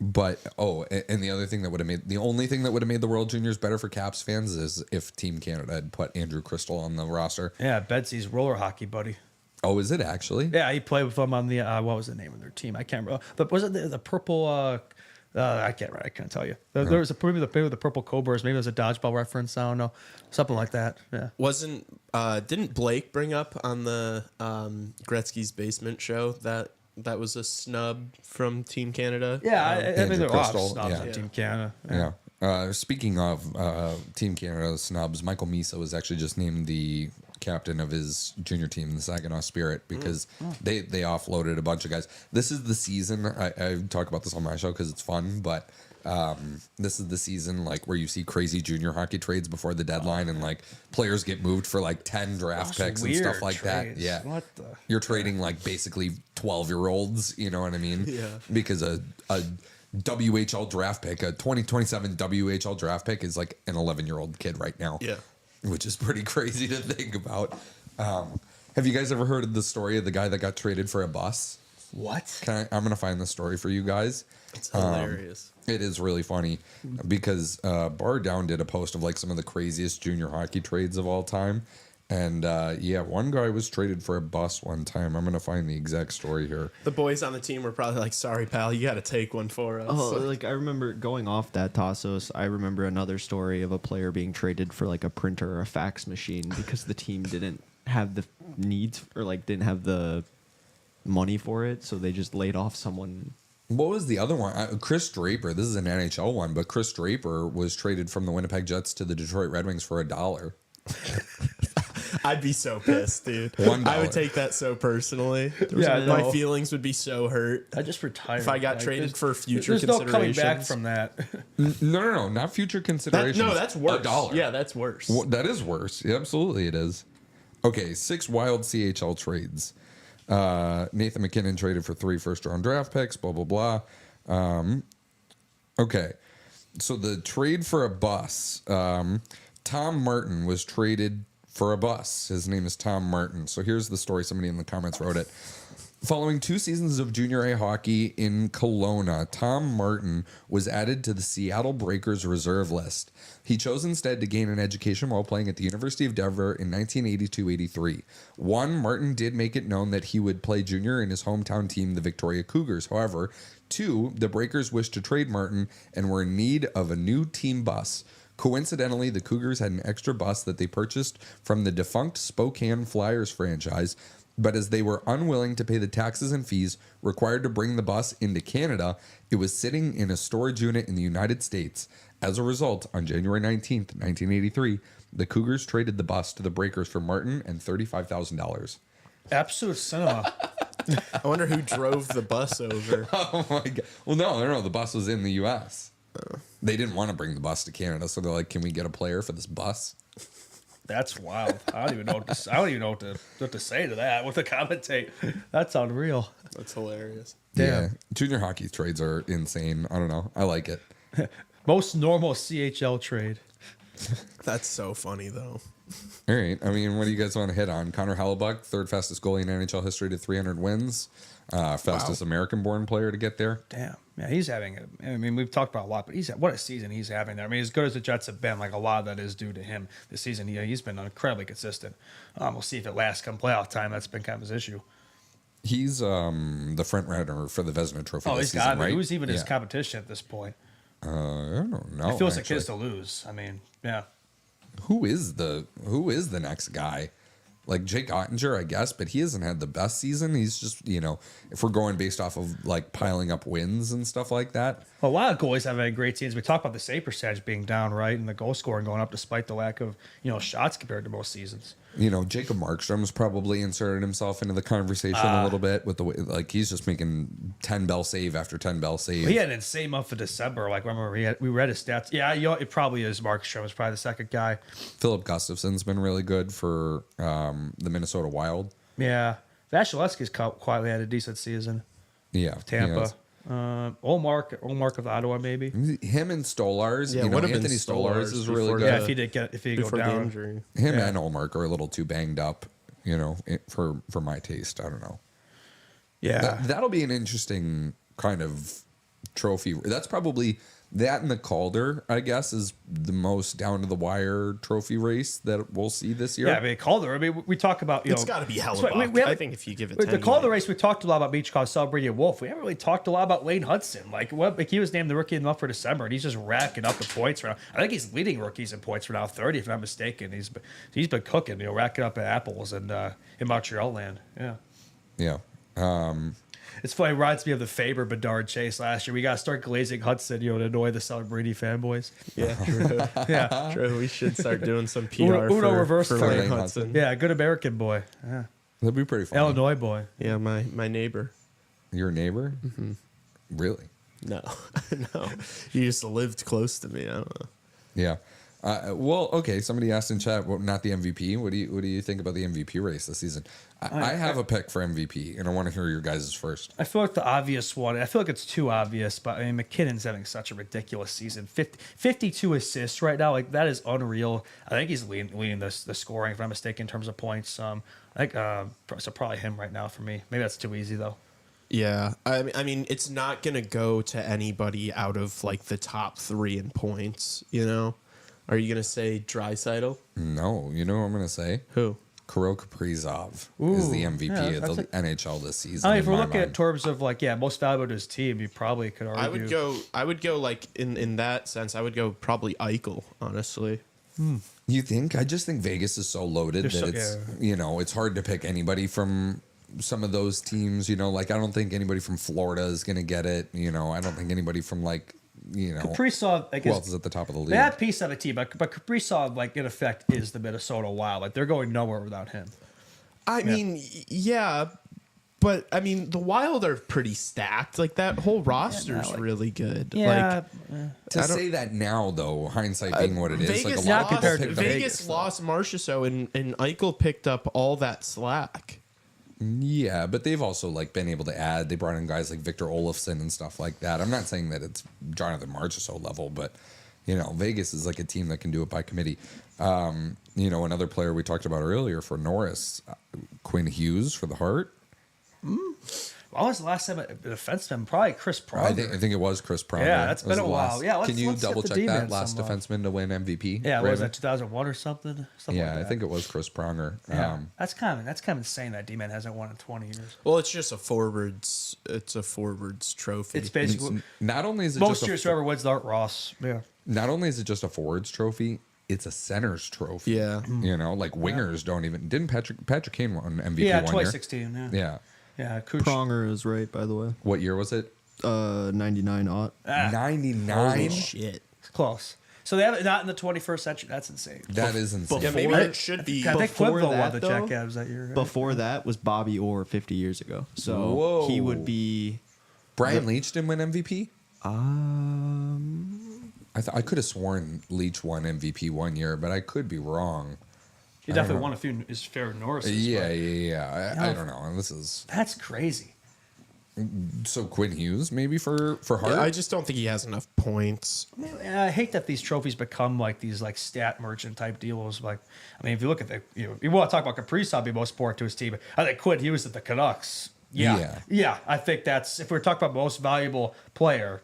But and the other thing that would have made the only thing that would have made the World Juniors better for Caps fans is if Team Canada had put Andrew Crystal on the roster. Yeah, Betsy's roller hockey buddy. Oh, is it actually? Yeah, he played with them on the what was the name of their team? I can't remember. But was it the purple? I can't tell you. There was maybe the purple Cobras. Maybe it was a dodgeball reference. I don't know, something like that. Yeah. Didn't Blake bring up on the Gretzky's Basement show that was a snub from Team Canada? Yeah, I mean, there are a lot of Crystal, snubs yeah. on Team Canada. Yeah. Speaking of Team Canada snubs, Michael Misa was actually just named the captain of his junior team, the Saginaw Spirit, because they offloaded a bunch of guys. This is the season. I talk about this on my show because it's fun, but this is the season like where you see crazy junior hockey trades before the deadline, and like players get moved for like 10 draft picks and stuff like trades. that. Yeah, What the? you're trading like basically 12-year-olds. You know what I mean? Yeah. Because a WHL draft pick, a 2027 WHL draft pick is like an 11-year-old kid right now. Yeah. Which is pretty crazy to think about. Have you guys ever heard of the story of the guy that got traded for a bus? What? I'm going to find the story for you guys. It's hilarious. It is really funny because Bar Down did a post of like some of the craziest junior hockey trades of all time. And one guy was traded for a bus one time. I'm going to find the exact story here. The boys on the team were probably like, sorry, pal, you got to take one for us. Oh, like I remember going off that Tassos. I remember another story of a player being traded for like a printer or a fax machine because the team didn't have the needs or like didn't have the money for it, so they just laid off someone. What was the other one? Chris Draper. This is an NHL one, but Chris Draper was traded from the Winnipeg Jets to the Detroit Red Wings for $1. I'd be so pissed, dude. $1. I would take that so personally. Yeah, My no. feelings would be so hurt. I just retired. If I got Like, traded there's- for future There's no coming back considerations. from that. No, not future considerations. No, that's worse. $1. Yeah, that's worse. Well, that is worse. Yeah, absolutely, it is. Okay, 6 wild CHL trades. Nathan McKinnon traded for 3 first-round draft picks. Blah blah blah. Okay, so the trade for a bus. Tom Martin was traded for a bus. His name is Tom Martin. So here's the story. Somebody in the comments wrote it. Following 2 seasons of junior A hockey in Kelowna, Tom Martin was added to the Seattle Breakers reserve list. He chose instead to gain an education while playing at the University of Denver in 1982-83. 1, Martin did make it known that he would play junior in his hometown team, the Victoria Cougars. However, 2, the Breakers wished to trade Martin and were in need of a new team bus. Coincidentally, the Cougars had an extra bus that they purchased from the defunct Spokane Flyers franchise, but as they were unwilling to pay the taxes and fees required to bring the bus into Canada, it was sitting in a storage unit in the United States. As a result, on January 19th, 1983, the Cougars traded the bus to the Breakers for Martin and $35,000. Absolute cinema. I wonder who drove the bus over. Oh my God. Well, no, the bus was in the U.S. They didn't want to bring the bus to Canada, so they're like, can we get a player for this bus? That's wild. I don't even know what to say to that. What to commentate? That's unreal. That's hilarious. Yeah. Junior hockey trades are insane. I don't know. I like it. Most normal CHL trade. That's so funny, though. All right. I mean, what do you guys want to hit on? Connor Hellebuck, 3rd fastest goalie in NHL history to 300 wins. Fastest American-born player to get there. Damn. Yeah, he's having it. I mean, we've talked about a lot, but what a season he's having there. I mean, as good as the Jets have been, like a lot of that is due to him this season. He's been incredibly consistent. We'll see if it lasts come playoff time. That's been kind of his issue. He's the front runner for the Vezina Trophy this He's season, got it. right? Who's even his competition at this point? I don't know. It feels like actually. his to lose. I mean, yeah. Who is the next guy? Like Jake Ottinger, I guess, but he hasn't had the best season. He's just, if we're going based off of like piling up wins and stuff like that. Well, a lot of goalies have had great seasons. We talked about the save percentage being down, right, and the goal scoring going up despite the lack of, shots compared to most seasons. Jacob Markstrom's probably inserted himself into the conversation a little bit with the way, like he's just making 10 bell save after 10 bell save. He had an insane month of December. Like, remember, we read his stats. Yeah, it probably is Markstrom. It's probably the second guy. Philip Gustafson's been really good for the Minnesota Wild. Yeah. Vasilevsky's quietly had a decent season. Yeah. Tampa. Olmark of Ottawa, maybe. Him and Stolars. Yeah, would have been Anthony Stolars is really before good. Yeah, if he go before the down. injury. Him and Olmark are a little too banged up, for my taste. I don't know. Yeah. That'll be an interesting kind of trophy. That's probably that and the Calder, I guess, is the most down to the wire trophy race that we'll see this year. Yeah, I mean, Calder. I mean, we talk about, It's got to be Hellebuck. I think if you give it with to the Calder race, we talked a lot about Beachcroft, Celebrity, and Wolf. We haven't really talked a lot about Lane Hudson. Like he was named the rookie of the month for December, and he's just racking up the points right now. I think he's leading rookies in points for now, 30, if I'm not mistaken. He's been cooking, racking up at Apples and in Montreal land. Yeah. Yeah. It's funny. It reminds me of the Faber Bedard chase last year. We got to start glazing Hudson, to annoy the Celebrity fanboys. Yeah, true. Yeah. True. We should start doing some PR Uno reverse for flame. Lane Hudson. Yeah, good American boy. Yeah. That'd be pretty fun. Illinois boy. Yeah, my neighbor. Your neighbor? Mm-hmm. Really? No, no. He just lived close to me. I don't know. Yeah. Well, okay. Somebody asked in chat, well, not the MVP. What do you think about the MVP race this season? I have a pick for MVP, and I want to hear your guys' first. I feel like the obvious one. I feel like it's too obvious, but I mean, McKinnon's having such a ridiculous season. 52 assists right now. Like, that is unreal. I think he's leading the scoring, if I'm mistaken, in terms of points. I think so. Probably him right now for me. Maybe that's too easy though. Yeah, I mean, it's not gonna go to anybody out of like the top 3 in points. Are you gonna say Draisaitl? No, you know what I'm going to say? Who? Kirill Kaprizov is the MVP of the NHL this season. I mean, if we're looking at terms of most valuable to his team, you probably could argue. I would go like in that sense. I would go probably Eichel, honestly. You think? I just think Vegas is so loaded that it's hard to pick anybody from some of those teams. Like I don't think anybody from Florida is going to get it. I don't think anybody from Kaprizov, who else is at the top of the league? They have piece of a team, but Kaprizov, like in effect, is the Minnesota Wild. Like they're going nowhere without him. I mean, yeah, but I mean, the Wild are pretty stacked. Like that whole roster's really good. Yeah. To say that now, though, hindsight being what it is, Vegas, like a lot of people compared to picked up- Vegas lost Marchessault and Eichel picked up all that slack. Yeah, but they've also like been able to add. They brought in guys like Victor Olofsson and stuff like that. I'm not saying that it's Jonathan Marchessault level, but Vegas is like a team that can do it by committee. Another player we talked about earlier for Norris, Quinn Hughes for the Heart. When was the last time a defenseman? Probably Chris Pronger. I think it was Chris Pronger. Yeah, that's It was been a the while. last- Yeah, can you let's get double the check D-man that last somehow. defenseman to win MVP? Yeah, what was Raven? that 2001 or something? Something Yeah, like I that. think it was Chris Pronger. Yeah, that's kind of insane that D-man hasn't won in 20 years. Well, it's just a forwards trophy. It's basically Not only is it most just years whoever wins the Art Ross. Yeah, not only is it just a forwards trophy, it's a center's trophy. Yeah. Like wingers don't even. Didn't Patrick Kane won MVP yeah, one 2016. year? Yeah, Yeah. yeah. Kuch. Pronger is right, by the way. What year was it? 99 aught. 99. Shit. Close. So they have it not in the 21st century. That's insane. That is insane. Yeah, maybe it should be. I think Before Quibble won that, the though, Jack Adams that year. Right? Before that was Bobby Orr 50 years ago. So Whoa. he would be. Brian Leach didn't win MVP. Um, I could have sworn Leach won MVP one year, but I could be wrong. He definitely won a few his fair Norris. Yeah. I don't know. This is That's crazy. so Quinn Hughes maybe for Hart. Yeah, I just don't think he has enough points. I hate that these trophies become like these like stat merchant type deals. Like, I mean, if you look at you want to talk about Kaprizov being most important to his team. I think Quinn Hughes at the Canucks. Yeah. I think that's if we're talking about most valuable player.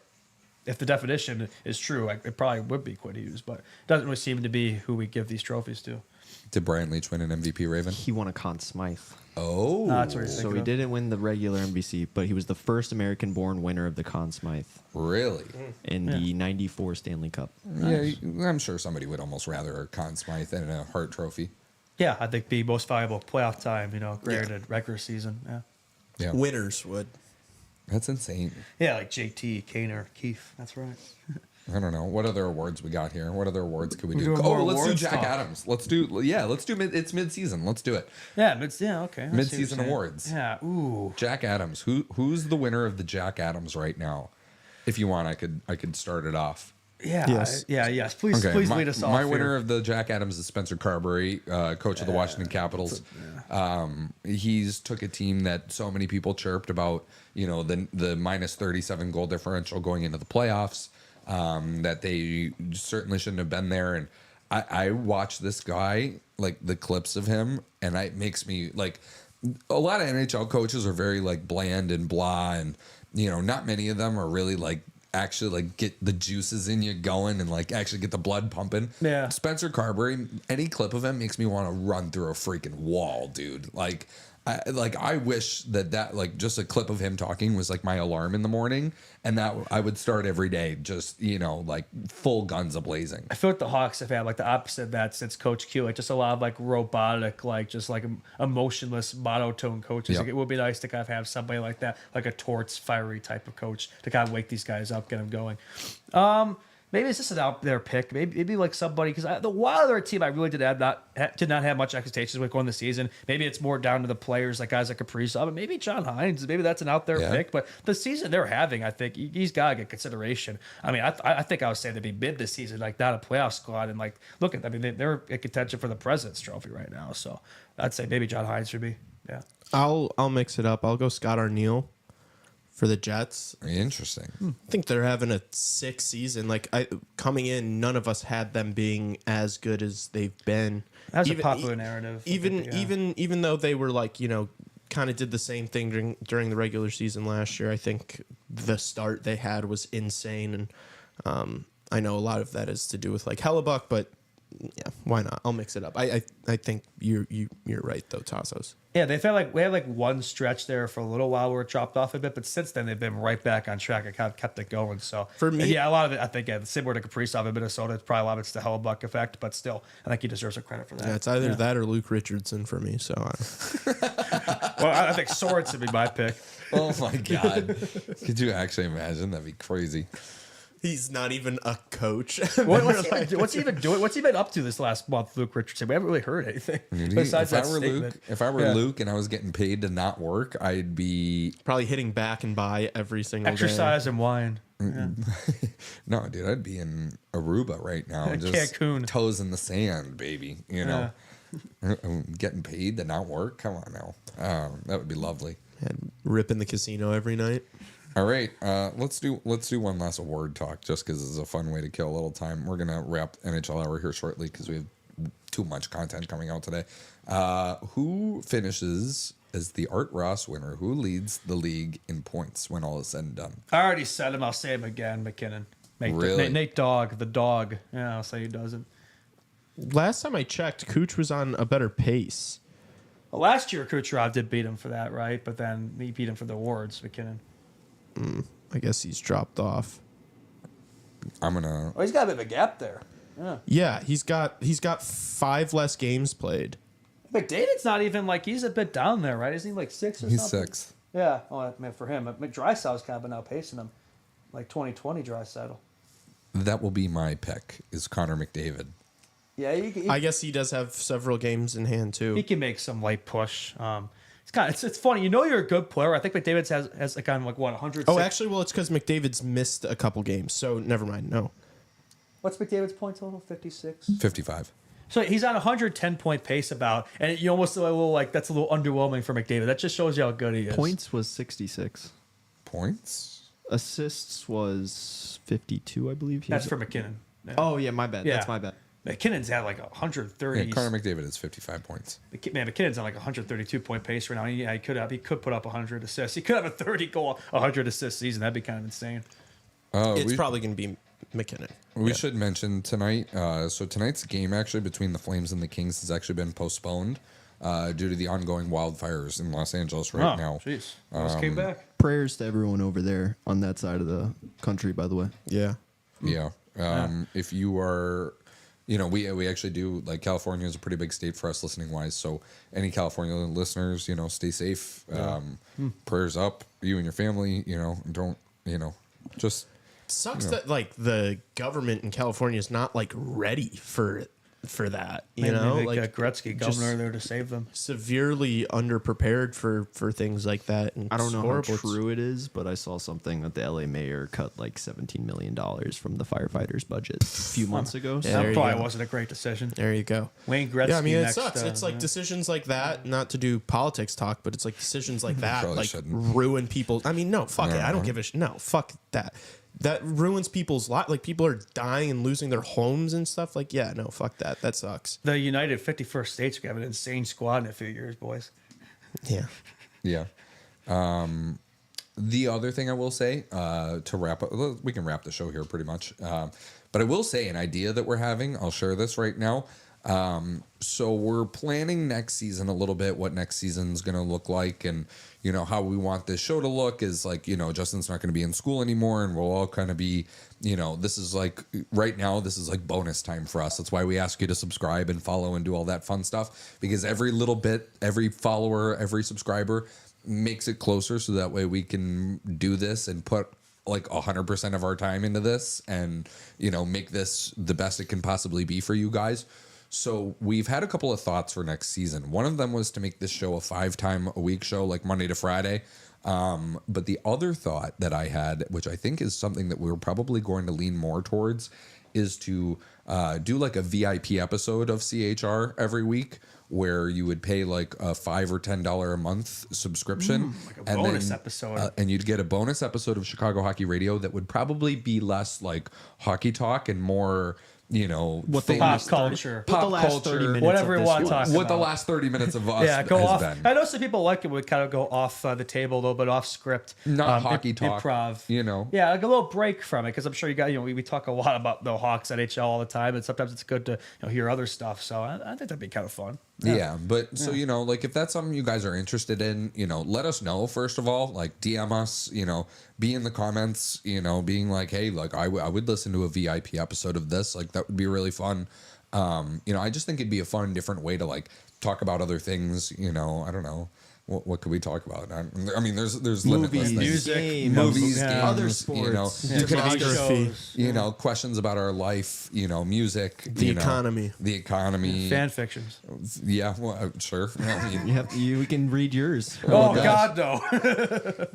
If the definition is true, it probably would be Quinn Hughes, but it doesn't really seem to be who we give these trophies to. Did Brian Leach win an MVP, Raven? he won a Conn Smythe. Oh, That's what you're So thinking he of. didn't win the regular NBC, but he was the first American-born winner of the Conn Smythe really? in the '94 Stanley Cup. Yeah, I'm sure somebody would almost rather a Conn Smythe than a Hart Trophy. Yeah, I think the most valuable playoff time, granted regular season. Yeah. Yeah, Winners would. that's insane. Yeah, like JT, Kaner, Keefe. That's right. I don't know what other awards we got here. What other awards could we do? doing more Oh, let's do awards Jack talk. Adams. Let's do it's mid-season. Let's do it. Yeah, okay. I see what you're Mid-season saying. awards. Yeah. Ooh. Jack Adams. Who's the winner of the Jack Adams right now? If you want, I could start it off. Yeah. Yes. Yes. Please lead us off. My winner here. of the Jack Adams is Spencer Carberry, coach of the Washington Capitals. He's took a team that so many people chirped about, the minus 37 goal differential going into the playoffs, that they certainly shouldn't have been there. And I watched this guy, like the clips of him, and it makes me like a lot of NHL coaches are very like bland and blah, and not many of them are really like actually like get the juices in you going and like actually get the blood pumping. Yeah. Spencer Carberry, any clip of him makes me want to run through a freaking wall, dude. Like I wish that like just a clip of him talking was like my alarm in the morning, and that I would start every day just like full guns a blazing. I feel like the Hawks have had like the opposite of that since Coach Q. Like just a lot of like robotic, like just like emotionless, monotone coaches. Yep. Like, it would be nice to kind of have somebody like that, like a Torts, fiery type of coach to kind of wake these guys up, get them going. Maybe it's just an out there pick. Maybe like somebody because the Wild are a team I really did not have much expectations with going the season. Maybe it's more down to the players like guys like Kaprizov, but maybe John Hines. Maybe that's an out there pick. But the season they're having, I think he's got to get consideration. I mean, I think I would say they'd be mid this season, like not a playoff squad. And like look at, I mean, they're in contention for the President's Trophy right now. So I'd say maybe John Hines should be. Yeah. I'll mix it up. I'll go Scott Arniel for the Jets. Interesting. I think they're having a sick season. Like coming in, none of us had them being as good as they've been. That's a popular narrative. Even though they were like kind of did the same thing during the regular season last year. I think the start they had was insane, and I know a lot of that is to do with like Hellebuck, but yeah, why not? I'll mix it up. I think you're right though, Tassos. Yeah, we had like one stretch there for a little while where it dropped off a bit, but since then they've been right back on track and kind of kept it going. So For me- yeah, a lot of it I think similar to Kaprizov in Minnesota, it's probably a lot of it's the Hellebuck effect, but still, I think he deserves some credit for that. Yeah, it's either that or Luke Richardson for me. So Well, I think Sorensen would be my pick. Oh my God. Could you actually imagine? That'd be crazy. He's not even a coach. What's he even doing? What's he been up to this last month, Luke Richardson? We haven't really heard anything besides that statement. If I were Luke and I was getting paid to not work, I'd be Probably hitting back and by every single Exercise and wine. Yeah. no, dude. I'd be in Aruba right now, just Cancun. toes in the sand, baby. You know, getting paid to not work. Come on now, that would be lovely. day. And rip in the casino every night. All right, let's do one last award talk, just because it's a fun way to kill a little time. We're gonna wrap NHL Hour here shortly because we have too much content coming out today. Who finishes as the Art Ross winner? Who leads the league in points when all is said and done? I already said him. I'll say him again, McKinnon. Really? Nate Dogg, the dog. Yeah, I'll say he doesn't. Last time I checked, Cooch was on a better pace. Well, last year, Kucherov did beat him for that, right? But then he beat him for the awards, McKinnon. I guess he's dropped off. I'm gonna. Oh, he's got a bit of a gap there. Yeah, he's got 5 less games played. McDavid's not even like he's a bit down there, right? Isn't he like 6 or He's something? 6th. Yeah. Well, I mean, for him, Drysdale's kind of been outpacing him, like 2020 Drysdale. That will be my pick. Is Connor McDavid? Yeah, I guess he does have several games in hand too. he can make some light push. It's funny. You know, you're a good player. I think McDavid's has like kind of like what 100. Oh, actually, well, it's because McDavid's missed a couple games, so never mind. No. What's McDavid's point total? 56. 55. So he's on 110 point pace about, and you almost a little like that's a little underwhelming for McDavid. That just shows you how good he is. Points was 66. Points? Assists was 52, I believe. That's for McKinnon. Yeah. Oh, yeah, my bad. Yeah. That's my bad. McKinnon's had like 130. Yeah, Connor McDavid is 55 points. Man, McKinnon's on like 132 point pace right now. He could put up 100 assists. He could have a 30 goal, 100 assist season. That'd be kind of insane. It's probably going to be McKinnon. We should mention tonight. So tonight's game actually between the Flames and the Kings has actually been postponed due to the ongoing wildfires in Los Angeles right now. Jeez, almost came back. Prayers to everyone over there on that side of the country, by the way. Yeah. Yeah. If you are, we actually do, like, California is a pretty big state for us listening wise. So any California listeners, stay safe. Prayers up, you and your family. Don't just. Sucks that like the government in California is not like ready for that. Maybe like Gretzky, governor there to save them. Severely underprepared for things like that. And I don't it's know horrible. how true it is, but I saw something that the LA mayor cut like $17 million from the firefighters' budget a few months ago. Yeah, So there That you probably go. wasn't a great decision. There you go. Wayne Gretzky. Yeah, I mean, it next, sucks. It's like decisions like that, not to do politics talk, but it's like decisions like that, Probably like shouldn't. ruin people. I mean, no, fuck it. I don't give a shit. No, fuck that. That ruins people's life. Like people are dying and losing their homes and stuff. Like, yeah, no, fuck that. That sucks. The United 51st States are going to have an insane squad in a few years, boys. Yeah. Yeah. The other thing I will say to wrap up, we can wrap the show here pretty much. But I will say an idea that we're having. I'll share this right now. So we're planning next season a little bit, what next season's going to look like, and how we want this show to look is like, Justin's not going to be in school anymore, and we'll all kind of be, this is like right now, this is like bonus time for us. That's why we ask you to subscribe and follow and do all that fun stuff, because every little bit, every follower, every subscriber makes it closer, so that way we can do this and put like 100% of our time into this and, make this the best it can possibly be for you guys. So we've had a couple of thoughts for next season. One of them was to make this show a 5-time-a-week show, like Monday to Friday. But the other thought that I had, which I think is something that we're probably going to lean more towards, is to do like a VIP episode of CHR every week, where you would pay like a $5 or $10 a month subscription, like a bonus episode. and you'd get a bonus episode of Chicago Hockey Radio that would probably be less like hockey talk and more, What the Pop culture. What the last 30 minutes Whatever of you this want to was. talk what the about. last 30 minutes of us Yeah, go has off. been. I know some people like it. We kind of go off the table a little bit, off script. Not hockey talk, Improv. Yeah, like a little break from it, because I'm sure you got, we talk a lot about the Hawks, NHL all the time, and sometimes it's good to hear other stuff. So I think that'd be kind of fun. Yeah, but so like if that's something you guys are interested in, let us know first of all. Like DM us, be in the comments, being like, hey, like I would listen to a VIP episode of this. Like that would be really fun. I just think it'd be a fun, different way to like talk about other things. I don't know. what could we talk about? I mean, there's Movies, limitless things. music, games, Movies, yeah. games, other you know, sports. you could ask TV us, shows. you know, questions about our life, you know, music, The you know, economy. the economy. Fan fictions. Yeah, well, sure. I mean, we can read yours. Oh gosh. God, no.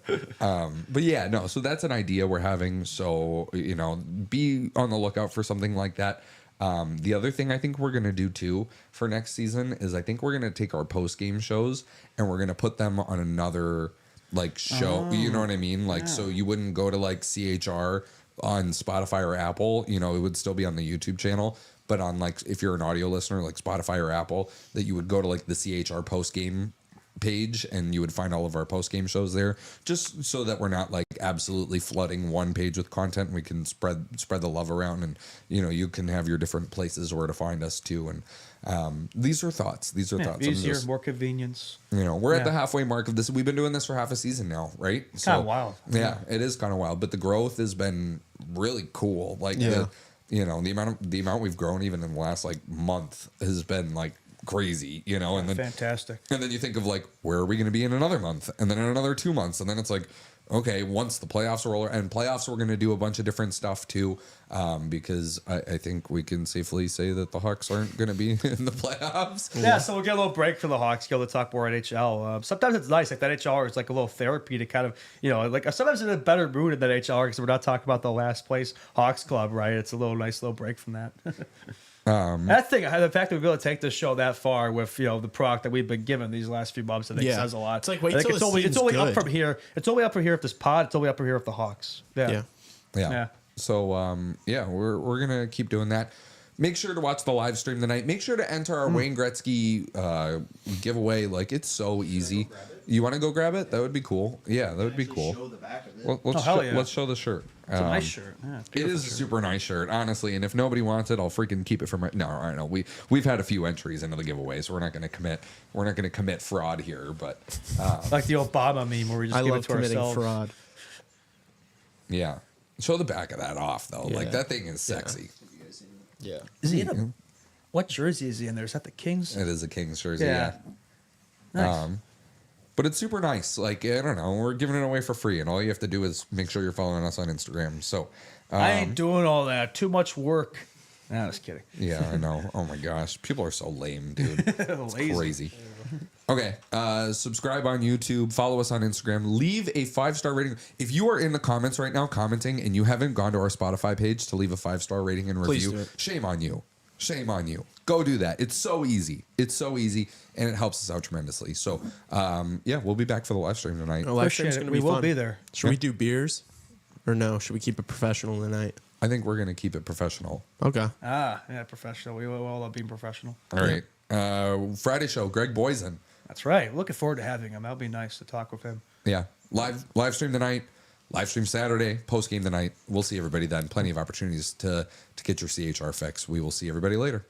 but yeah, no. So that's an idea we're having. So, you know, be on the lookout for something like that. The other thing I think we're going to do too for next season is I think we're going to take our post game shows and we're going to put them on another like show. You know what I mean? Like, so you wouldn't go to like CHR on Spotify or Apple, you know, it would still be on the YouTube channel. But on like, if you're an audio listener, like Spotify or Apple, that you would go to like the CHR post game page and you would find all of our post game shows there, just so that we're not like absolutely flooding one page with content. We can spread the love around, and you know, you can have your different places where to find us too. And these are thoughts. These are thoughts. I'm Easier, just, more convenience. you know, we're at the Yeah. halfway mark of this. We've been doing this for half a season now, right? It's kind of wild. Yeah, it is kind of wild, but the growth has been really cool. Like, Yeah. you know, the amount we've grown even in the last like month has been like crazy, you know, and then Fantastic. and then you think of like, where are we going to be in another month, and then in another 2 months, and then it's like, okay, once the playoffs roll, and playoffs, we're going to do a bunch of different stuff too, because I think we can safely say that the Hawks aren't going to be in the playoffs. Yeah, so we'll get a little break for the Hawks, go to talk more NHL. Sometimes it's nice, like that NHL is like a little therapy to kind of, you know, like sometimes in a better mood in that NHL because we're not talking about the last place Hawks club, right? It's a nice little break from that. That thing, the fact that we've been able to take this show that far with, you know, the product that we've been given these last few months, I think Yeah. says a lot. It's like, wait I think till it's it only seems up good. from here. It's only up from here with this pod. It's only up from here with the Hawks. Yeah. Yeah. Yeah. So yeah, we're gonna keep doing that. Make sure to watch the live stream tonight. Make sure to enter our Wayne Gretzky giveaway. Like, it's so easy. You want to go grab it? That would be cool. Yeah, that would be cool. Let's hell yeah. let's show the shirt. It's a nice shirt. Yeah, it's a It beautiful is a shirt. super nice shirt, honestly. And if nobody wants it, I'll freaking keep it for my. No, I know we've had a few entries into the giveaway, so we're not going to commit. We're not going to commit fraud here, but Like the Obama meme where we just I give love it to committing ourselves. fraud. yeah. Show the back of that off though. Like, Yeah. that thing is sexy. Yeah. Is he in a? What jersey is he in there? Is that the Kings? It is a Kings jersey. Yeah. Nice. But it's super nice. Like, I don't know, we're giving it away for free, and all you have to do is make sure you're following us on Instagram. So, I ain't doing all that. Too much work. Nah, I was kidding. yeah, I know. Oh my gosh, people are so lame, dude. It's Lazy. crazy. Okay, subscribe on YouTube, follow us on Instagram, leave a 5-star rating. If you are in the comments right now commenting and you haven't gone to our Spotify page to leave a 5-star rating and Please review, do it. shame on you. Shame on you. Go do that. It's so easy. It's so easy, and it helps us out tremendously. So, yeah, we'll be back for the live stream tonight. Oh, live Appreciate stream's it. gonna We be will fun. be there. Should we do beers? Or no? Should we keep it professional tonight? I think we're going to keep it professional. Okay. Yeah, professional. We all love being professional. All right. Friday show, Greg Boysen. That's right. Looking forward to having him. That'll be nice to talk with him. Yeah. Live stream tonight. Live stream Saturday. Post game tonight. We'll see everybody then. Plenty of opportunities to get your CHR fix. We will see everybody later.